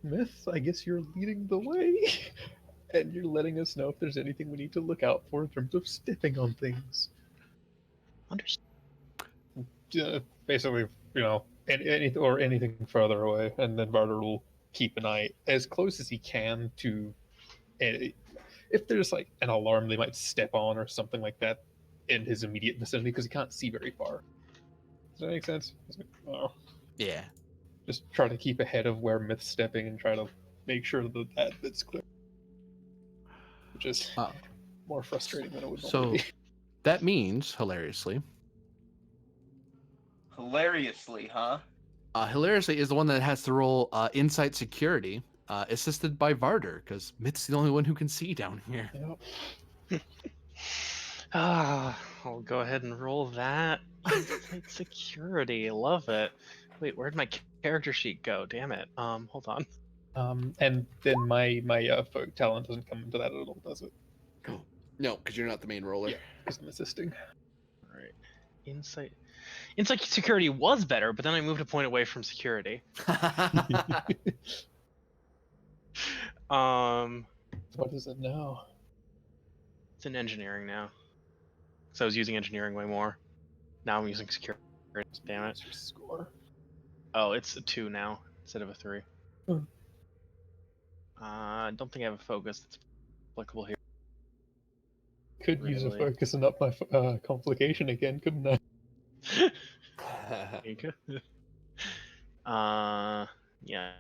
Myth, I guess you're leading the way. And you're letting us know if there's anything we need to look out for in terms of stepping on things. Understood. Basically, anything further away, and then Varder will keep an eye as close as he can to if there's like an alarm they might step on or something like that in his immediate vicinity, because he can't see very far. Does that make sense? Oh. Yeah. Just try to keep ahead of where Myth's stepping and try to make sure that bit's clear. Which is more frustrating than it would So normally be. that means, hilariously, Huh? Hilariously is the one that has to roll insight security, assisted by Varder, because Myth's the only one who can see down here. Yep. I'll go ahead and roll that. Insight security, love it. Wait, where'd my character sheet go? Damn it. Hold on. And then my folk talent doesn't come into that at all, does it? No, because you're not the main roller. Yeah, because I'm assisting. All right. Insight security was better, but then I moved a point away from security. What is it now? It's in engineering now. So I was using engineering way more. Now I'm using security. Damn it. What's your score? Oh, it's a 2 now instead of a 3. Hmm. I don't think I have a focus that's applicable here. Could use a Really? focus and up my complication again, couldn't I? Yeah.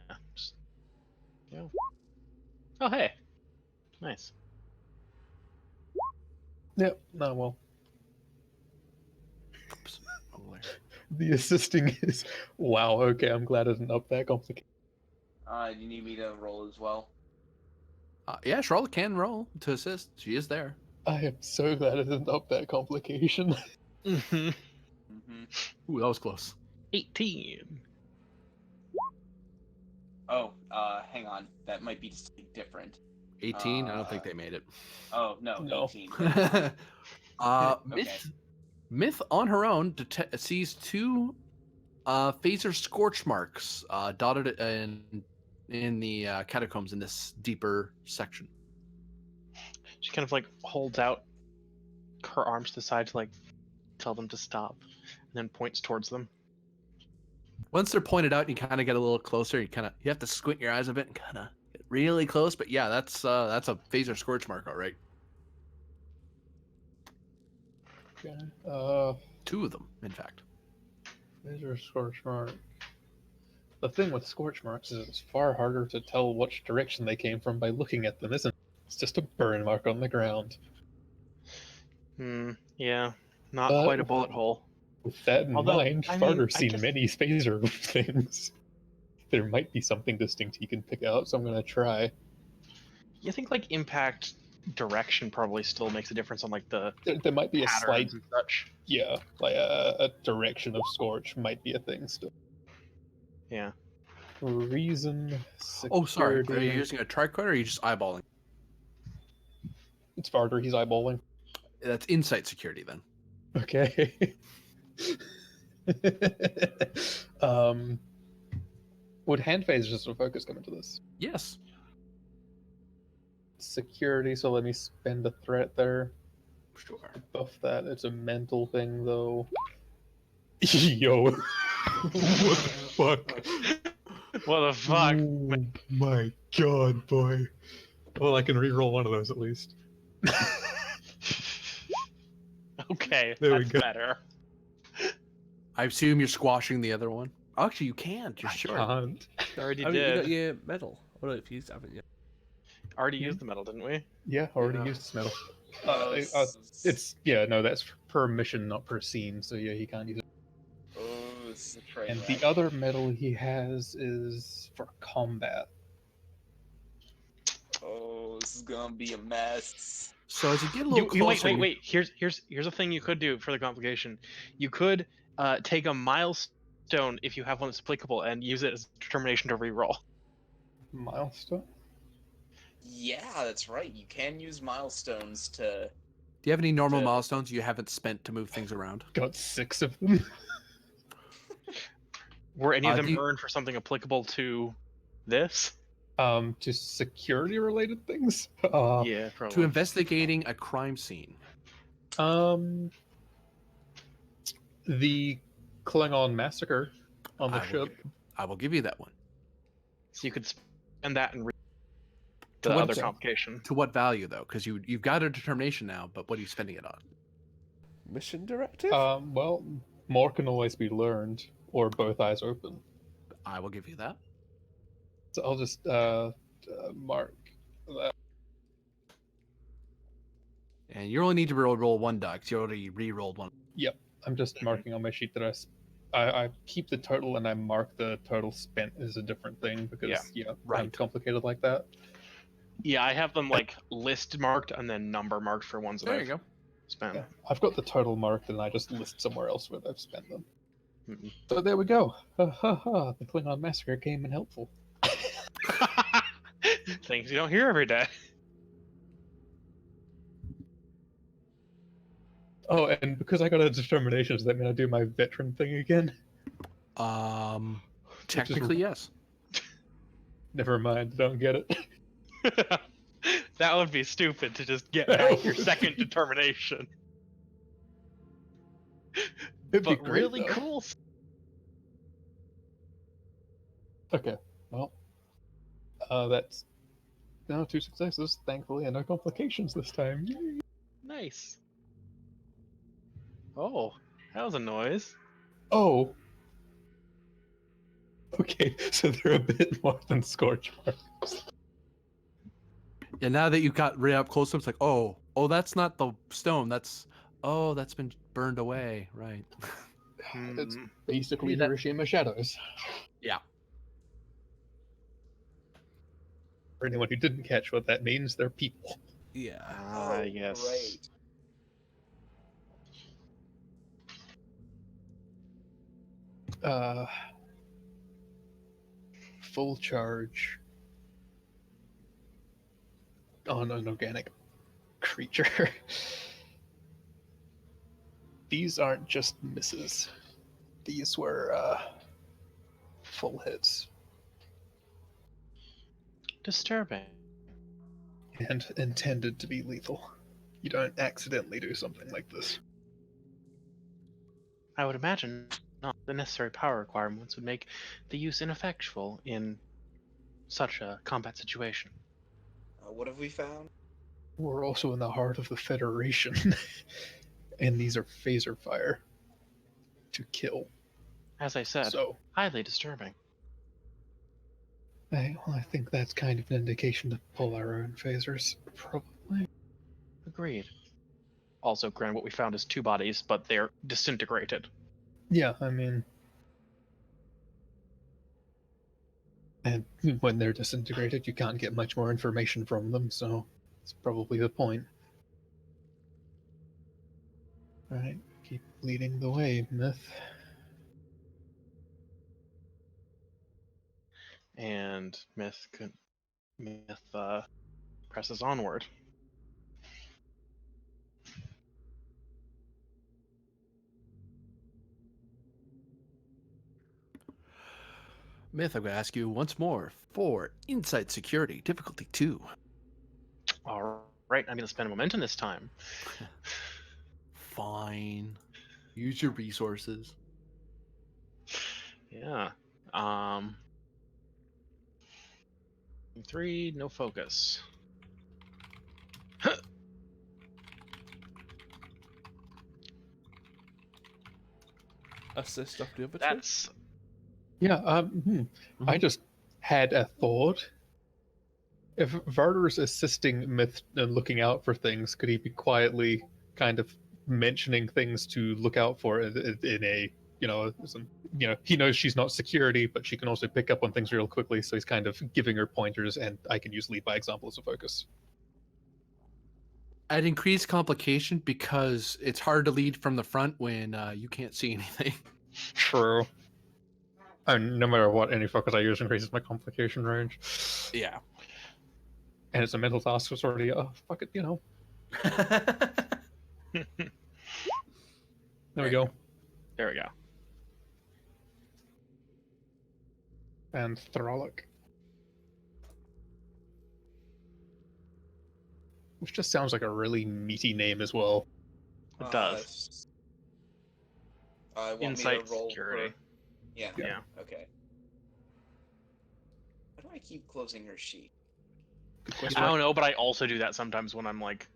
Yeah. Oh, hey. Nice. Yep. No, well, Oops. Wrong layer. the assisting is wow. Okay, I'm glad it's not that complicated. Do you need me to roll as well? Yeah, Charlotte can roll to assist. She is there. I am so glad it isn't up that complication. Mm-hmm. Ooh, that was close. 18. Oh, hang on. That might be something different. 18. I don't think they made it. Oh no, No. 18. Never mind. Okay. Myth on her own sees two phaser scorch marks dotted in the catacombs in this deeper section. She kind of like holds out her arms to the side to like tell them to stop, and then points towards them. Once they're pointed out, you kind of get a little closer. You have to squint your eyes a bit and kind of get really close. But yeah, that's a phaser scorch mark, all right. Okay. Two of them, in fact. These are scorch mark. The thing with scorch marks is it's far harder to tell which direction they came from by looking at them, isn't it? It's just a burn mark on the ground. Yeah. Not But quite a bullet hole. With that in Although, mind, I mean, Farter's I seen guess- many phaser things. There might be something distinct he can pick out, so I'm gonna try. You think like impact direction probably still makes a difference on like the There might be a slight, patterns and such. yeah, like a direction of scorch might be a thing still. Yeah. Reason, Oh, sorry. security. Are you using a tricord or are you just eyeballing? It's Farter, he's eyeballing. That's insight security then. Okay. Would hand phase just a focus come into this? Yes. Security, so let me spend a threat there. Sure. Buff that. It's a mental thing though. Yo. What the fuck? What the fuck? Oh my god, boy. Well, I can reroll one of those at least. Okay, There we that's go. better. I assume you're squashing the other one. Actually, you can't. You're sure. Can't. Already I mean, you got did. your medal. Oh no, if you used it, haven't you? Already used the medal, didn't we? Yeah, already Yeah. used this metal. Oh, It's yeah, no, that's per mission, not per scene. So yeah, he can't use it. Oh, this is a train And wreck. the other medal he has is for combat. Oh, this is gonna be a mess. So as you get a little closer, Wait. Here's a thing you could do for the complication. You could take a milestone if you have one that's applicable and use it as determination to reroll. Milestone. Yeah, that's right. You can use milestones to. do you have any normal to- milestones you haven't spent to move things around? Got 6 of them. Were any of do them you- earned for something applicable to this? To security related things. Yeah, To probably. investigating a crime scene. The Klingon massacre on the I will ship. give- I will give you that one. So you could spend that and To the what other extent? complication. To what value though? Because you've got a determination now, but what are you spending it on? Mission directive? Well, more can always be learned, or both eyes open. I will give you that. So I'll just mark that. And you only need to roll one die because you already re-rolled one. I'm just marking on my sheet that I keep the total and I mark the total spent as a different thing because I'm right. complicated like that. Yeah, I have them like list marked and then number marked for ones that There you I've go. spent. Yeah, I've got the total marked and I just list somewhere else where I've spent them. Mhm. So there we go. Ha ha ha! The Klingon massacre came in helpful. Things you don't hear every day. Oh, and because I got a determination, does that mean I do my veteran thing again? Technically, yes. Never mind, don't get it. That would be stupid to just get back your second determination. It'd be But great, really though. cool. Okay, well, that's now 2 successes, thankfully, and no complications this time. Yay. Nice. Oh, that was a noise. Oh. Okay, so they're a bit more than scorch marks. And now that you got right up close, it's like, oh, that's not the stone. That's been burned away, right? It's Hmm. basically Maybe that- Hiroshima shadows. Yeah. For anyone who didn't catch what that means, they're people. Yeah. Ah, yes. Great. Uh, full charge on an organic creature. These aren't just misses. These were full hits Disturbing. and intended to be lethal. You don't accidentally do something like this. I would imagine not. The necessary power requirements would make the use ineffectual in such a combat situation. What have we found? We're also in the heart of the Federation, and these are phaser fire to kill. As I said, So highly disturbing. I think that's kind of an indication to pull our own phasers, probably. Agreed. Also, granted, what we found is 2 bodies, but they're disintegrated. Yeah, I mean, and when they're disintegrated, you can't get much more information from them, so it's probably the point. Alright, keep leading the way, Myth. And Myth presses onward. Myth, I'm going to ask you once more for Insight Security, difficulty 2. All right, I'm going to spend momentum this time. Fine. Use your resources. Yeah. 3, no focus. Assist of the other two. That's Yeah, I just had a thought. If Varder's assisting Myth and looking out for things, could he be quietly kind of mentioning things to look out for in a, he knows she's not security, but she can also pick up on things real quickly, so he's kind of giving her pointers, and I can use lead by example as a focus. I'd increase complication because it's hard to lead from the front when you can't see anything. True. And no matter what, any focus I use increases my complication range. Yeah. And it's a mental task, so it's already, fuck it, There we go. there we go. And Throlic. Which just sounds like a really meaty name as well. It does. Want Insight me to roll security. For... Yeah. Yeah. Okay. Why do I keep closing her sheet? I don't know, but I also do that sometimes when I'm like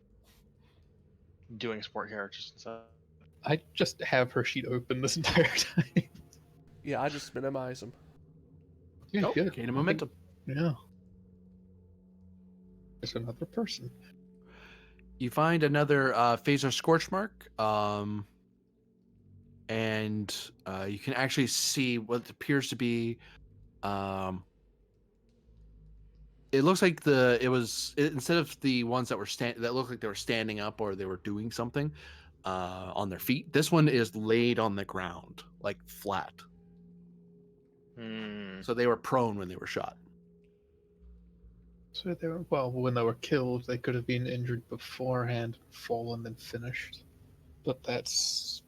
doing support characters and stuff. I just have her sheet open this entire time. Yeah, I just minimize them. Yeah, Oh, good. gain a momentum. Yeah. There's another person. You find another phaser scorch mark, and you can actually see what appears to be. It looks like instead of the ones that were that looked like they were standing up or they were doing something on their feet. This one is laid on the ground, like flat. So they were prone when they were shot. So they were, when they were killed, they could have been injured beforehand, fallen, then finished. But that's...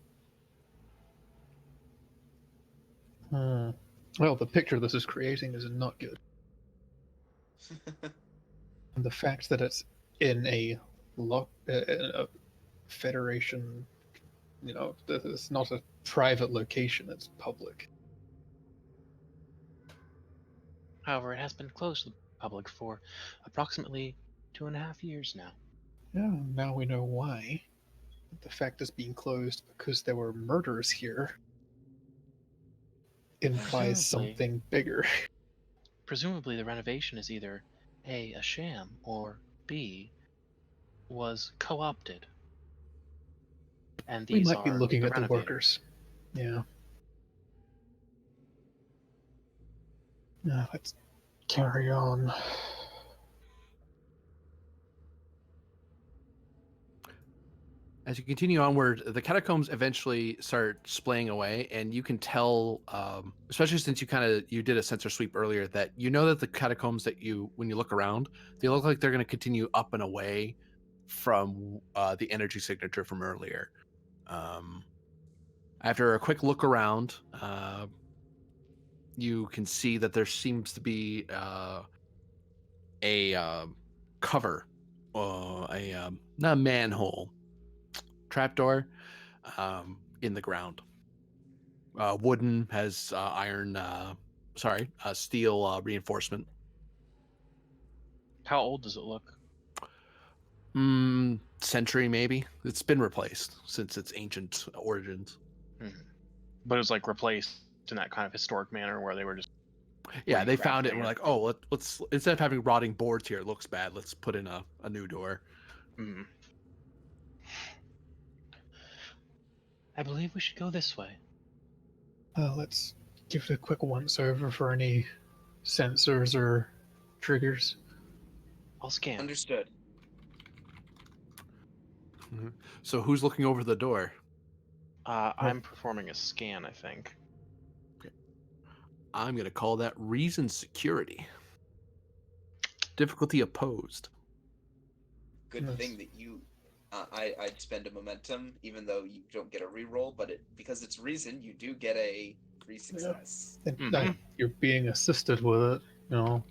Well, the picture this is creating is not good. And the fact that it's in a federation, it's not a private location, it's public. However, it has been closed to the public for approximately 2.5 years now. Yeah, now we know why. The fact is being closed because there were murders here. implies Presumably. something bigger. Presumably, the renovation is either A, a sham, or B, was co-opted. And We these might be are looking the at the renovators. workers. Yeah. Now let's carry on. As you continue onward, the catacombs eventually start splaying away, and you can tell, especially since you did a sensor sweep earlier, that you know that the catacombs when you look around, they look like they're going to continue up and away from the energy signature from earlier. After a quick look around, you can see that there seems to be a cover, not a manhole, trapdoor in the ground. Wooden has steel reinforcement. How old does it look? Century maybe. It's been replaced since its ancient origins. But it was like replaced in that kind of historic manner where they were just Yeah, they found it and recrafting were like, oh, let's instead of having rotting boards here, it looks bad. Let's put in a new door. Mhm. I believe we should go this way. Let's give it a quick once over for any sensors or triggers. I'll scan. Understood. So who's looking over the door? I'm performing a scan, I think. I'm going to call that reason security. Difficulty opposed. Good Nice. thing that you. I'd spend a momentum, even though you don't get a reroll, but because it's reason, you do get a free success. And Mhm. you're being assisted with it, you know.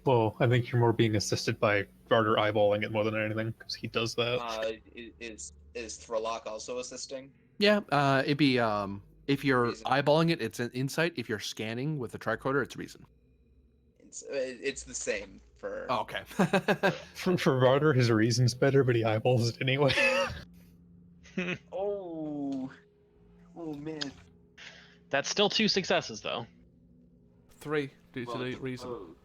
Well, I think you're more being assisted by Varder eyeballing it more than anything, because he does that. Is Thralock also assisting? Yeah, it'd be if you're Reason. eyeballing it, it's an insight. If you're scanning with a tricorder, it's reason. It's the same for. Oh, okay. For Varder, his reason's better, but he eyeballs it anyway. Oh man. That's still 2 successes, though. 3 due to the reason.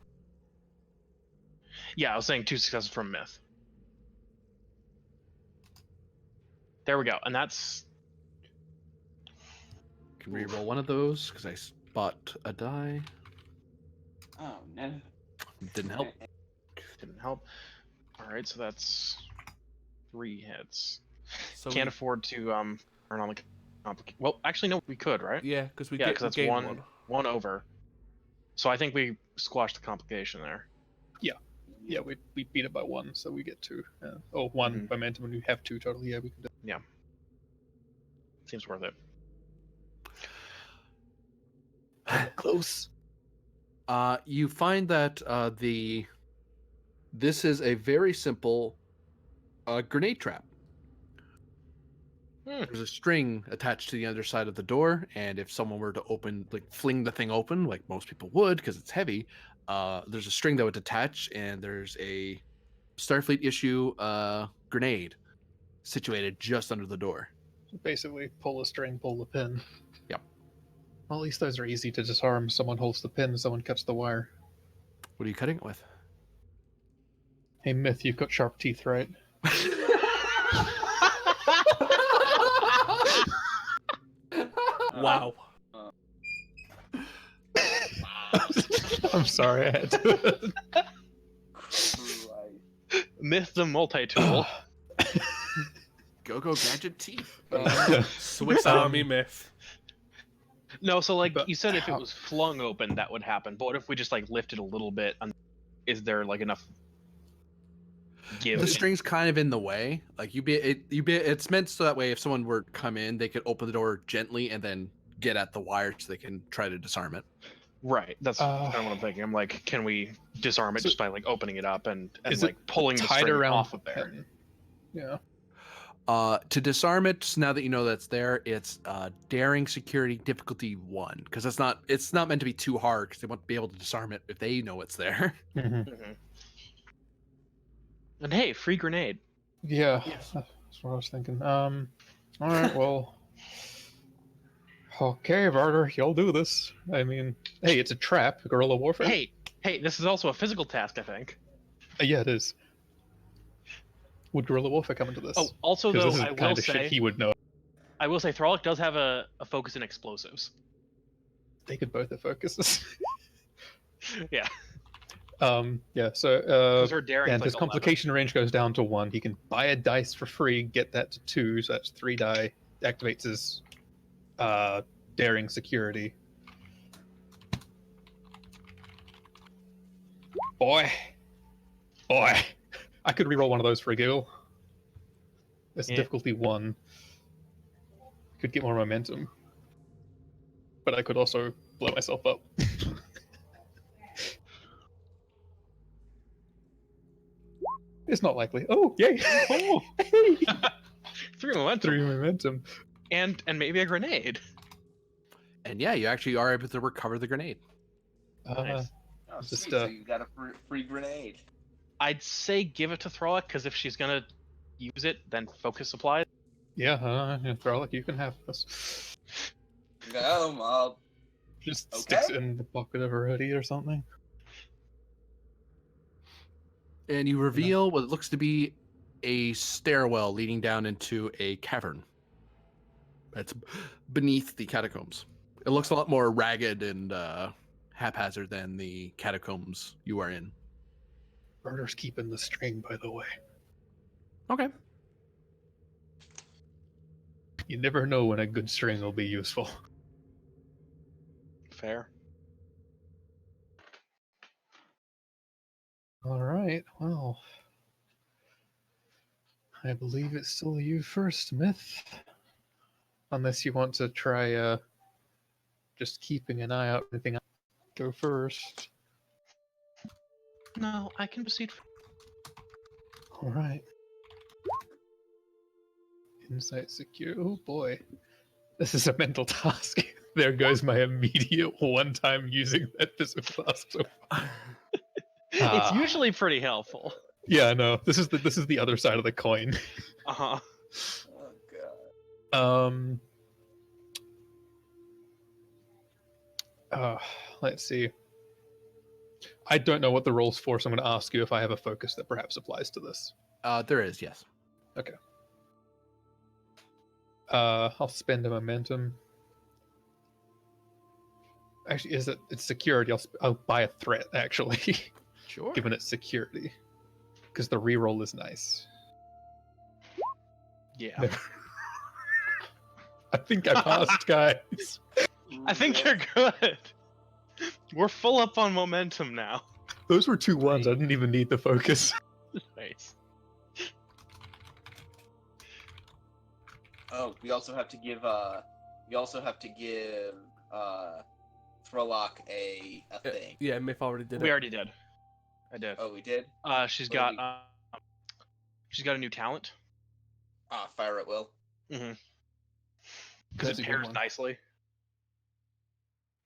Yeah, I was saying 2 successes from Myth. There we go, and that's Can reroll one of those because I spot a die. Oh no. Didn't help. didn't help. All right, so that's 3 hits. So Can't afford to turn on the complication. Well, actually, no, we could, right? yeah, because we Yeah, get because that's gain one over. So I think we squashed the complication there. Yeah, we beat it by 1, so we get 2. One momentum, and we have 2 total. Yeah, we can do. Yeah. Seems worth it. Close. You find that this is a very simple grenade trap. There's a string attached to the other side of the door, and if someone were to fling the thing open, like most people would, because it's heavy, there's a string that would attach, and there's a Starfleet issue grenade situated just under the door. So basically, pull the string, pull the pin. Yep. Well, at least those are easy to disarm. Someone holds the pin, someone cuts the wire. What are you cutting it with? Hey, Myth, you've got sharp teeth, right? Wow. I'm sorry, I had to. Myth the multi-tool. Go gadget teeth. Swiss Army myth. No, so like But you said, if it how- was flung open, that would happen. But what if we just like lifted a little bit? Is there like enough give? The string's kind of in the way. Like it's meant so that way if someone were to come in, they could open the door gently and then get at the wire so they can try to disarm it. Right. That's kind of what I'm thinking. I'm like, can we disarm it So- just by like opening it up and Is like it pulling the tied string around off the of there? pin? Yeah. To disarm it, now that you know that's there, it's daring security difficulty 1 because it's not meant to be too hard because they want to be able to disarm it if they know it's there. Mm-hmm. And hey, free grenade. Yeah, that's what I was thinking. All right, well, Okay, Varder, you'll do this. I mean, hey, it's a trap, guerrilla warfare. Hey, this is also a physical task, I think. Yeah, it is. Would guerrilla warfare come into this? Oh, also 'Cause though, this is I the will kind of shit say, he would know. Thralic does have a focus in explosives. They could both have focuses. Yeah, Yeah. So, because her daring. and his complication range goes down to 1. He can buy a dice for free, get that to 2, so that's 3 die. Activates his daring security. Boy, I could reroll one of those for a giggle. It's Yeah. difficulty 1. Could get more momentum, but I could also blow myself up. It's not likely. Oh, yay! Oh, hey! 3 momentum. 3 momentum. And maybe a grenade. And yeah, you actually are able to recover the grenade. Nice. Oh, Just, sweet, so you got a free grenade. I'd say give it to Thralic, because if she's gonna use it, then focus supplies. Yeah, Thralic, you can have this. No, I'll Just Okay. sticks it in the pocket of her hoodie or something. And you reveal what looks to be a stairwell leading down into a cavern that's beneath the catacombs. It looks a lot more ragged and haphazard than the catacombs you are in. Murder's keeping the string, by the way. Okay. You never know when a good string will be useful. Fair. Alright, well. I believe it's still you first, Myth. Unless you want to try just keeping an eye out for anything. Go first. No, I can proceed. Alright. Insight secure. Oh boy. This is a mental task. There goes my immediate one time using that physical task. So It's usually pretty helpful. yeah, no. This is the other side of the coin. Uh-huh. Oh god. Let's see. I don't know what the roll's for, so I'm going to ask you if I have a focus that perhaps applies to this. There is, yes. Okay. I'll spend a momentum. Actually, it's security? I'll buy a threat, actually. Sure. Given it's security. Because the reroll is nice. Yeah. Never. I think I passed, guys. I think you're good. We're full up on momentum now. Those were 2 1s. I didn't even need the focus. Nice. Oh, we also have to give Thralock a thing. Yeah, Myth already did it. We already did. I did. Oh, we did? She's What got do she's got a new talent. Fire at will. Mm-hmm. That's Because a it good pairs one. nicely.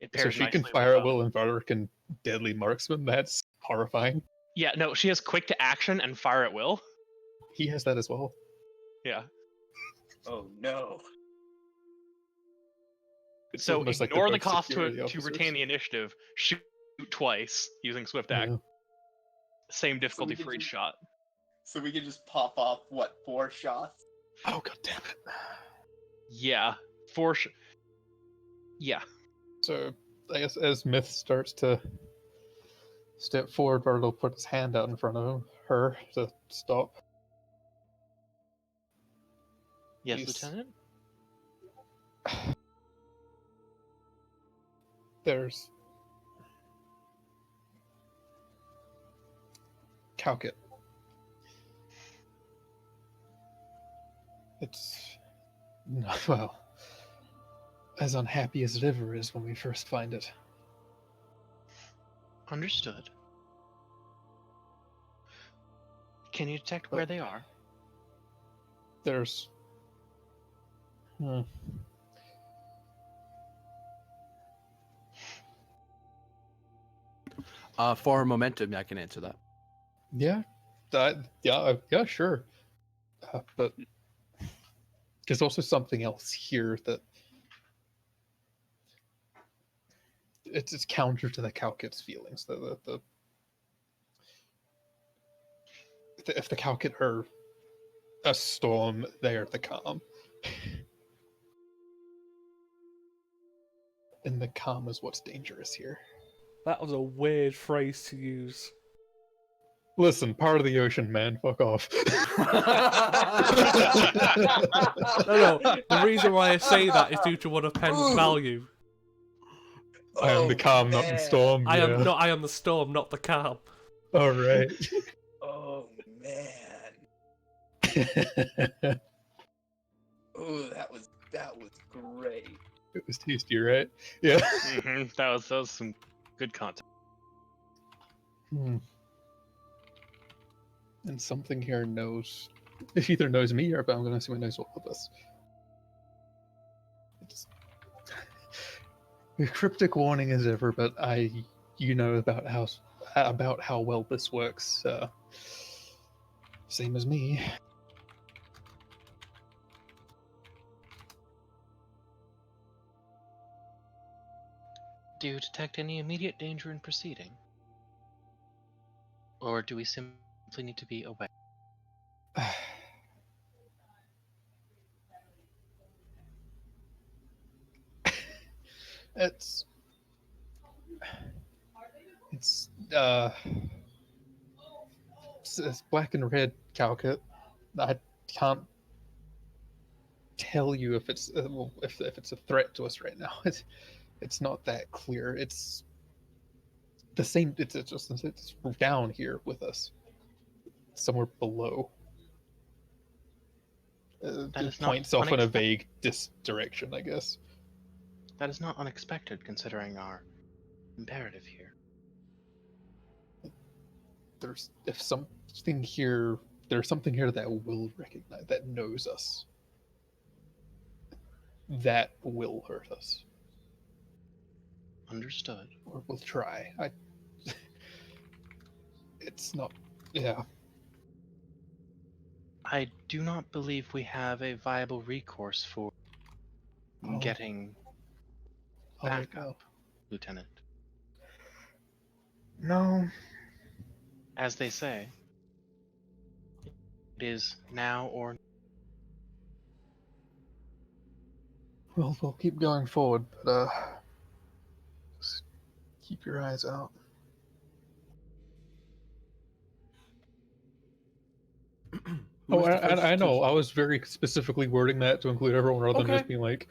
It So pairs she can nicely fire with, at will and Varder can deadly marksman. That's horrifying. Yeah, no, she has quick to action and fire at will. He has that as well. Yeah. Oh no. It's So almost like ignore they're the both cost security to officers. retain the initiative. Shoot twice using swift action. Yeah. Same difficulty can for each just- shot. So we can just pop off, 4 shots? Oh, god damn it. Yeah. Yeah. So, I guess as Myth starts to step forward, Vardo will put his hand out in front of her to stop. Yes, He's- Lieutenant? There's Calkit. It's well, as unhappy as it ever is when we first find it. Understood. Can you detect where they are? There's For momentum, I can answer that. yeah, sure. But there's also something else here that it's counter to the Calcut's feelings. If the Calcut are a storm, they are the calm. And the calm is what's dangerous here. That was a weird phrase to use. Listen, part of the ocean, man. Fuck off. No, the reason why I say that is due to one of Penn's Ooh. value. I am the calm, not the man. storm. I yeah. am the storm, not the calm. All right. Oh man. Oh, that was great. It was tasty, right? Yeah. That was some good content. And something here knows. It either knows me, or but I'm going to assume it knows all of us. It's a cryptic warning as ever, but you know about how well this works. Same as me. Do you detect any immediate danger in proceeding? Or do we simply need to be aware? It's black and red Calcut. I can't tell you if it's if it's a threat to us right now. It's not that clear. It's the same. It's down here with us, somewhere below. It points off in a vague direction, I guess. That is not unexpected, considering our imperative here. There's something here that will recognize, that knows us. That will hurt us. Understood. Or we'll try. It's not. Yeah. I do not believe we have a viable recourse for getting backup, Lieutenant. No. As they say, it is now or... Well, we'll keep going forward, but just keep your eyes out. I know. I was very specifically wording that to include everyone rather than just being like.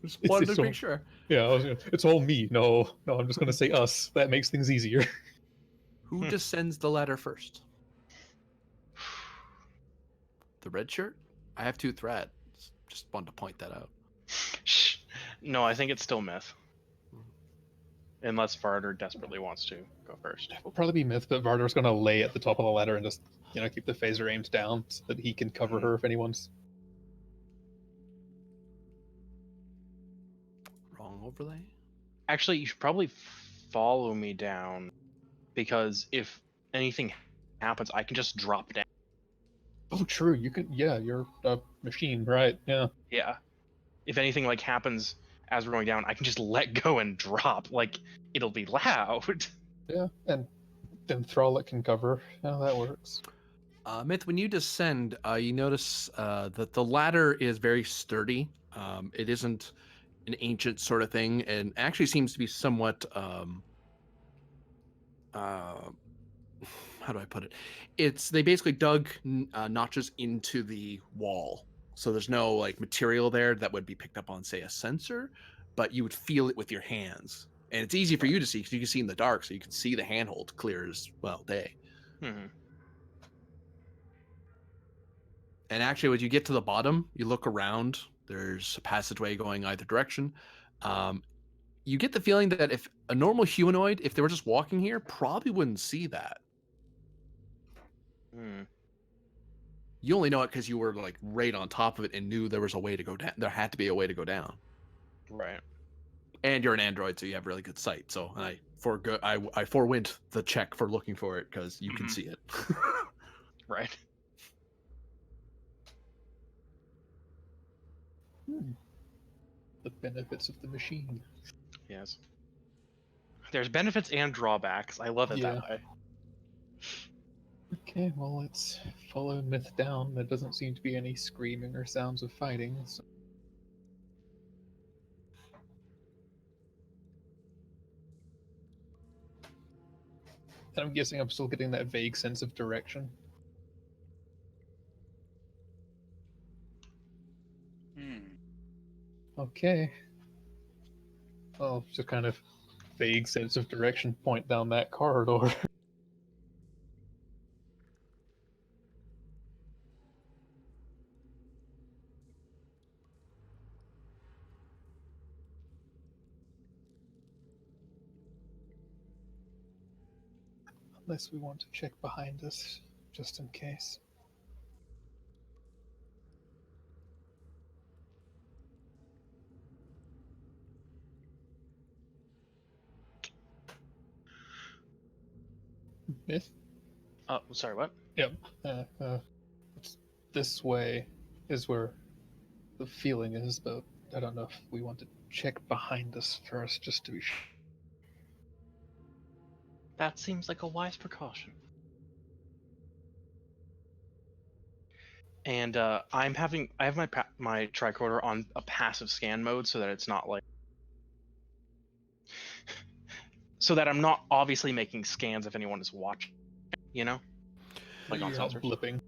Just wanted to make sure. Yeah, it's all me. No, I'm just gonna say us. That makes things easier. Who descends the ladder first? The red shirt? I have 2 threats. Just wanted to point that out. Shh. No, I think it's still Myth. Unless Varder desperately wants to go first. It'll probably be Myth, but Varder's gonna lay at the top of the ladder and just, keep the phaser aimed down so that he can cover her if anyone's... Wrong overlay? Actually, you should probably follow me down, because if anything happens, I can just drop down. Oh, true. You can... Yeah, you're a machine, right? Yeah. Yeah. If anything happens as we're going down, I can just let go and drop. It'll be loud. Yeah, and then Thrallet can cover. Yeah, that works. Myth, when you descend, you notice that the ladder is very sturdy. It isn't an ancient sort of thing, and actually seems to be somewhat how do I put it? They basically dug notches into the wall, so there's no material there that would be picked up on, say, a sensor, but you would feel it with your hands, and it's easy for you to see because you can see in the dark, so you can see the handhold clear as day. And actually, when you get to the bottom, you look around. There's a passageway going either direction. You get the feeling that if a normal humanoid, if they were just walking here, probably wouldn't see that. You only know it because you were right on top of it and knew there was a way to go down. There had to be a way to go down. Right. And you're an android, so you have really good sight. So I forewent the check for looking for it because you can see it. Right. The benefits of the machine. Yes. There's benefits and drawbacks. I love it Yeah. that way. Okay, well, let's follow Myth down. There doesn't seem to be any screaming or sounds of fighting. So... And I'm guessing I'm still getting that vague sense of direction. Okay. Well, just kind of vague sense of direction point down that corridor. Unless we want to check behind us, just in case. Myth? Oh, sorry, what? Yep. It's this way is where the feeling is, but I don't know if we want to check behind us first, just to be sure. That seems like a wise precaution. And I have my tricorder on a passive scan mode so that it's not like, so that I'm not obviously making scans if anyone is watching, you know, like on You're not sensors. blipping.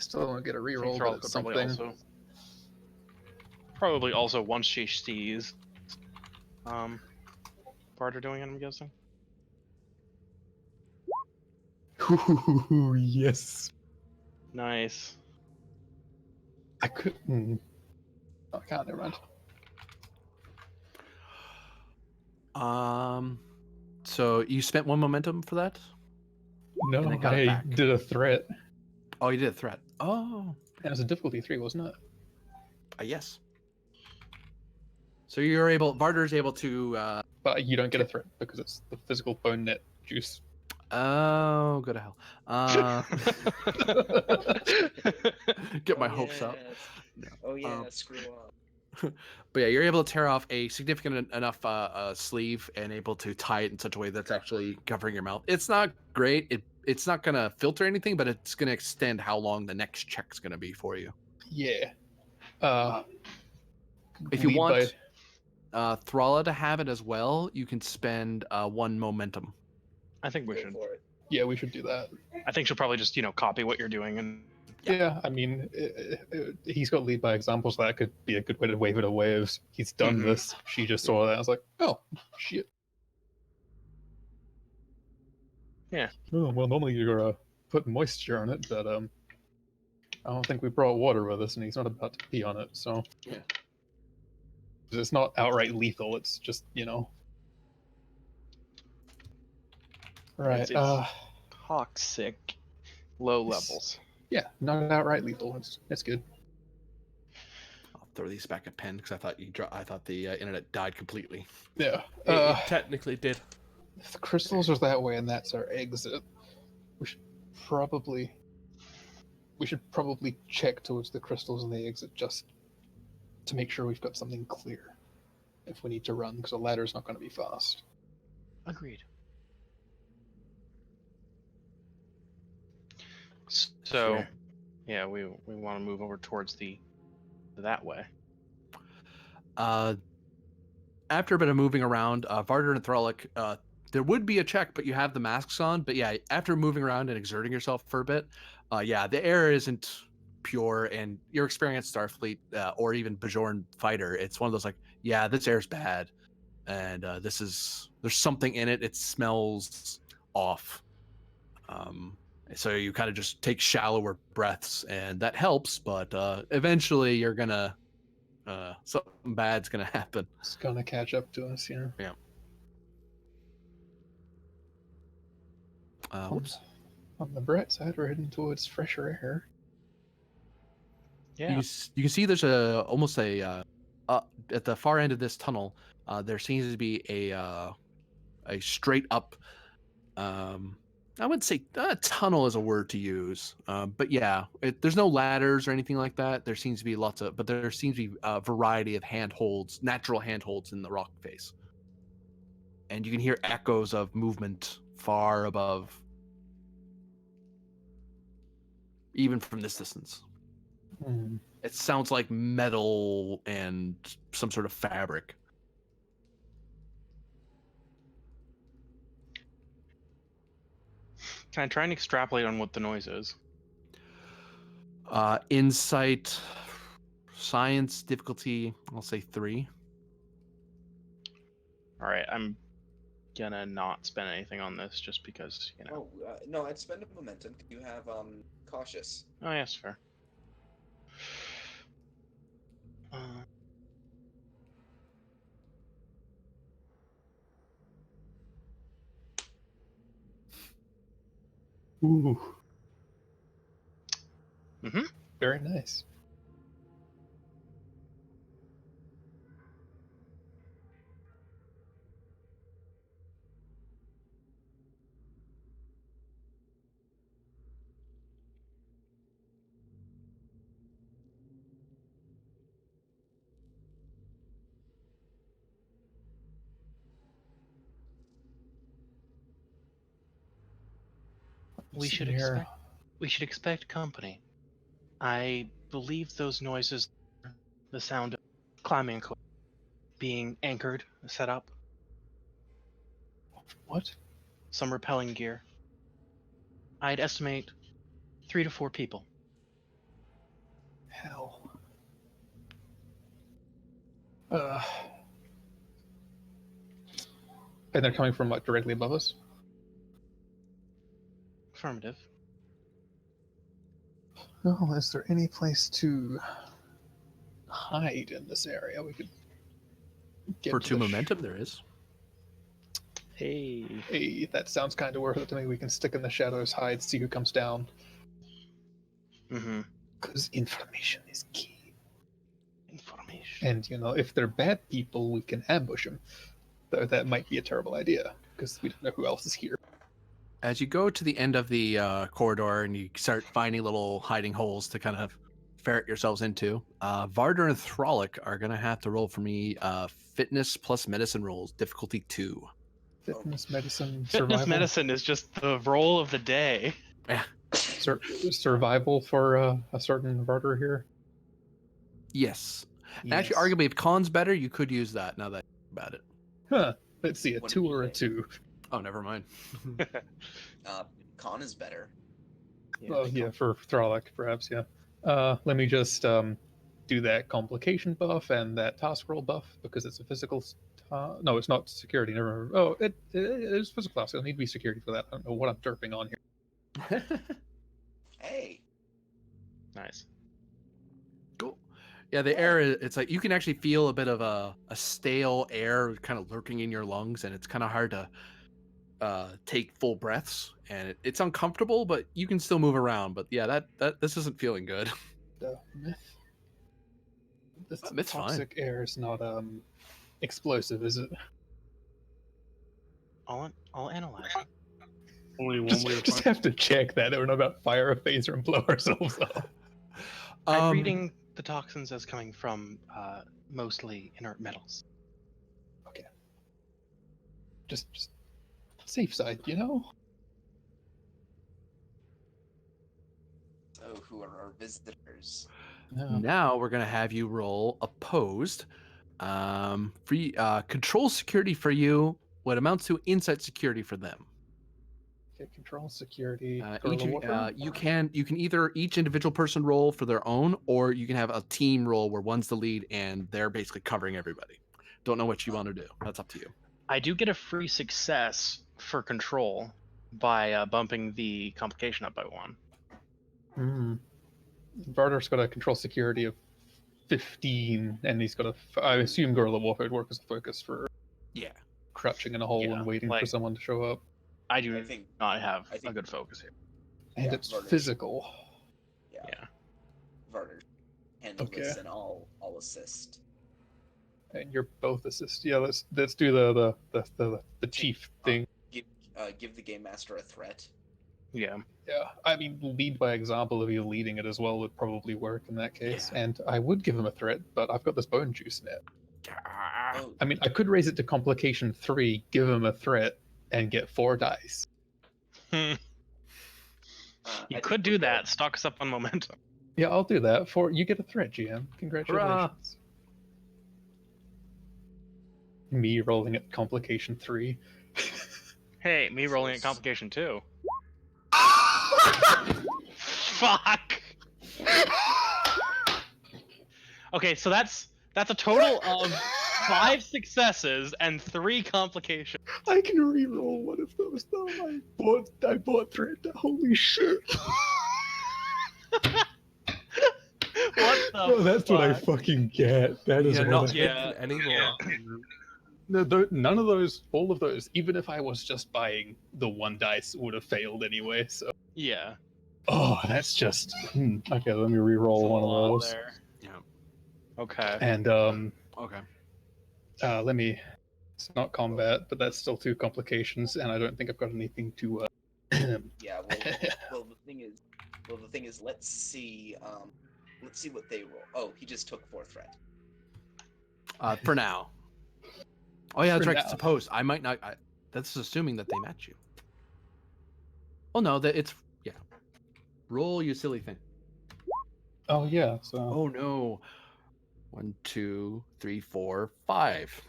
Still don't get a I think reroll, but Thrall it's could something. probably also once she sees Barter doing it, I'm guessing. Ooh, yes. Nice. I could. Oh, I can't. Never mind. So you spent 1 momentum for that? No, And then got it I back. did a threat. Oh, you did a threat. Oh, It was a difficulty 3, wasn't it? yes. So you're able. Varder's able to. But you don't get a threat because it's the physical bone net juice. Oh, go to hell. Get my hopes up. No. Oh yeah, screw off. But yeah, you're able to tear off a significant enough sleeve and able to tie it in such a way that's actually covering your mouth. It's not great. It's not gonna filter anything, but it's gonna extend how long the next check's gonna be for you. Yeah. If you lead want Thralla to have it as well, you can spend 1 momentum. I think we Go should. for it. Yeah, we should do that. I think she'll probably just copy what you're doing and Yeah, I mean, he's got lead by example, so that could be a good way to wave it away. If he's done Mhm. this, she just saw that. I was like, oh, shit. Yeah. Oh, well, normally you're putting moisture on it, but I don't think we brought water with us, and he's not about to pee on it, so. Yeah. It's not outright lethal, it's just, Right, It's toxic, low It's- levels. yeah, not outright lethal. It's good. I'll throw these back at pen because I thought I thought the internet died completely. Yeah. It technically did. If the crystals are that way and that's our exit, we should probably check towards the crystals and the exit just to make sure we've got something clear if we need to run, because the ladder's not going to be fast. Agreed. So, Sure. yeah, we want to move over towards that way. After a bit of moving around, Varder and Thralic, there would be a check, but you have the masks on. But yeah, after moving around and exerting yourself for a bit, yeah, the air isn't pure, and your experienced Starfleet or even Bajoran fighter, it's one of those like, yeah, this air's bad, and there's something in it. It smells off. So you kind of just take shallower breaths, and that helps. But eventually, you're gonna something bad's gonna happen. It's going to catch up to us, yeah. Yeah. Whoops. On the bright side, we're heading towards fresher air. Yeah. You can see there's almost a at the far end of this tunnel. There seems to be a straight up. I would say tunnel is a word to use, but yeah, there's no ladders or anything like that. There seems to be there seems to be a variety of handholds, natural handholds in the rock face, and you can hear echoes of movement far above, even from this distance. It sounds like metal and some sort of fabric. Can I try and extrapolate on what the noise is? Insight, science difficulty, I'll say 3. All right, I'm gonna not spend anything on this just because Oh no, I'd spend a momentum. You have cautious. Oh, yes, fair. Ooh. Mhm. Very nice. We should expect company. I believe those noises, the sound of climbing equipment being anchored, set up, What? some repelling gear. I'd estimate 3 to 4 people. Hell. And they're coming from what, directly above us? Affirmative. Well, is there any place to hide in this area? We could get For to 2 the momentum, there is. Hey. Hey, that sounds kind of worth it to me. We can stick in the shadows, hide, see who comes down. Mm-hmm. Because information is key. Information. And, you know, if they're bad people, we can ambush them. Though that might be a terrible idea, because we don't know who else is here. As you go to the end of the corridor and you start finding little hiding holes to kind of ferret yourselves into, Varder and Throlic are going to have to roll for me fitness plus medicine rolls, difficulty 2. Fitness, medicine, Fitness survival. medicine is just the roll of the day. Yeah. Survival for a certain Varder here. Yes. Yes. Actually, arguably, if con's better, you could use that now that I think about it. Huh. Let's see, a What did 2 you or a say? 2. Oh, never mind. Con is better. Oh, yeah, for Throlic, perhaps, yeah. Let me just do that complication buff and that task roll buff, because it's a physical... no, it's not security, never mind. Oh, it is physical task. It'll need to be security for that. I don't know what I'm derping on here. Hey. Nice. Cool. Yeah, the air, it's like you can actually feel a bit of a stale air kind of lurking in your lungs, and it's kind of hard to take full breaths, and it's uncomfortable, but you can still move around. But yeah, that this isn't feeling good. The myth. This Myth's fine. toxic air is not explosive, is it? I'll analyze. Only one Just, way to just find. have to check that. We're not about to fire a phaser and blow ourselves up. I'm reading the toxins as coming from mostly inert metals. Okay. Just safe side, you know? So who are our visitors? No. Now we're gonna have you roll opposed. Free control security for you. What amounts to insight security for them. Okay, control security. Each guerrilla warfare? you can either each individual person roll for their own, or you can have a team roll where one's the lead and they're basically covering everybody. Don't know what you want to do. That's up to you. I do get a free success for control by bumping the complication up by 1. Hmm. Varder's got a control security of 15, and he's got I assume guerrilla warfare would work as a focus for Yeah. crouching in a hole Yeah, and waiting for like- someone to show up. I do I think- not have I a think- good focus here. And Yeah, it's Varder's- physical. Yeah. Yeah. Varder, handle Okay. this and I'll assist. And you're both assist. Yeah, let's do the chief thing. Give the game master a threat. Yeah. Yeah, I mean, lead by example of you leading it as well would probably work in that case. Yeah. And I would give him a threat, but I've got this bone juice net. Oh, I mean, I could raise it to complication 3, give him a threat, and get 4 dice. You I could think do we're that. Stock us up on momentum. Yeah, I'll do that. You get a threat, GM. Congratulations. Me rolling at complication 3. Hey, me rolling at complication 2. Fuck. Okay, so that's a total of 5 successes and 3 complications. I can re-roll one of those though. I bought threat. Holy shit! What the? Oh, that's what I fuck? fucking get. That is You're what not I... Yeah. taking anymore. No, none of those, all of those, even if I was just buying the 1 dice, would have failed anyway. So, Yeah. oh, that's just okay. Let me re-roll one of those. There. Yeah. Okay. And Okay. let me. It's not combat, but that's still 2 complications, and I don't think I've got anything to. yeah. Well, the thing is, let's see what they roll. Oh, he just took 4 threat. For now. Oh yeah, that's For right. now. It's opposed. I might not. That's assuming that they match you. Oh no, that it's yeah. Roll, you silly thing. Oh yeah. So. Oh no. 1, 2, 3, 4, 5.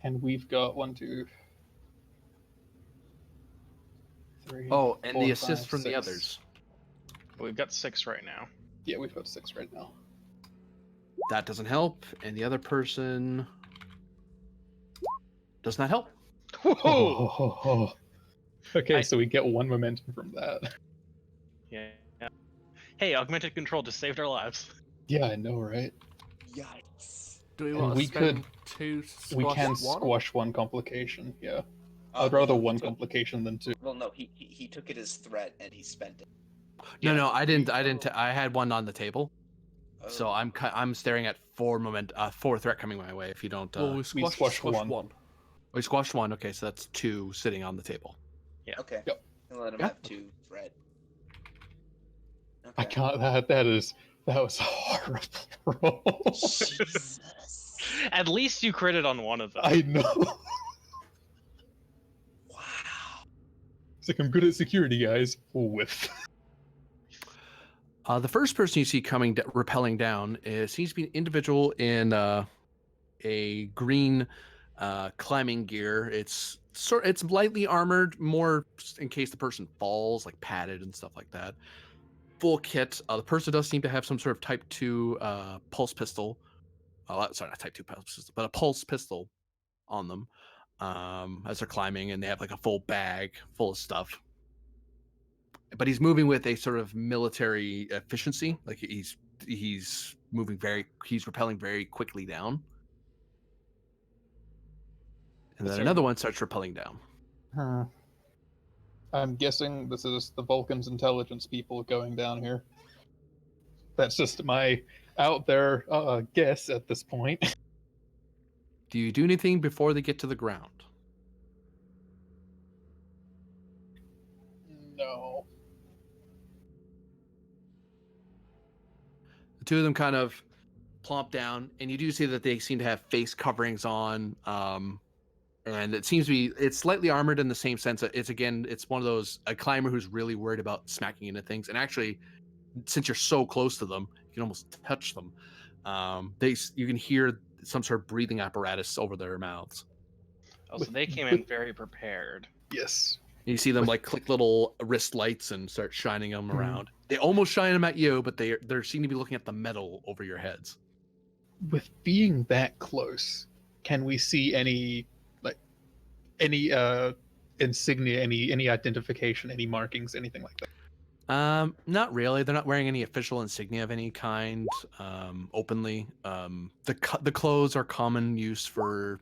And we've got 1, 2, 3. Oh, and 4, the assist 5, from the 6. others. We've got 6 right now. Yeah, we've got 6 right now. That doesn't help, and the other person does not help. Whoa! Okay, I- so we get 1 momentum from that. Yeah. Hey, augmented control just saved our lives. Yeah, I know, right? Yikes. Do we And want to we spend 2 to squash We can 1? squash 1 complication, yeah. Uh, I'd rather he 1 took- complication than 2. Well, no, he took it as threat and he spent it. No, Yeah. no, I didn't. I had one on the table, so Oh. I'm staring at 4 threat coming my way. If you don't, Well, we squashed squashed 1. 1. we squashed 1. Okay, so that's 2 sitting on the table. Okay. Yep. And let him Yeah. have 2 threat. I Okay. can't. That was a horrible roll. Jesus. At least you critted on one of them. I know. Wow. It's like I'm good at security, guys. Whiff. The first person you see rappelling down seems to be an individual in a green climbing gear. It's lightly armored, more in case the person falls, like padded and stuff like that. Full kit. The person does seem to have some sort of Type 2 pulse pistol. Sorry, not Type 2 pulse pistol, but a pulse pistol on them as they're climbing, and they have like a full bag full of stuff. But he's moving with a sort of military efficiency. Like he's rappelling very quickly down. And then another one starts rappelling down. I'm guessing this is the Vulcan's intelligence people going down here. That's just my out there guess at this point. Do you do anything before they get to the ground? No. The two of them kind of plump down, and you do see that they seem to have face coverings on. And it seems to be, it's slightly armored in the same sense that it's one of those, a climber who's really worried about smacking into things. And actually, since you're so close to them, you can almost touch them. You can hear some sort of breathing apparatus over their mouths. Oh, so they came in very prepared. Yes. You see them like click little wrist lights and start shining them around. They almost shine them at you, but they seem to be looking at the metal over your heads. With being that close, can we see any insignia, any identification, any markings, anything like that? Not really. They're not wearing any official insignia of any kind openly. The clothes are common use for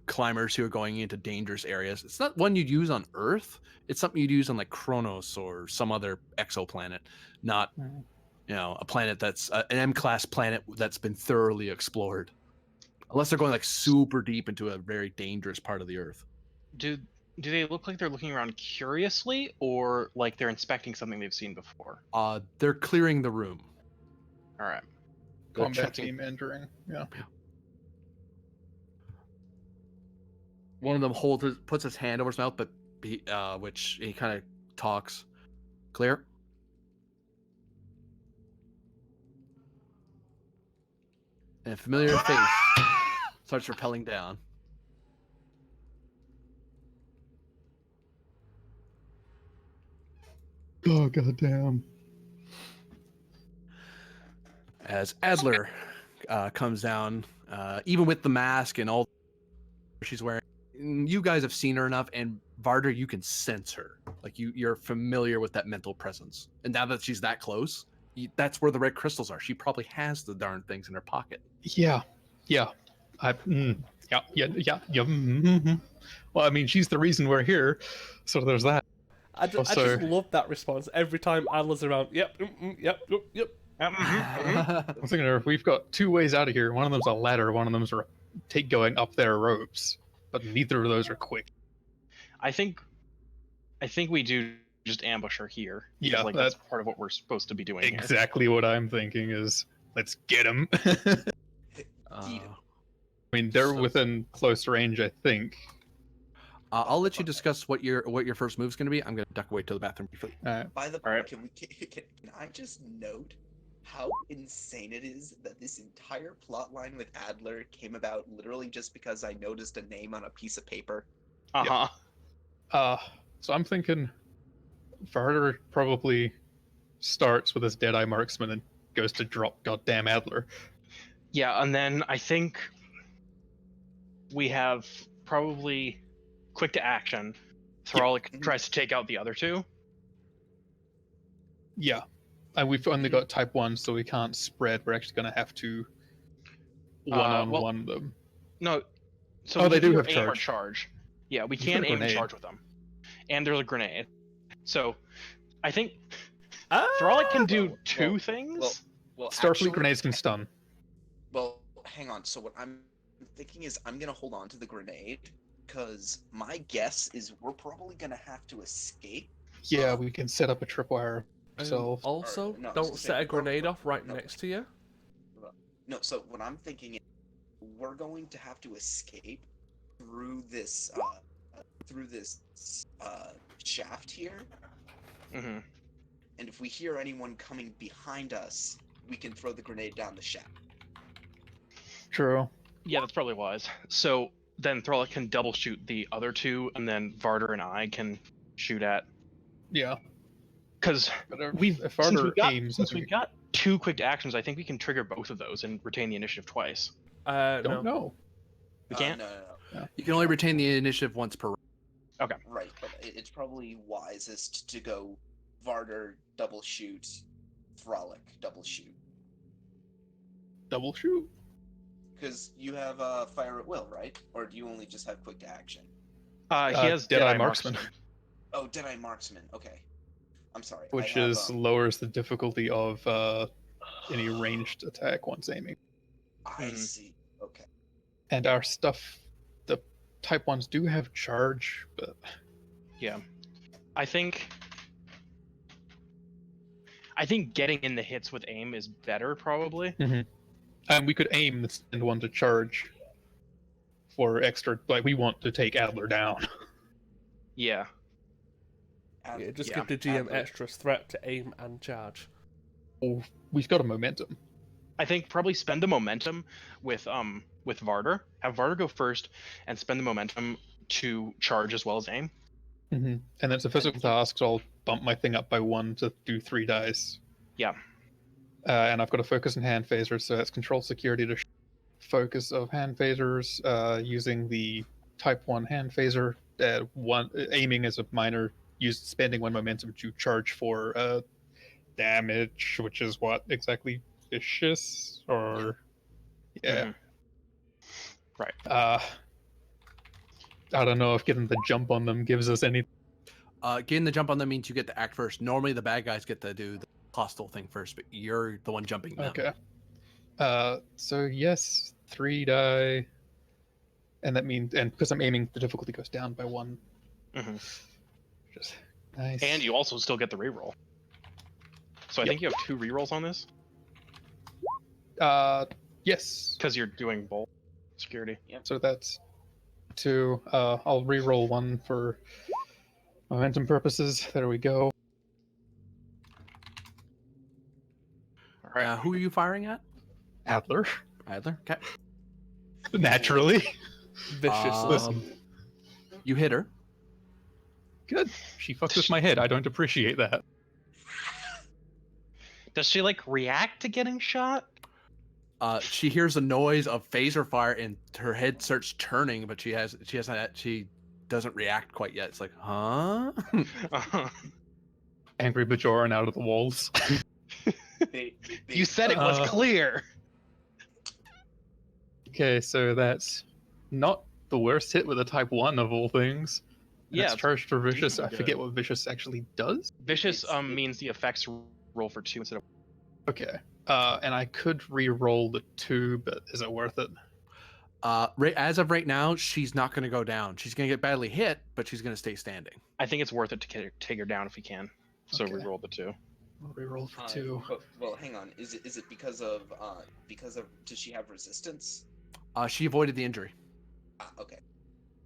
climbers who are going into dangerous areas. It's not one you'd use on Earth. It's something you'd use on like Kronos or some other exoplanet, not a planet that's an M-class planet that's been thoroughly explored. Unless they're going like super deep into a very dangerous part of the Earth. Do they look like they're looking around curiously, or like they're inspecting something they've seen before? They're clearing the room. All right. They're Combat checking. team entering. Yeah. One of them puts his hand over his mouth, but which he kind of talks. Clear. And a familiar face starts rappelling down. Oh goddamn. As Adler comes down, even with the mask and all she's wearing, you guys have seen her enough, and Varder, you can sense her. Like you're familiar with that mental presence. And now that she's that close, that's where the red crystals are. She probably has the darn things in her pocket. Yeah. Yeah. Well, I mean, she's the reason we're here, so there's that. I just love that response every time Adler's around. Yep. I'm thinking if we've got 2 ways out of here. One of them's a ladder, one of them's going up their ropes, but neither of those are quick. I think we do just ambush her here. Yeah, like that's part of what we're supposed to be doing. Exactly what I'm thinking is let's get them. I mean, they're within close range, I think. I'll let you discuss what your first move's going to be. I'm going to duck away to the bathroom briefly. By the way, right. can I just note how insane it is that this entire plot line with Adler came about literally just because I noticed a name on a piece of paper? Uh-huh. So I'm thinking Varder probably starts with his Deadeye Marksman and goes to drop goddamn Adler. Yeah, and then I think we have probably quick to action. Thralic tries to take out the other two. Yeah. And we've only got type 1, so we can't spread. We're actually going to have to one-on-one them. No, so Oh, they do either have aim or charge. charge. Yeah, we You've can got a aim and grenade. charge with them. And there's a grenade. So I think Thralic can do two things. Well, Starfleet actually, grenades can stun. Well, hang on. So what I'm thinking is I'm gonna hold on to the grenade because my guess is we're probably gonna have to escape. Yeah, we can set up a tripwire ourselves. Also, no, I was don't gonna say, set a grenade off right no. next to you. No, so what I'm thinking is we're going to have to escape through this shaft here. Mm-hmm. And if we hear anyone coming behind us, we can throw the grenade down the shaft. True. Yeah, that's probably wise. So then Thralic can double shoot the other two, and then Varder and I can shoot at. Yeah. Because But if since Varder aims, since we've got two quick actions, I think we can trigger both of those and retain the initiative twice. don't No. know. We can't. No. You can only retain the initiative once per round. Okay. Right, but it's probably wisest to go Varder double shoot, Thralic double shoot. Double shoot. Because you have fire at will, right? Or do you only just have quick to action? He has Deadeye Deadeye Marksman. Oh, Deadeye Marksman. Okay. I'm sorry. Which I have, is lowers the difficulty of any ranged attack once aiming. I see. Okay. And our stuff, the type 1s do have charge, but Yeah. I think getting in the hits with aim is better, probably. and we could aim the send one to charge for extra. Like we want to take Adler down. Yeah. Yeah, just give the GM extra threat to aim and charge. Oh, we've got a momentum. I think probably spend the momentum with Varder. Have Varder go first and spend the momentum to charge as well as aim. And it's a physical task, so I'll bump my thing up by 1 to do 3 dice. Yeah. And I've got a focus and hand phasers, so that's control security to focus of hand phasers, using the type 1 hand phaser. Aiming as a minor, spending 1 momentum to charge for damage, which is what exactly? Vicious? Or. Yeah. Right. I don't know if getting the jump on them gives us any. Getting the jump on them means you get to act first. Normally, the bad guys get to do the hostile thing first, but you're the one jumping them. Okay. So yes, 3 die, and that means, and because I'm aiming, the difficulty goes down by 1. Just nice. And you also still get the reroll. So I think you have 2 rerolls on this. Yes. Because you're doing both security. Yep. So that's 2. I'll re-roll 1 for momentum purposes. There we go. All right. Who are you firing at? Adler. Adler. Okay. Naturally. Viciously. You hit her. Good. She fucked with my head. I don't appreciate that. Does she like react to getting shot? She hears a noise of phaser fire and her head starts turning, but she doesn't react quite yet. It's like, huh? Angry Bajoran out of the walls. You said it was clear. Okay, so that's not the worst hit with a type 1 of all things. Yeah, It's charged for Vicious. I good. forget what Vicious actually does. Vicious means the effects roll for 2 instead of. Okay. And I could re-roll the 2, but is it worth it? As of right now, she's not going to go down. She's going to get badly hit, but she's going to stay standing. I think it's worth it to take her down if you can. So Okay. reroll the 2. I'll re-roll for 2. Well, hang on. Is it because of does she have resistance? She avoided the injury. Okay.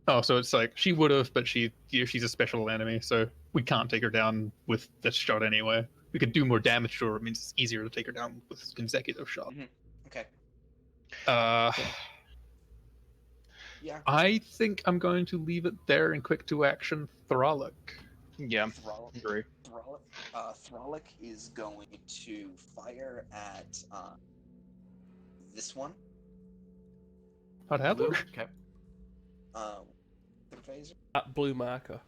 Oh, so it's like she would have, but she's a special enemy, so we can't take her down with this shot anyway. We could do more damage to her. It means it's easier to take her down with consecutive shots. Okay. Yeah. I think I'm going to leave it there and quick to action Thralic. Yeah, Thrall- agree. Thralic is going to fire at this one. Not Adler? Blue? Okay. The phaser. That blue marker.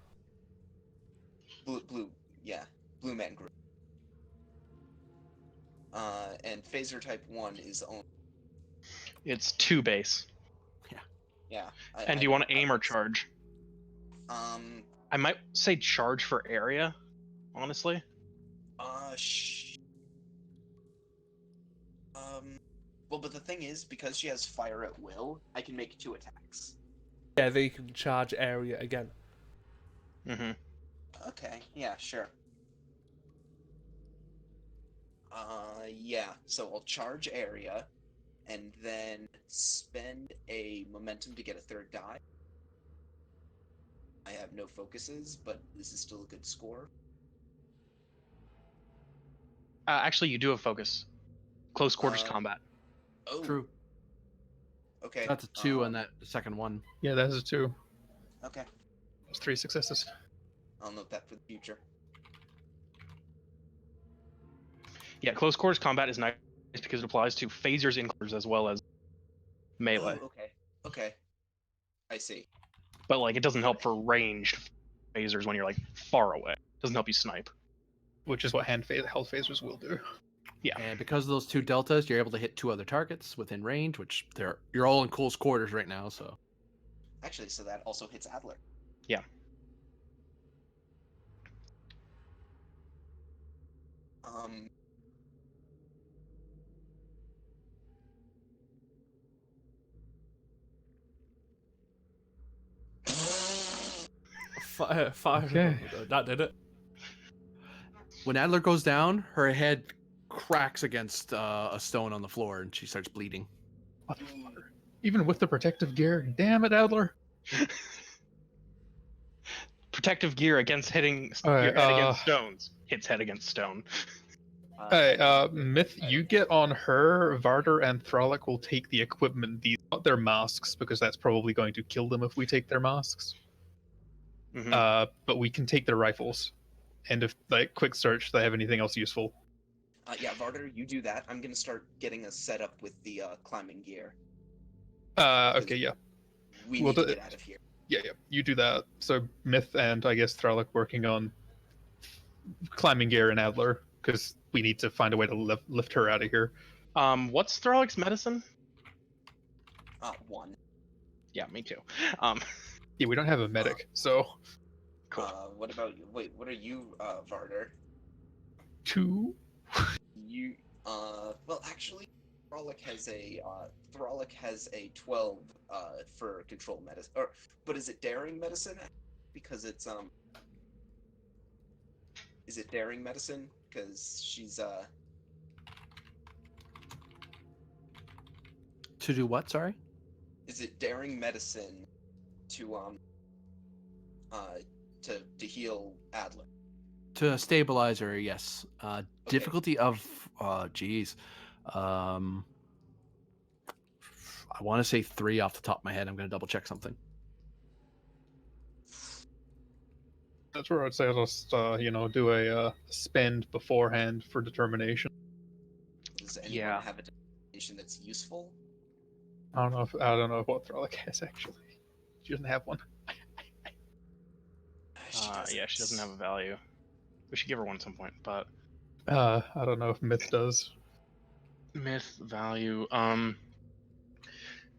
Blue, yeah, blue man group. And phaser type 1 is only. It's 2 base. Yeah. And do you want to aim or charge? Um. I might say charge for area, honestly. Well, but the thing is, because she has fire at will, I can make 2 attacks. Yeah, they can charge area again. Mm-hmm. Okay. Yeah. Sure. Yeah. So I'll charge area, and then spend a momentum to get a 3rd die. I have no focuses, but this is still a good score. Actually, you do have focus. Close quarters combat. Oh. True. Okay. That's a 2 on that second one. Yeah, that's a 2. Okay. That's 3 successes. I'll note that for the future. Yeah, close quarters combat is nice because it applies to phasers, includers, as well as melee. Oh, okay. Okay. I see. But like, it doesn't help for ranged phasers when you're like far away. It doesn't help you snipe. Which is what health phasers will do. Yeah. And because of those 2 deltas, you're able to hit 2 other targets within range, which you're all in close quarters right now, so. Actually, so that also hits Adler. Yeah. Fire. Okay. That did it. When Adler goes down, her head cracks against a stone on the floor, and she starts bleeding. Motherfucker. Even with the protective gear, damn it, Adler. Protective gear against hitting Alright, your head against stones. Hits head against stone. Hey, Myth, you get on her. Varder and Thralic will take the equipment, not their masks, because that's probably going to kill them if we take their masks. Mhm. But we can take their rifles. And if, like, quick search, they have anything else useful. Yeah, Varder, you do that. I'm gonna start getting us set up with the climbing gear. Okay, yeah. We Well, need to get out of here. Yeah, you do that. So Myth and, I guess, Thralic working on climbing gear and Adler, because we need to find a way to lift her out of here. What's Thralick's medicine? 1. Yeah, me too. Yeah, we don't have a medic, so... Cool. What about you? Wait, what are you, Varder? 2? You, well, actually, Thralic has a 12, for control medicine, but is it daring medicine? Because it's, is it daring medicine? Because she's, To do what, sorry? is it daring medicine to, to heal Adler? To stabilize her, yes. Difficulty of, geez. I want to say 3 off the top of my head. I'm going to double check something. That's where I'd say let's, do a spend beforehand for determination. Does anyone Yeah. have a determination that's useful? I don't know what Thralic has actually. She doesn't have one. Yeah, she doesn't have a value. We should give her one at some point, but I don't know if Myth does. myth value.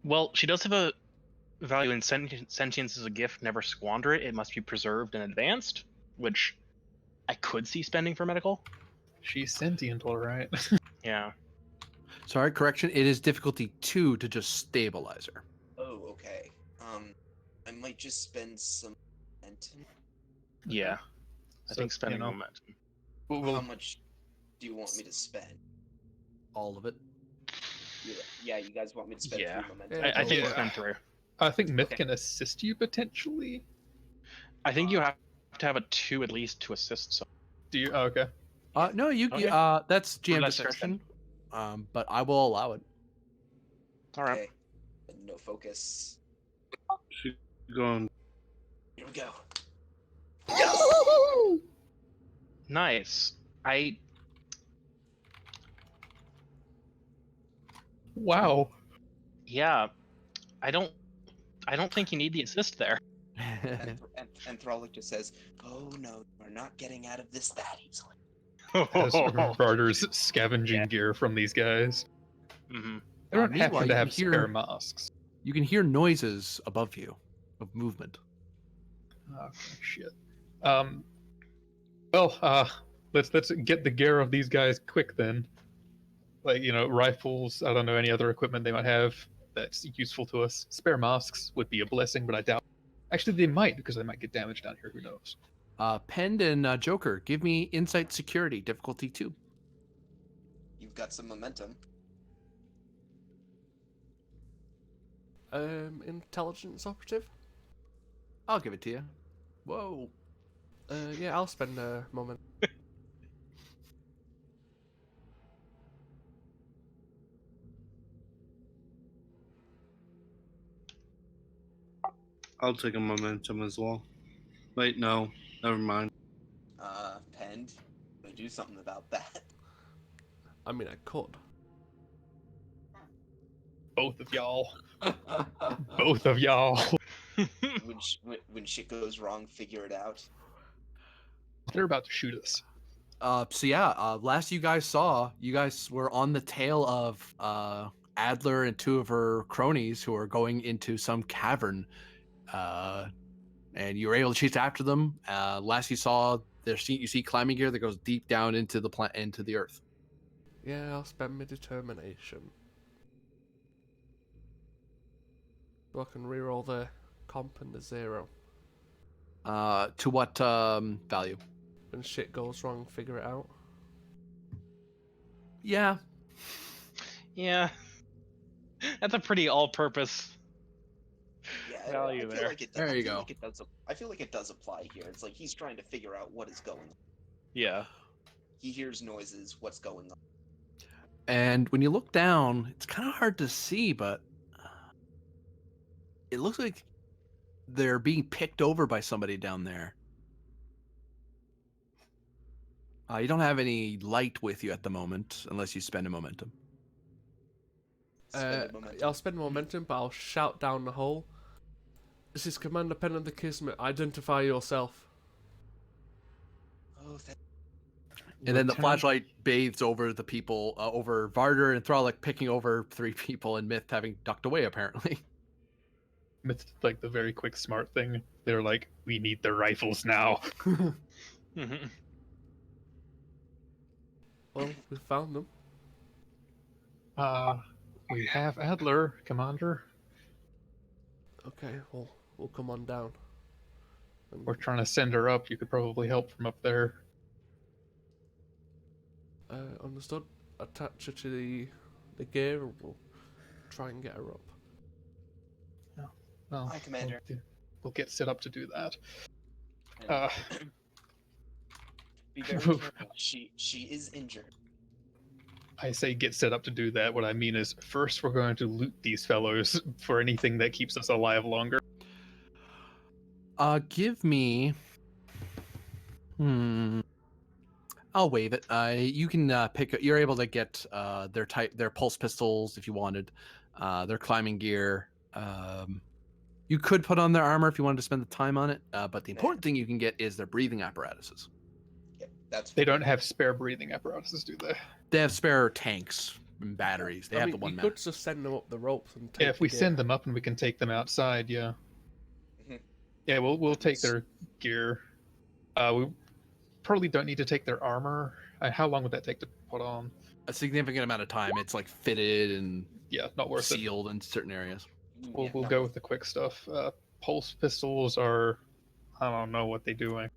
Well, she does have a value in sentience as a gift. Never squander it. It must be preserved and advanced, which I could see spending for medical. She's sentient, all right. Yeah. Sorry, correction. It is difficulty 2 to just stabilize her. Oh, okay. I might just spend some momentum. Yeah. I So, think spending you know, momentum. How much do you want me to spend? All of it. Yeah, you guys want me to spend Yeah. 3 momentum? Yeah, I think Yeah. spend 3. I think Myth Okay. can assist you potentially. I think you have to have a 2 at least to assist. So Do you? Oh, okay. No, you. Okay. That's GM that's discretion. But I will allow it. all right. Okay. No focus. She's going. Here we go. Nice. Wow. Yeah, I don't think you need the assist there. And Thralic just says, "Oh no, we're not getting out of this that easily." As Varder's scavenging gear from these guys. Mhm. They don't Meanwhile, happen to you have can hear- spare masks. You can hear noises above you of movement. Oh shit. Well, let's get the gear of these guys quick then. Like, rifles, I don't know, any other equipment they might have that's useful to us. Spare masks would be a blessing, but I doubt. Actually, they might, because they might get damaged down here, who knows. Pend and Joker, give me insight security, difficulty 2. You've got some momentum. Intelligence operative. I'll give it to you. Whoa. Yeah, I'll spend a moment. I'll take a momentum as well. Wait, no, never mind. Pend, gonna do something about that. I mean, I could. Both of y'all. Both of y'all. When shit goes wrong, figure it out. They're about to shoot us. Last you guys saw, you guys were on the tail of Adler and 2 of her cronies who are going into some cavern. And you were able to chase after them. Last you saw, you see climbing gear that goes deep down into the earth. Yeah, I'll spend my determination. So I can reroll the comp and the 0. To what value? When shit goes wrong, figure it out. Yeah. Yeah. That's a pretty all-purpose Yeah, value I feel there. like it. There I you feel go. like it does. I feel like it does apply here. It's like he's trying to figure out what is going on. Yeah. He hears noises. What's going on? And when you look down, it's kind of hard to see, but it looks like they're being picked over by somebody down there. You don't have any light with you at the moment, unless you spend a momentum. Spend a momentum. I'll spend momentum, but I'll shout down the hole. This is Commander Pen of the Kismet. Identify yourself. Oh, And then the Lieutenant- flashlight bathes over the people, over Varder and Thralic picking over 3 people, and Myth having ducked away, apparently. It's like the very quick smart thing. They're like, we need the rifles now. Mhm. Well, we found them. We have Adler, Commander. Okay, well, we'll come on down. And, We're trying to send her up. You could probably help from up there. understood. Attach her to the gear, and we'll try and get her up. Well, Hi, Commander. We'll get set up to do that. And be very careful. She is injured. I say get set up to do that. What I mean is, first we're going to loot these fellows for anything that keeps us alive longer. Give me. I'll waive it. You can pick. You're able to get their pulse pistols if you wanted, their climbing gear. You could put on their armor if you wanted to spend the time on it. But the important thing you can get is their breathing apparatuses. Yeah, that's. They don't have spare breathing apparatuses, do they? They have spare tanks and batteries. They I have mean, the one you map. could just send them up the ropes and take Yeah, if we the gear. send them up and we can take them outside, yeah. Mhm. Yeah, we'll take their gear. We probably don't need to take their armor. How long would that take to put on? A significant amount of time. It's like fitted and Yeah, not worth it. sealed in certain areas. We'll go with the quick stuff. Pulse pistols are, I don't know what they're doing.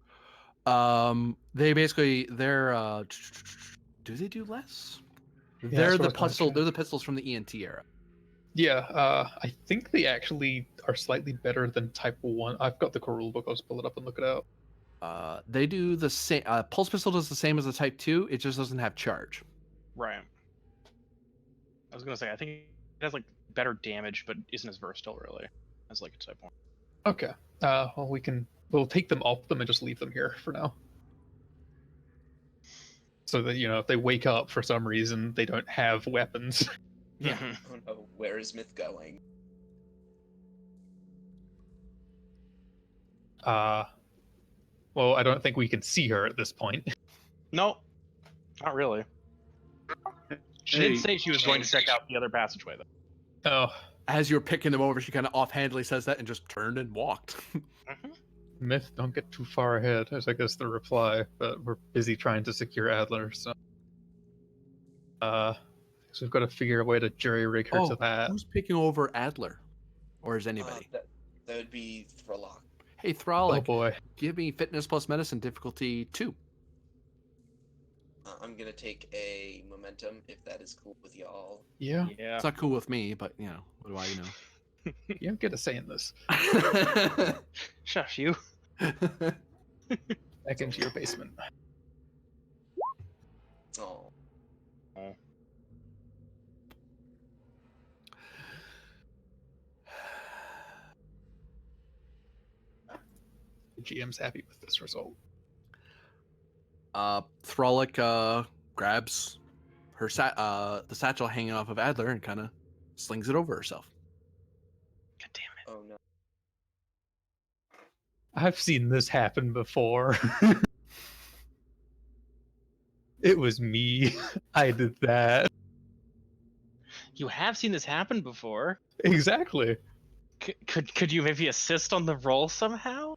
They're do they do less? Yeah, They're that's what I the was gonna pistol. check. They're the pistols from the ENT era. Yeah, I think they actually are slightly better than Type 1. I've got the core rulebook. I'll just pull it up and look it out. They do the same. Pulse pistol does the same as the Type 2. It just doesn't have charge. Right. I was gonna say I think it has like better damage, but isn't as versatile really as like a type 1. Okay. Well, we can We'll take them off them and just leave them here for now. So that, if they wake up for some reason, they don't have weapons. Yeah. Mhm. Oh no, where is Myth going? Well, I don't think we can see her at this point. No, not really. She Hey. did say she was going to check out the other passageway, though. Oh, As you're picking them over, she kind of offhandedly says that and just turned and walked. Myth, don't get too far ahead, is I guess the reply, but we're busy trying to secure Adler, so... so we've got to figure a way to jury-rig her to that. Who's picking over Adler? Or is anybody? That would be Thralock. Hey, Oh Thralic, boy. give me fitness plus medicine difficulty 2. I'm gonna take a momentum if that is cool with y'all. Yeah, Yeah. It's not cool with me, but what do I know? you don't get a say in this. Shush you. Back into your basement. Oh, The GM's happy with this result. Thralic grabs her the satchel hanging off of Adler and kind of slings it over herself. God damn it. oh no. I've seen this happen before. It was me. I did that. You have seen this happen before. Exactly. Could you maybe assist on the roll somehow?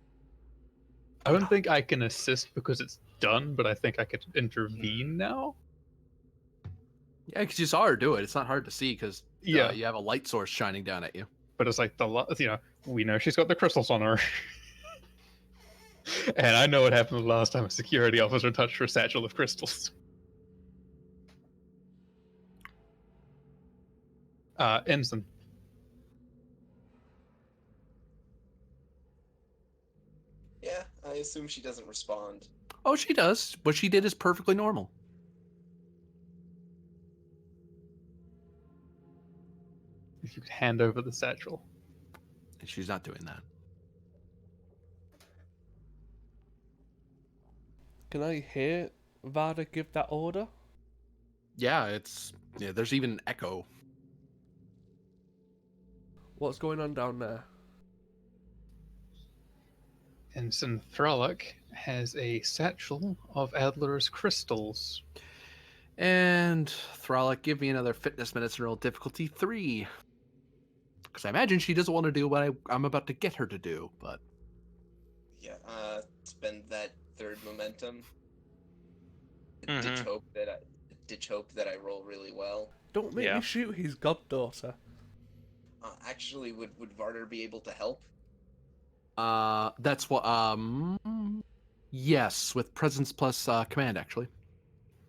I don't think I can assist because it's done, but I think I could intervene now. Yeah, because you saw her do it. It's not hard to see because Yeah. you have a light source shining down at you. But it's like we know she's got the crystals on her. And I know what happened the last time a security officer touched her satchel of crystals. Ensign. Yeah, I assume she doesn't respond. Oh, she does. What she did is perfectly normal. If you could hand over the satchel. And she's not doing that. Can I hear Vada give that order? Yeah, there's even an echo. What's going on down there? Ensign Thralic has a satchel of Adler's crystals. And Thralic, give me another fitness medicine roll difficulty 3. Because I imagine she doesn't want to do what I'm about to get her to do, but... Yeah, spend that third momentum. Mhm. Ditch hope that I roll really well. Don't make Yeah. me shoot his goddaughter. Actually, would Varder be able to help? That's what, yes, with presence plus command, actually.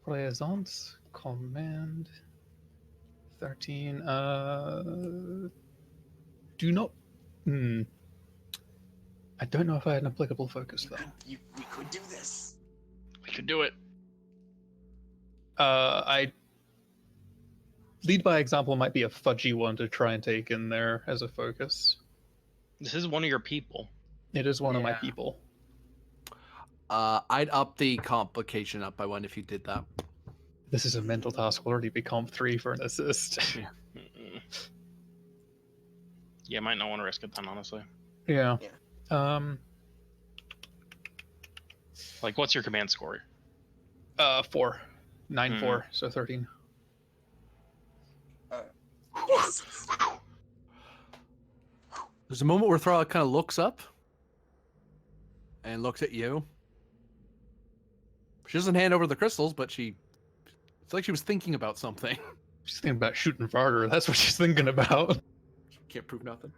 Présence, command, 13, do not, I don't know if I had an applicable focus, though. We could do this. We could do it. I lead by example might be a fudgy one to try and take in there as a focus. This is one of your people. It is one of my Yeah. people. I'd up the complication up by 1 if you did that. This is a mental task. Will already be comp 3 for an assist. Mm-mm. Yeah, might not want to risk it then, honestly. Yeah. Yeah. Like, what's your command score? 4. 9, 4, so 13. Yes. There's a moment where Thralic kind of looks up and looks at you. She doesn't hand over the crystals, but it's like she was thinking about something. She's thinking about shooting Varder. That's what she's thinking about. Can't prove nothing.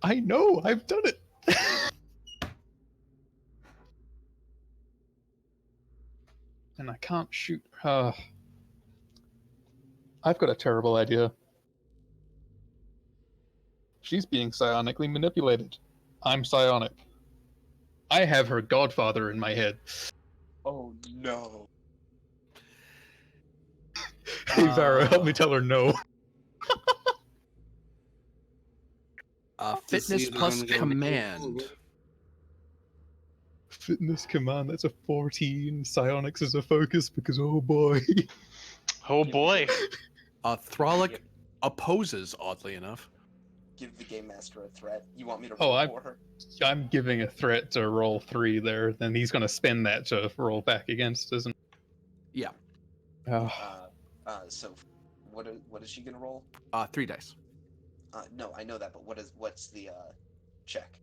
I know, I've done it. And I can't shoot. I've got a terrible idea. She's being psionically manipulated. I'm psionic. I have her godfather in my head. Oh no. Hey, Vara, help me tell her no. To see Fitness if they're plus gonna go- command. Fitness command, that's a 14. Psionics is a focus because, oh boy. Oh boy. Thralic Yep. opposes, oddly enough. Give the game master a threat. You want me to Oh, roll I- for her? I'm giving a threat to roll 3 there, then he's going to spend that to roll back against, isn't Yeah. Oh, So what is she gonna roll? 3 dice. No, I know that, but what's the check?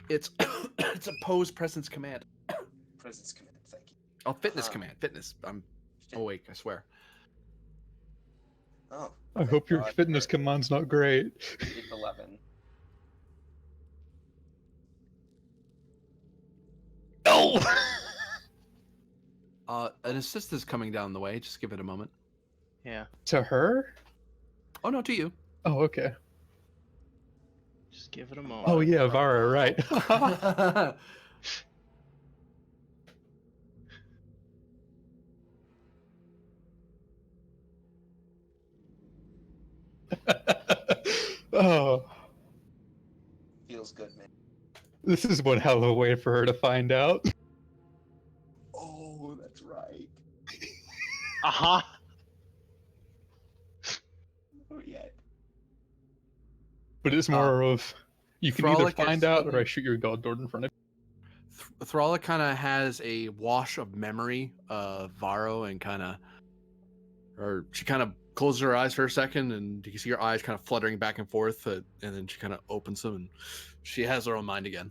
It's it's oppose presence command. Presence command. Thank you. Oh, fitness Huh. command. Fitness. I'm awake, I swear. Oh. I thank hope your God fitness for- command's not great. It's 11. No! An assist is coming down the way. Just give it a moment. Yeah. To her? Oh no, to you. Oh, okay. Just give it a moment. Oh, yeah, Vara, right. Oh, Feels good, man. this is one hell of a way for her to find out. Oh, that's right. Uh-huh. Oh yeah. But it's more of, you can either Frolic is- find out or I shoot your god door in front of Thrala kind of has a wash of memory of Varro and or she kind of closes her eyes for a second and you can see her eyes kind of fluttering back and forth and then she kind of opens them and she has her own mind again.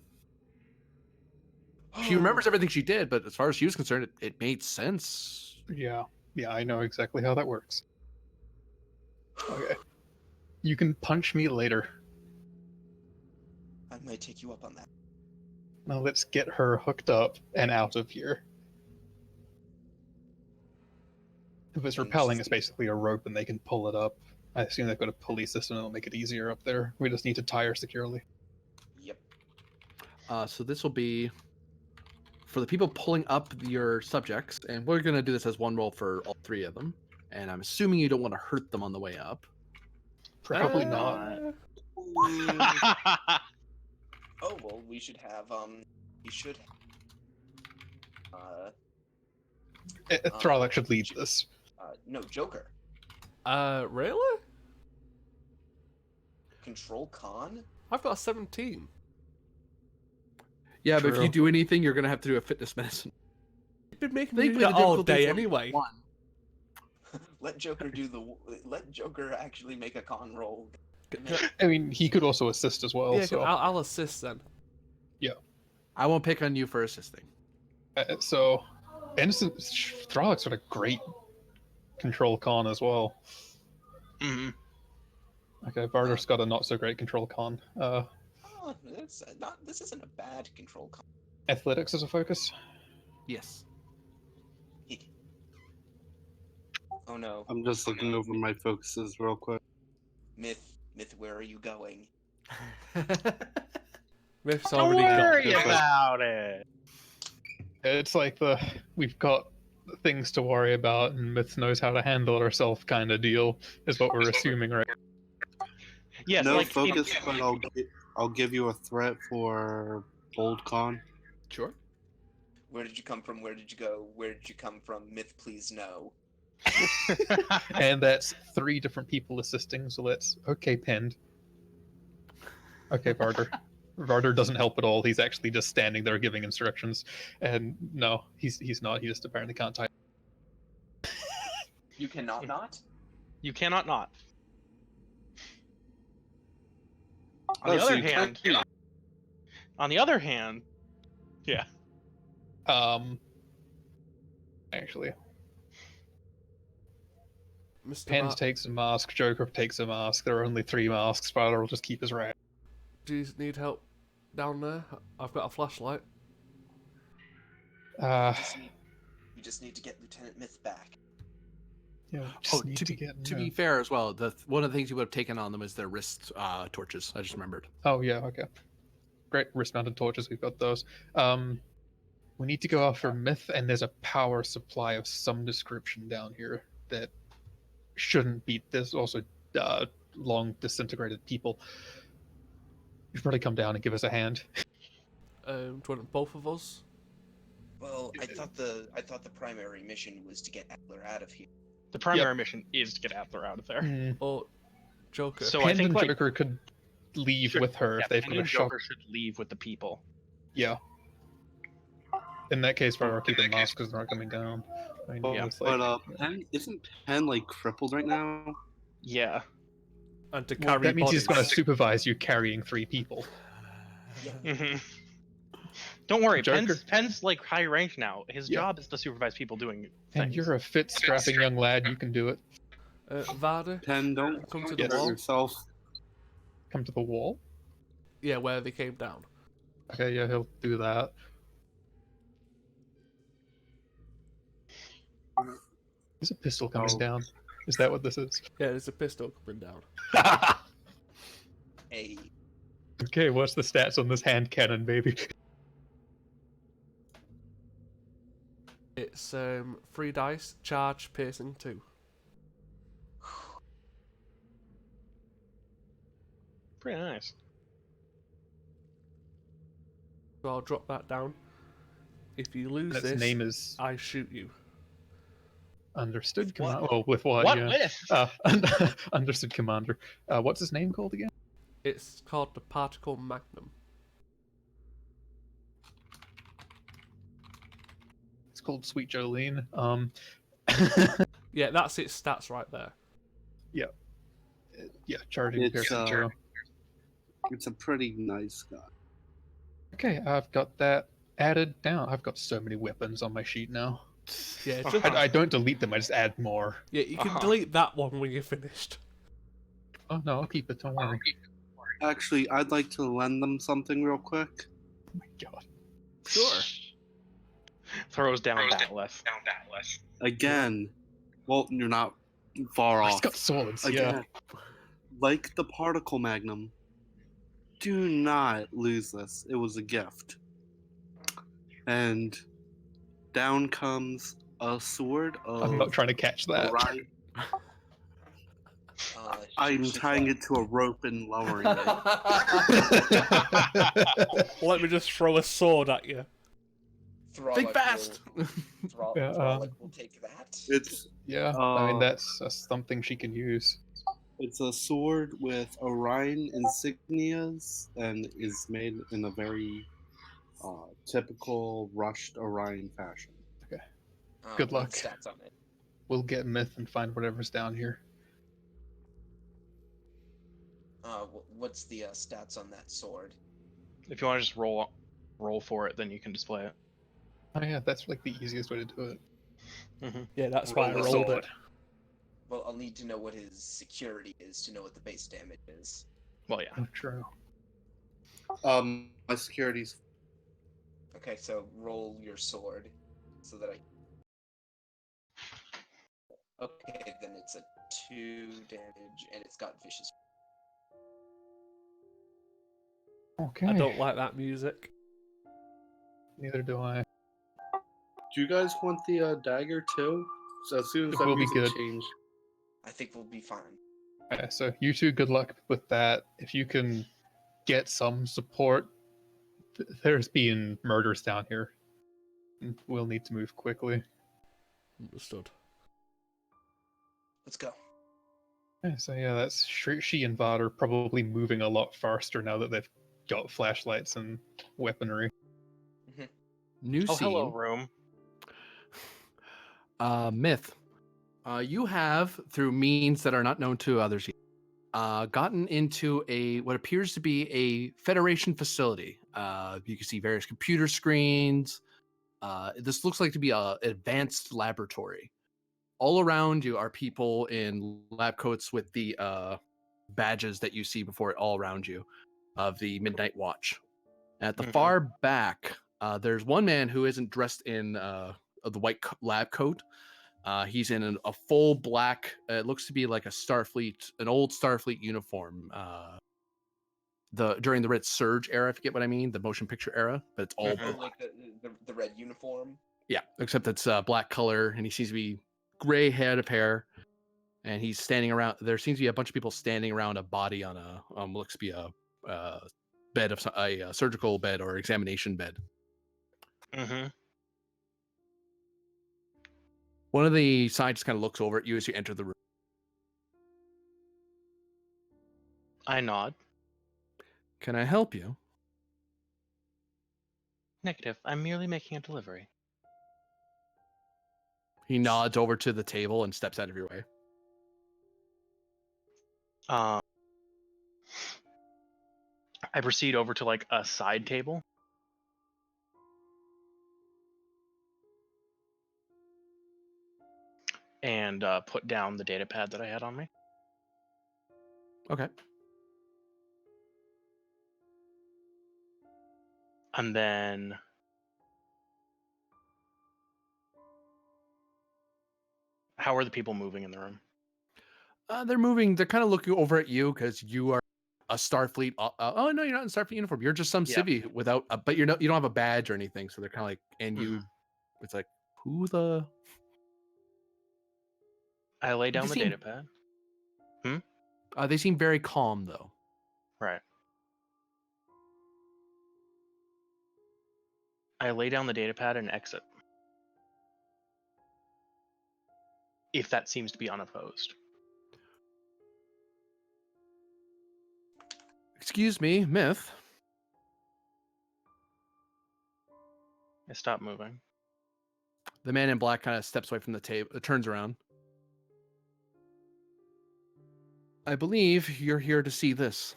She remembers everything she did, but as far as she was concerned, it made sense. Yeah, I know exactly how that works. Okay. You can punch me later. I might take you up on that. Now let's get her hooked up and out of here. If it's repelling, it's basically a rope and they can pull it up. I assume they've got a pulley system that'll make it easier up there. We just need to tie her securely. Yep. So this will be for the people pulling up your subjects, and we're going to do this as one roll for all 3 of them. And I'm assuming you don't want to hurt them on the way up. Probably not. Oh well, we should have you should. Thralic should lead this. No, Joker. Really? Control con. I've got a 17. Yeah, but if True. you do anything, you're going to have to do a fitness medicine. You've been making me do Thankfully, that the all difficulty day is only anyway. 1. Let Joker Let Joker actually make a con roll. I mean, he could also assist as well. Yeah, So, I'll assist then. I won't pick on you for assisting. so Innocent Thralic's got a great control con as well. Mhm. Okay, Varder's got a not so great control con. Oh, it's not. This isn't a bad control con. Athletics as a focus. Yes. Oh no, I'm just looking over my focuses real quick. Myth, where are you going? Myth's Don't already got worry this. about it. It's like we've got things to worry about, and Myth knows how to handle herself kind of deal, is what we're assuming, right? Yes, no like focus, but I'll give you a threat for bold con. Sure. Where did you come from? Where did you go? Where did you come from? Myth, please no. And that's 3 different people assisting, so let's... Okay, pinned. Okay, Varder. Varder doesn't help at all. He's actually just standing there giving instructions. And no, he's not. He just apparently can't type. You cannot not. You cannot not. Oh, On the so other you hand, can't- yeah. Actually, Mr. Pens takes a mask, Joker takes a mask. There are only 3 masks. Varder will just keep his rat. Do you need help down there? I've got a flashlight. You just need to get Lieutenant Myth back. Yeah, Oh, to be fair as well, one of the things you would have taken on them is their wrist torches. I just remembered. Oh yeah, okay. Great, wrist-mounted torches. We've got those. We need to go after Myth, and there's a power supply of some description down here that shouldn't beat this. Also, long disintegrated people. You should probably come down and give us a hand. Do you want both of us? Well, I thought the primary mission was to get Adler out of here. The primary mission is to get Adler out of there. Mm. Or Joker? So Pend I think and like Joker could leave with her yeah, if they've Penny got a and shock. Joker should leave with the people. Yeah. In that case, we're keeping masks because they're not coming down. I mean, Yeah. it's like, Penn, isn't Penn like crippled right now? Yeah. And to well, carry that means he's bodies. going to supervise you carrying 3 people. hmm Don't worry, Joker? Penn's like high rank now. His Yeah. job is to supervise people doing things. And you're a fit, strapping young lad. You can do it. Varda, Penn, don't come to hurt the wall. yourself. Come to the wall. Yeah, where they came down. Okay, yeah, he'll do that. There's a pistol coming down. Is that what this is? Yeah, there's a pistol coming down. Hey, Okay, what's the stats on this hand cannon, baby? It's 3 dice, charge, piercing 2. Pretty nice. So I'll drop that down. If you lose Its this, name is I shoot you. Understood, What? Commander. Oh, with what? What Yeah. with? Understood, Commander. What's his name called again? It's called the Particle Magnum. It's called Sweet Jolene. Yeah, that's its stats right there. yeah, charging It's, piercing 0. It's a pretty nice gun. Okay, I've got that added down. I've got so many weapons on my sheet now. Yeah, just, I don't delete them. I just add more. yeah, you can Uh-huh. delete that one when you're finished. Oh no, I'll keep it. Don't worry. Actually, I'd like to lend them something real quick. Oh my god. Sure. Throws down Batleth. Again, well, you're not far He's off. got swords. Again, Yeah. like the Particle Magnum, do not lose this. It was a gift. And down comes a sword of I'm not trying to catch that. Orion. I'm tying it to a rope and lowering it. Let me just throw a sword at you. Think fast! Yeah, Thralic will take that. It's Yeah, I mean that's something she can use. It's a sword with Orion insignias and is made in a very typical rushed Orion fashion. Good What luck. Stats on it. We'll get myth and find whatever's down here. What's the stats on that sword? If you want to just roll for it, then you can display it. Oh yeah, that's like the easiest way to do it. Yeah, that's why I Roll the rolled sword. it. Well, I'll need to know what his security is to know what the base damage is. Well, yeah. Oh, true. My security's Okay, so roll your sword so that I. Okay, then it's a 2 damage and it's got vicious. Okay. I don't like that music. Neither do I. Do you guys want the dagger too? So as soon as It that will be music good. change, I think we'll be fine. Okay, so you two, good luck with that. If you can get some support, there's been murders down here. We'll need to move quickly. Understood. Let's go. Okay, so yeah, that's she and Vod are probably moving a lot faster now that they've got flashlights and weaponry. New Oh, scene. hello, room. Myth. You have, through means that are not known to others yet, gotten into what appears to be a Federation facility. You can see various computer screens. This looks like to be an advanced laboratory. All around you are people in lab coats with the badges that you see before it all around you of the Midnight Watch. At the far back, there's one man who isn't dressed in the white lab coat. He's in a full black. It looks to be like an old Starfleet uniform. During the Red Surge era, if you get what I mean, the motion picture era, but it's all black. Like the red uniform. Yeah, except it's black color, and he seems to be gray head of hair. And he's standing around. There seems to be a bunch of people standing around a body on a looks to be a bed of a surgical bed or examination bed. Mm-hmm. One of the scientists kind of looks over at you as you enter the room. I nod. Can I help you? Negative. I'm merely making a delivery. He nods over to the table and steps out of your way. I proceed over to like a side table. And put down the data pad that I had on me. Okay. And then how are the people moving in the room? They're moving. They're kind of looking over at you because you are a Starfleet. Oh no, you're not in Starfleet uniform. You're just some Yeah. civvy without. But you're not. You don't have a badge or anything. So they're kind of like, and you. It's like, who the? I lay down the seem- data pad. They seem very calm though. Right. I lay down the data pad and exit. If that seems to be unopposed. Excuse me, Myth. I stop moving. The man in black kind of steps away from the table, turns around. I believe you're here to see this.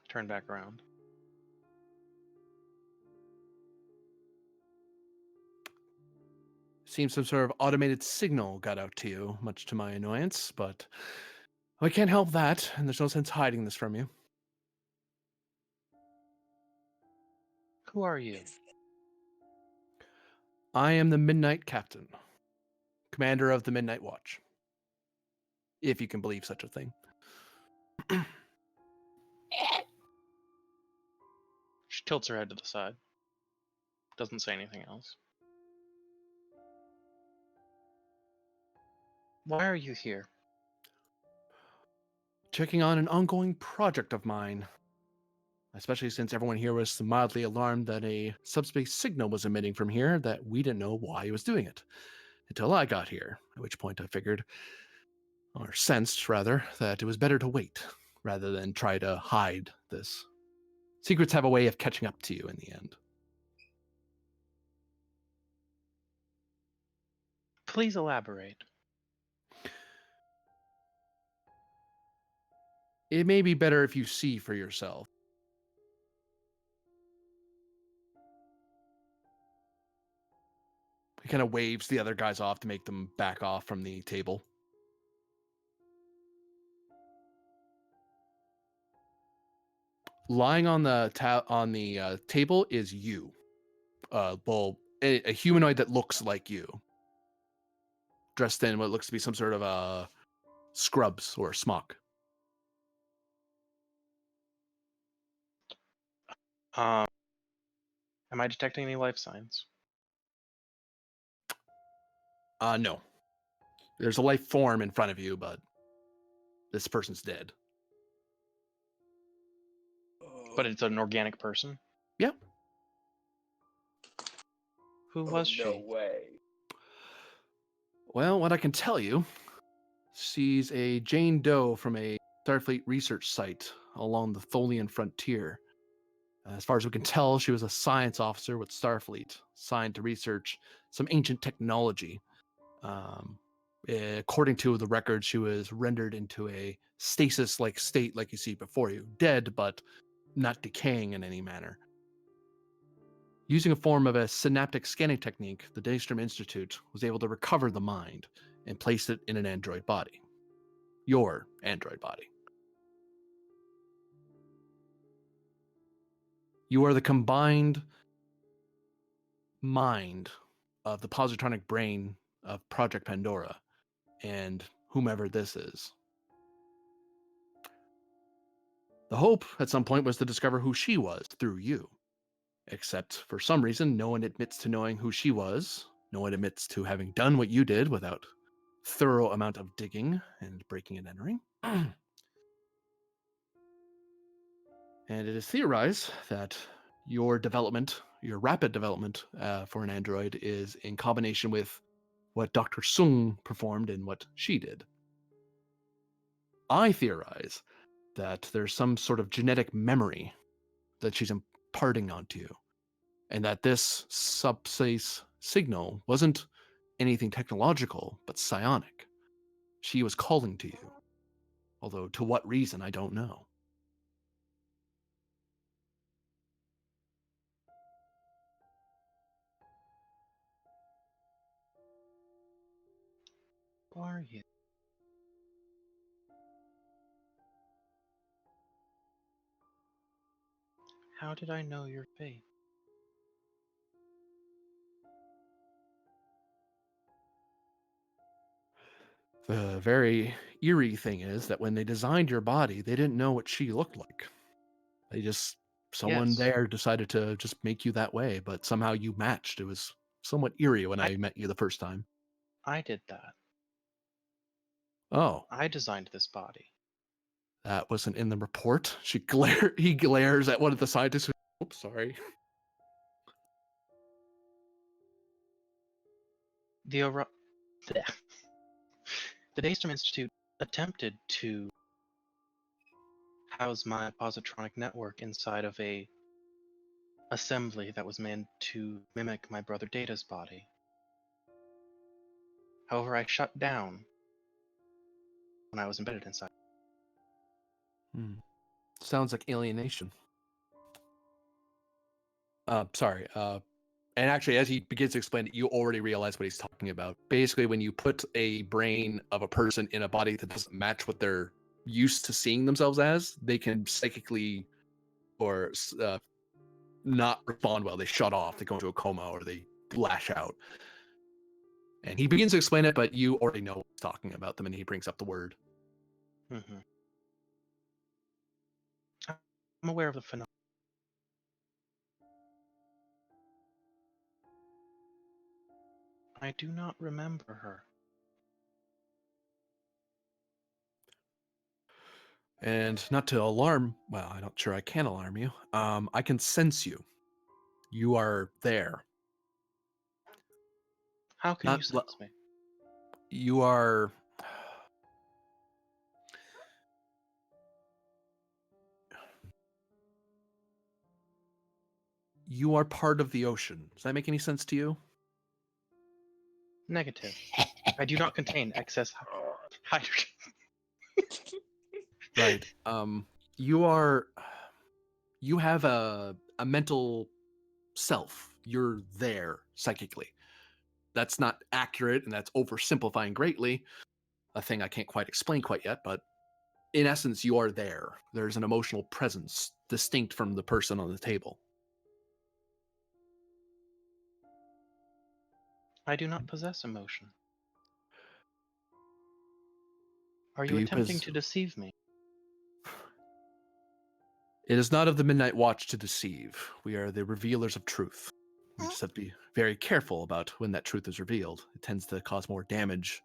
Turn back around. Seems some sort of automated signal got out to you, much to my annoyance, but I can't help that, and there's no sense hiding this from you. Who are you? I am the Midnight Captain, commander of the Midnight Watch. If you can believe such a thing. She tilts her head to the side. Doesn't say anything else. Why are you here? Checking on an ongoing project of mine. Especially since everyone here was mildly alarmed that a subspace signal was emitting from here that we didn't know why it was doing it. Until I got here, at which point I figured, or sensed rather, that it was better to wait rather than try to hide this. Secrets have a way of catching up to you in the end. Please elaborate. It may be better if you see for yourself. He kind of waves the other guys off to make them back off from the table. Lying on the table is you. A humanoid that looks like you, dressed in what looks to be some sort of scrubs or smock. Am I detecting any life signs? No. There's a life form in front of you, but this person's dead. But it's an organic person? Yeah. Who was she? No way. Well, what I can tell you, she's a Jane Doe from a Starfleet research site along the Tholian frontier. As far as we can tell, she was a science officer with Starfleet, assigned to research some ancient technology. According to the record, she was rendered into a stasis-like state like you see before you, dead but not decaying in any manner. Using a form of a synaptic scanning technique, the Daystrom Institute was able to recover the mind and place it in an android body. Your android body. You are the combined mind of the positronic brain of Project Pandora and whomever this is. The hope at some point was to discover who she was through you. Except for some reason, no one admits to knowing who she was, No one admits to having done what you did without thorough amount of digging and breaking and entering. And it is theorized that your development, your rapid development for an android is in combination with what Dr. Sung performed and what she did. I theorize that there's some sort of genetic memory that she's imparting onto you, and that this subspace signal wasn't anything technological, but psionic. She was calling to you, although to what reason, I don't know. Who are you? How did I know your fate? The very eerie thing is that when they designed your body, they didn't know what she looked like. They just, someone Yes. there decided to just make you that way, but somehow you matched. It was somewhat eerie when I met you the first time. I did that. Oh, I designed this body. that wasn't in the report. He glares at one of the scientists. Oops, sorry. The Daystrom Institute attempted to house my positronic network inside of a assembly that was meant to mimic my brother Data's body. However, I shut down when I was embedded inside. Sounds like alienation. Sorry. And actually, as he begins to explain it, you already realize what he's talking about. Basically, when you put a brain of a person in a body that doesn't match what they're used to seeing themselves as, they can psychically or not respond well. They shut off, they go into a coma, or they lash out. And he begins to explain it, but you already know what he's talking about them, and he brings up the word. Mm-hmm. I'm aware of the phenomenon. I do not remember her. And not to alarm, well, I'm not sure I can alarm you. I can sense you. You are there. How can you sense me? You are. You are part of the ocean. Does that make any sense to you? Negative. I do not contain excess hydrogen. Right. You have a mental self. You're there psychically. That's not accurate, and that's oversimplifying greatly. A thing I can't quite explain quite yet, but in essence, you are there. There's an emotional presence distinct from the person on the table. I do not possess emotion. Are you attempting to deceive me? It is not of the Midnight Watch to deceive. We are the revealers of truth. We just have to be very careful about when that truth is revealed. It tends to cause more damage,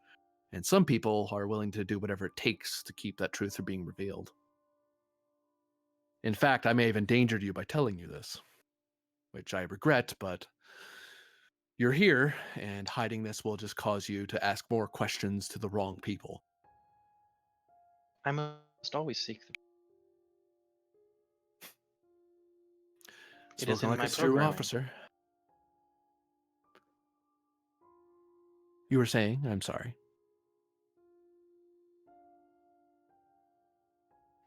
and some people are willing to do whatever it takes to keep that truth from being revealed. In fact, I may have endangered you by telling you this, which I regret, but you're here, and hiding this will just cause you to ask more questions to the wrong people. I must always seek the truth. It is Spoken in like my a true programming. officer. You were saying, I'm sorry.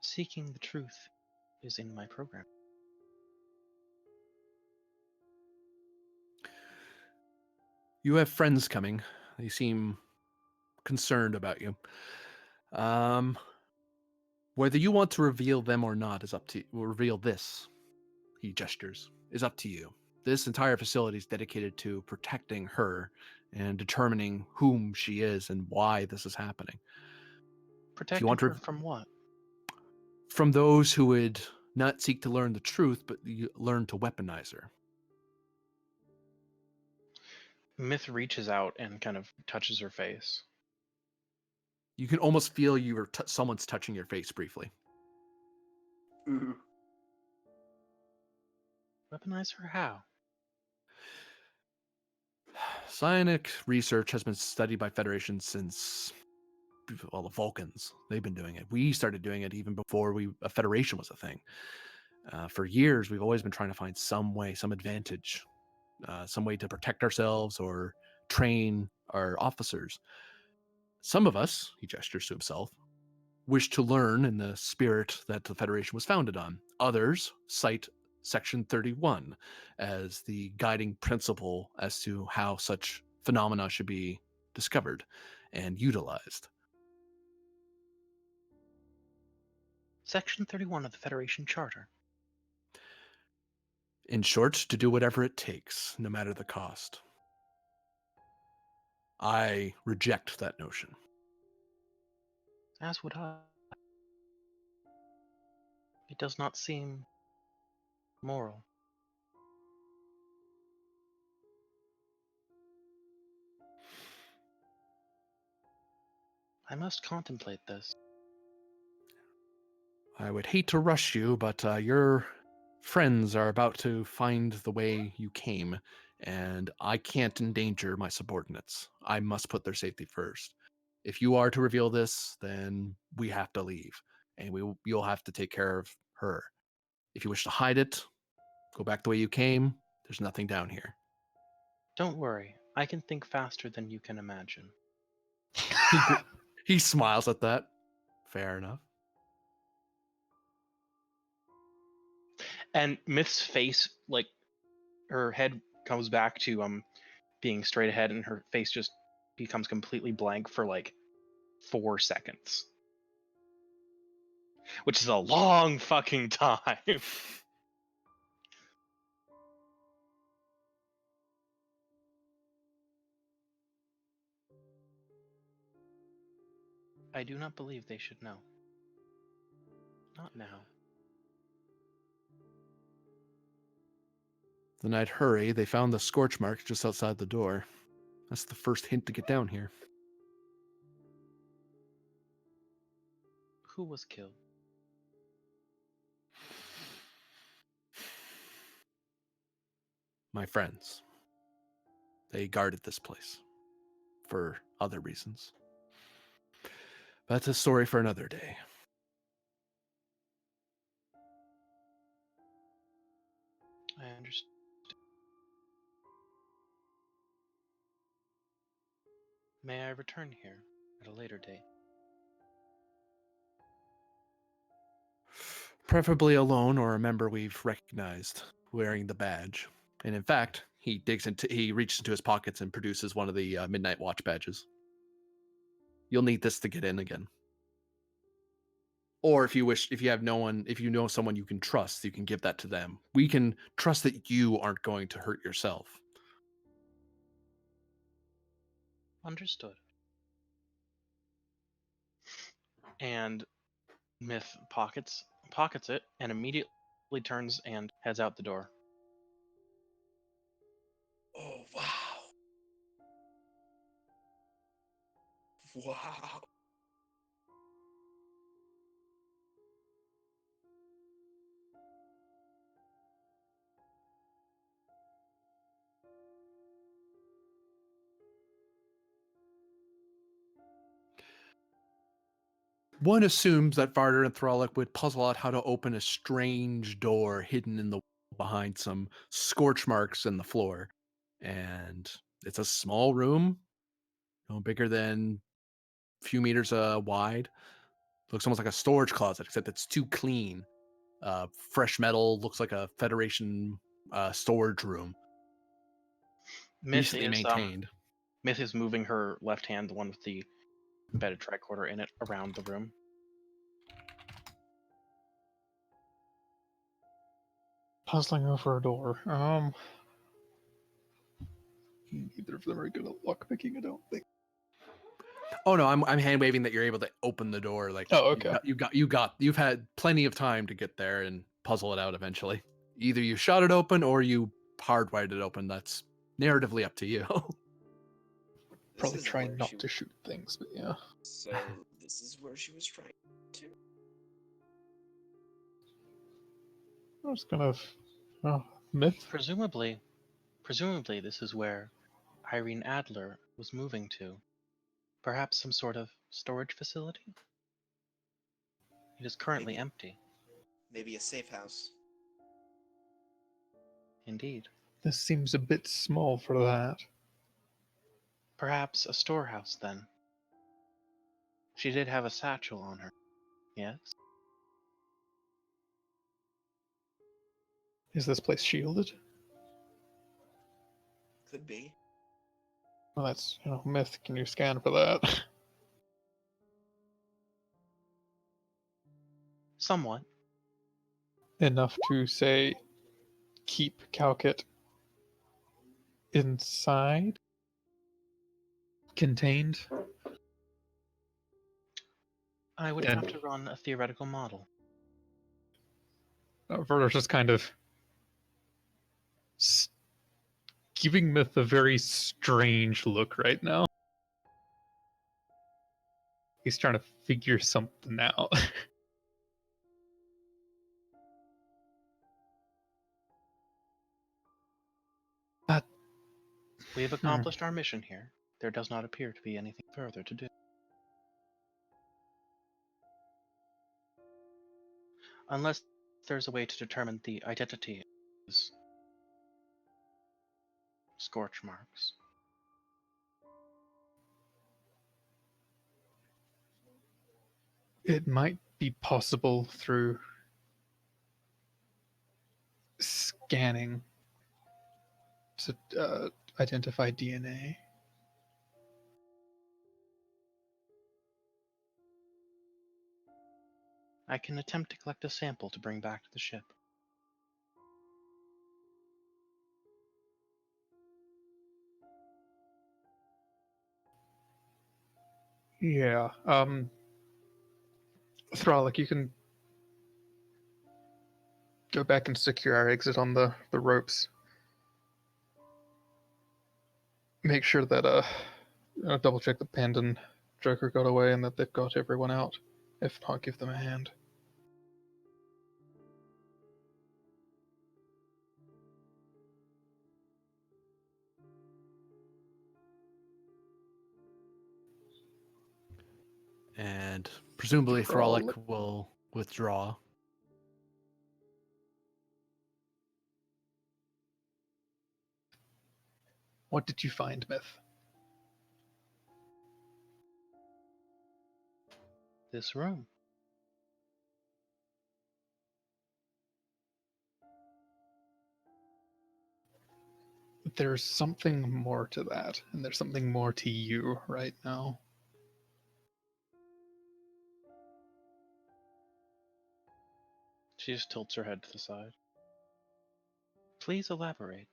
Seeking the truth is in my program. You have friends coming. They seem concerned about you. Whether you want to reveal them or not is up to you. Reveal this, he gestures, is up to you. This entire facility is dedicated to protecting her and determining whom she is and why this is happening. Protecting her from what? From those who would not seek to learn the truth, but learn to weaponize her. Myth reaches out and kind of touches her face. You can almost feel someone's touching your face briefly. Ooh. Weaponize her how? Psionic research has been studied by Federation since, well, the Vulcans. They've been doing it. We started doing it even before a Federation was a thing. For years, we've always been trying to find some way, some advantage, some way to protect ourselves or train our officers. Some of us, he gestures to himself, wish to learn in the spirit that the Federation was founded on. Others cite Section 31 as the guiding principle as to how such phenomena should be discovered and utilized. Section 31 of the Federation Charter. In short, to do whatever it takes, no matter the cost. I reject that notion. As would I. It does not seem moral. I must contemplate this. I would hate to rush you, but your friends are about to find the way you came, and I can't endanger my subordinates. I must put their safety first. If you are to reveal this, then we have to leave, and you'll have to take care of her. If you wish to hide it, go back the way you came. There's nothing down here. Don't worry, I can think faster than you can imagine. He smiles at that. Fair enough. And Myth's face, like, her head comes back to being straight ahead, and her face just becomes completely blank for like 4 seconds, which is a long fucking time. I do not believe they should know. Not now. The night hurry, they found the scorch mark just outside the door. That's the first hint to get down here. Who was killed? My friends. They guarded this place. For other reasons. That's a story for another day. I understand. May I return here at a later date? Preferably alone or a member we've recognized wearing the badge. And in fact, he reaches into his pockets and produces one of the Midnight Watch badges. You'll need this to get in again. Or if you know someone you can trust, you can give that to them. We can trust that you aren't going to hurt yourself. Understood. And Myth pockets it and immediately turns and heads out the door. Oh, wow. Wow. One assumes that Varder and Thralic would puzzle out how to open a strange door hidden in the behind some scorch marks in the floor. And it's a small room, bigger than a few meters wide. Looks almost like a storage closet, except it's too clean. Fresh metal, looks like a Federation storage room. Decently maintained. Myth is moving her left hand, the one with the embedded tricorder in it, around the room. Puzzling over a door. Neither of them are good at lockpicking, I don't think. Oh no, I'm hand waving that you're able to open the door. Like, oh, okay. You've had plenty of time to get there and puzzle it out eventually. Either you shot it open or you hardwired it open. That's narratively up to you. probably is try where not she- to shoot things, but yeah. So this is where she was trying to. I was kind of myth. Presumably this is where Irene Adler was moving to. Perhaps some sort of storage facility? It is currently Maybe. empty. Maybe a safe house. Indeed. This seems a bit small for that. Perhaps a storehouse then. She did have a satchel on her. Yes? Is this place shielded? Could be. Well, that's myth. Can you scan for that? Somewhat. Enough to say keep Calkit inside, contained. I would And have to run a theoretical model. Verder's just kind of giving Myth a very strange look right now. He's trying to figure something out. We have accomplished our mission here. There does not appear to be anything further to do. Unless there's a way to determine the identity of these scorch marks. It might be possible through scanning to identify DNA. I can attempt to collect a sample to bring back to the ship. Yeah. Thralic, you can go back and secure our exit on the ropes. Make sure that double check that Panda and Joker got away and that they've got everyone out. If not, give them a hand. And presumably Frolic will withdraw. What did you find, Myth? This room. There's something more to that, and there's something more to you right now. She just tilts her head to the side. Please elaborate.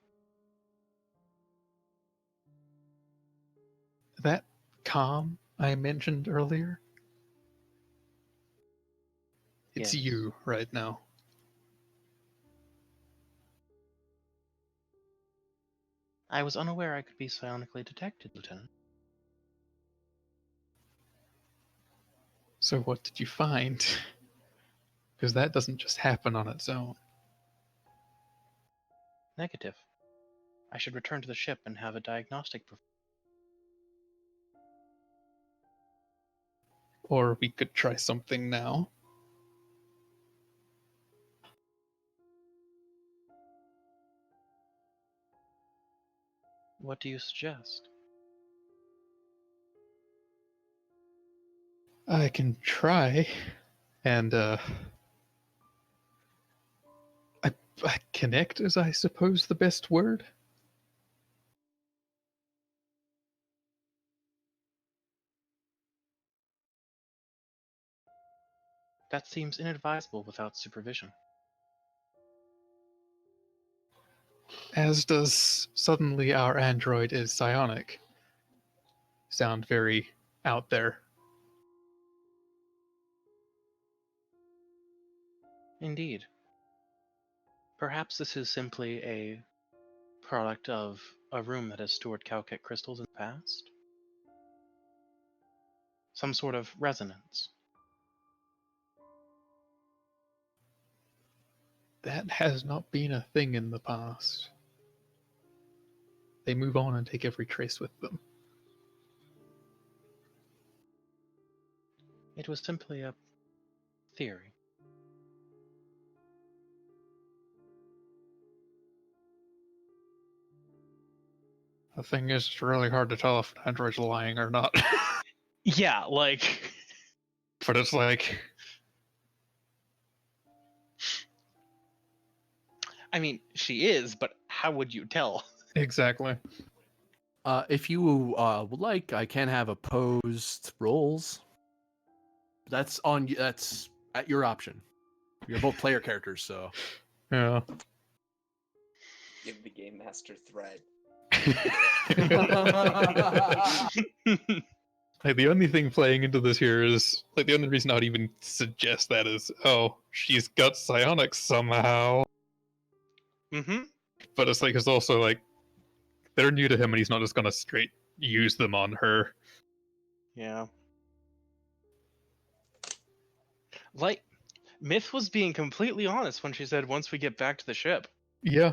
That calm I mentioned earlier, it's Yes. you right now. I was unaware I could be psionically detected, Lieutenant. So what did you find? Because that doesn't just happen on its own. Negative. I should return to the ship and have a diagnostic performed. Or we could try something now. What do you suggest? I can try, and I connect is, I suppose, the best word. That seems inadvisable without supervision. As does suddenly our android is psionic. Sound very out there. Indeed. Perhaps this is simply a product of a room that has stored Calcite crystals in the past? some sort of resonance. That has not been a thing in the past. They move on and take every trace with them. It was simply a theory. The thing is, it's really hard to tell if an android's lying or not. Yeah, like... But it's like, I mean, she is, but how would you tell? exactly. If you would like, I can have opposed rolls. That's on you. That's at your option. You're both player characters, so. Yeah. Give the game master thread. Like, the only thing playing into this here is, like, the only reason I would even suggest that is, oh, she's got psionics somehow. Mm-hmm. But it's like, it's also like, they're new to him and he's not just gonna straight use them on her. Yeah. Like, Myth was being completely honest when she said, once we get back to the ship. Yeah.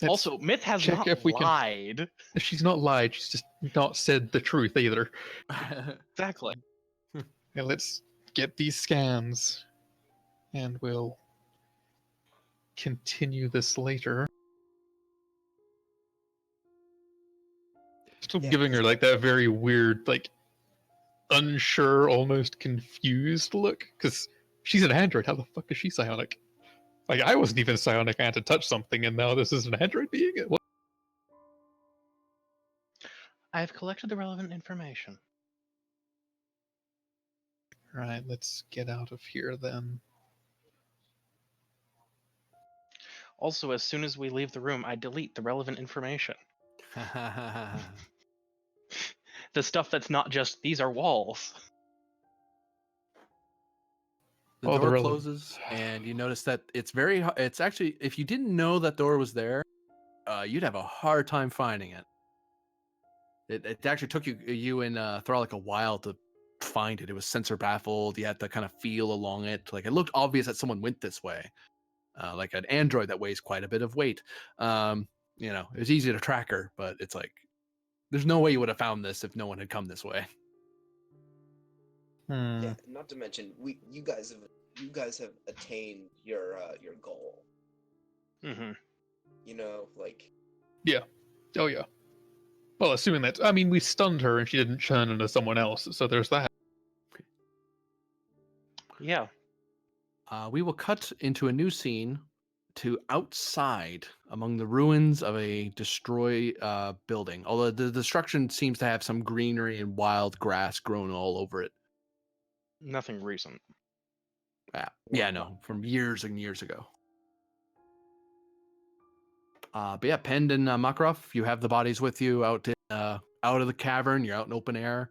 Also, Myth has check not if we can- lied. She's not lied, she's just not said the truth either. Exactly. Yeah, let's get these scans, and we'll continue this later. Still Yeah, giving her like that very weird, like unsure, almost confused look, because she's an android. How the fuck is she psionic? Like, I wasn't even psionic. I had to touch something, and now this is an android being. What? I have collected the relevant information. Right, let's get out of here then. Also, as soon as we leave the room, I delete the relevant information. The stuff that's not just, these are walls. The Oh, the door relevant- closes, and you notice that it's actually, if you didn't know that door was there, you'd have a hard time finding it. It actually took you and Thralic a while to find it. It was sensor baffled. You had to kind of feel along it. Like, it looked obvious that someone went this way. Like an android that weighs quite a bit of weight. It was easy to track her, but it's like, there's no way you would have found this if no one had come this way. Yeah, not to mention you guys have attained your goal. Mm-hmm. You know, like Oh yeah. Well, assuming that, I mean, we stunned her and she didn't churn into someone else, so there's that. Yeah. We will cut into a new scene to outside among the ruins of a destroyed building. Although the destruction seems to have some greenery and wild grass grown all over it. Nothing recent. Yeah, no, from years and years ago. But yeah, Pend and Makarov, you have the bodies with you out of the cavern. You're out in open air.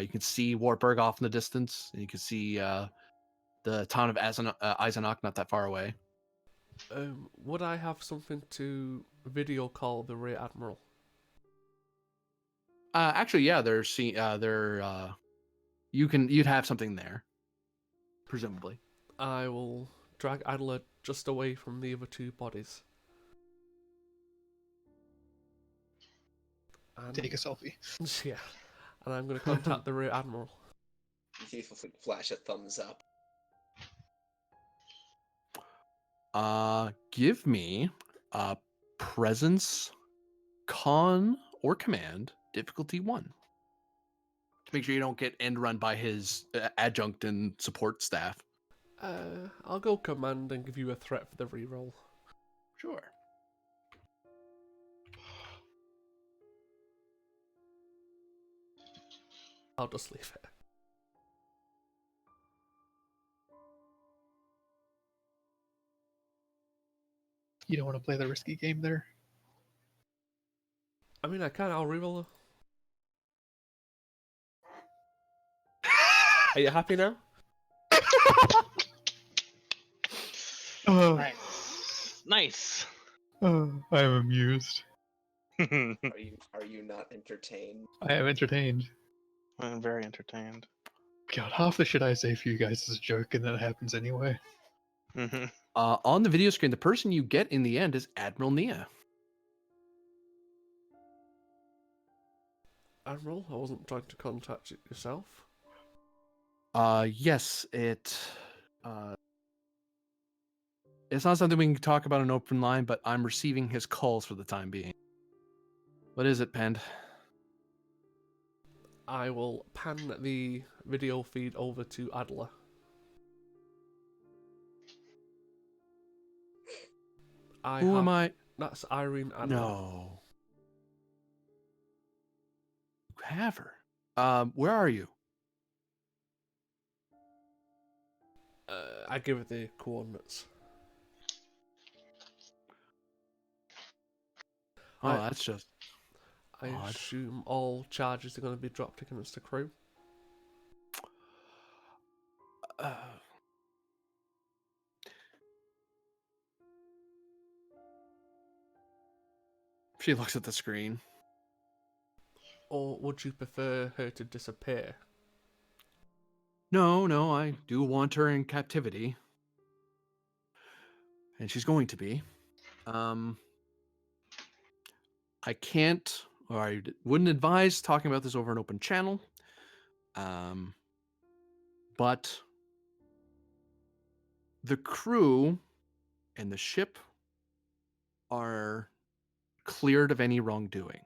You can see Wartburg off in the distance, and you can see the town of Eisenach not that far away. Would I have something to video call the Rear Admiral? Actually, yeah, you'd have something there, presumably. I will drag Adler just away from the other two bodies. And, Take a selfie. yeah, and I'm going to contact the Rear Admiral. you flash a thumbs up. Give me a presence, con, or command difficulty 1. To make sure you don't get end run by his adjunct and support staff. I'll go command and give you a threat for the reroll. Sure. I'll just leave it. You don't want to play the risky game there? I mean, I can. I'll reroll. Are you happy now? Oh, Nice. Nice. oh, I'm amused. Are you not entertained? I am entertained. I'm very entertained. God, half the shit I say for you guys is a joke, and then it happens anyway. On the video screen, the person you get in the end is Admiral Nia. Admiral, I wasn't trying to contact it yourself. Yes, it's not something we can talk about on open line, but I'm receiving his calls for the time being. What is it, Pend? I will pan the video feed over to Adler. Who am I? That's Irene Adler. No. You have her. Where are you? I give it the coordinates. Oh, that's just I odd. assume all charges are going to be dropped against the crew. She looks at the screen. Or would you prefer her to disappear? No, I do want her in captivity. And she's going to be. I can't, or I wouldn't advise talking about this over an open channel. But the crew and the ship are cleared of any wrongdoing.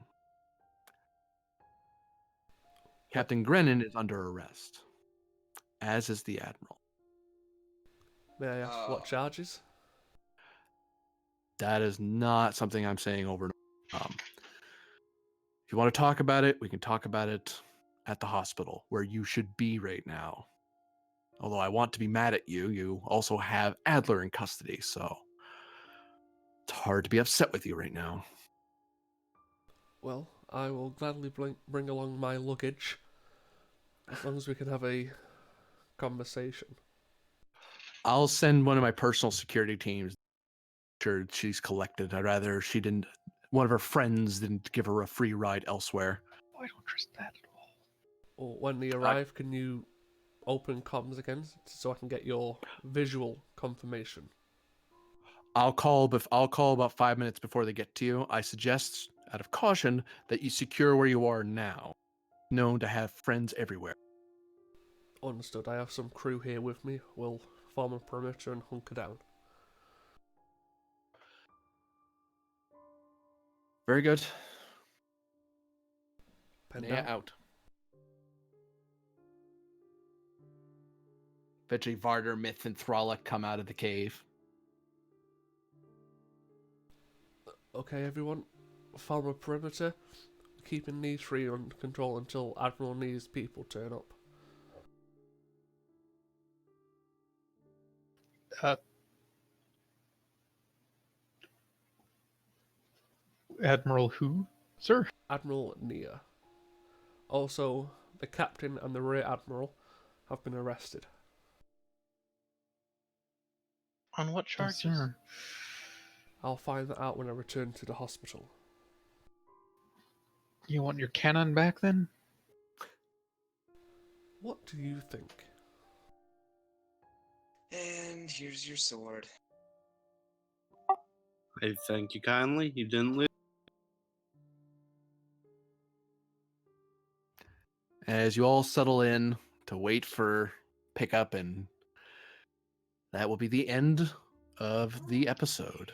Captain Grennan is under arrest, as is the Admiral. May I ask what charges? That is not something I'm saying over and over. If you want to talk about it, we can talk about it at the hospital, where you should be right now. Although I want to be mad at you, you also have Adler in custody, so it's hard to be upset with you right now. Well, I will gladly bring along my luggage, as long as we can have a conversation. I'll send one of my personal security teams. Sure, she's collected. I'd rather one of her friends didn't give her a free ride elsewhere. I don't trust that at all. Or when they arrive, can you open comms again so I can get your visual confirmation? I'll call about 5 minutes before they get to you. I suggest, out of caution, that you secure where you are now. Known to have friends everywhere. Understood. I have some crew here with me. We'll form a perimeter and hunker down. Very good. Pen Yeah, down. out. Eventually, Varder, Myth, and Thralic come out of the cave. Okay, everyone. Form a perimeter. Keeping these three under control until Admiral Nee's people turn up. Admiral who, sir? Admiral Nia. Also, the captain and the rear admiral have been arrested. On what Yes, charges? sir. I'll find that out when I return to the hospital. You want your cannon back then? What do you think? And here's your sword. I thank you kindly. You didn't lose. As you all settle in to wait for pickup, and that will be the end of the episode.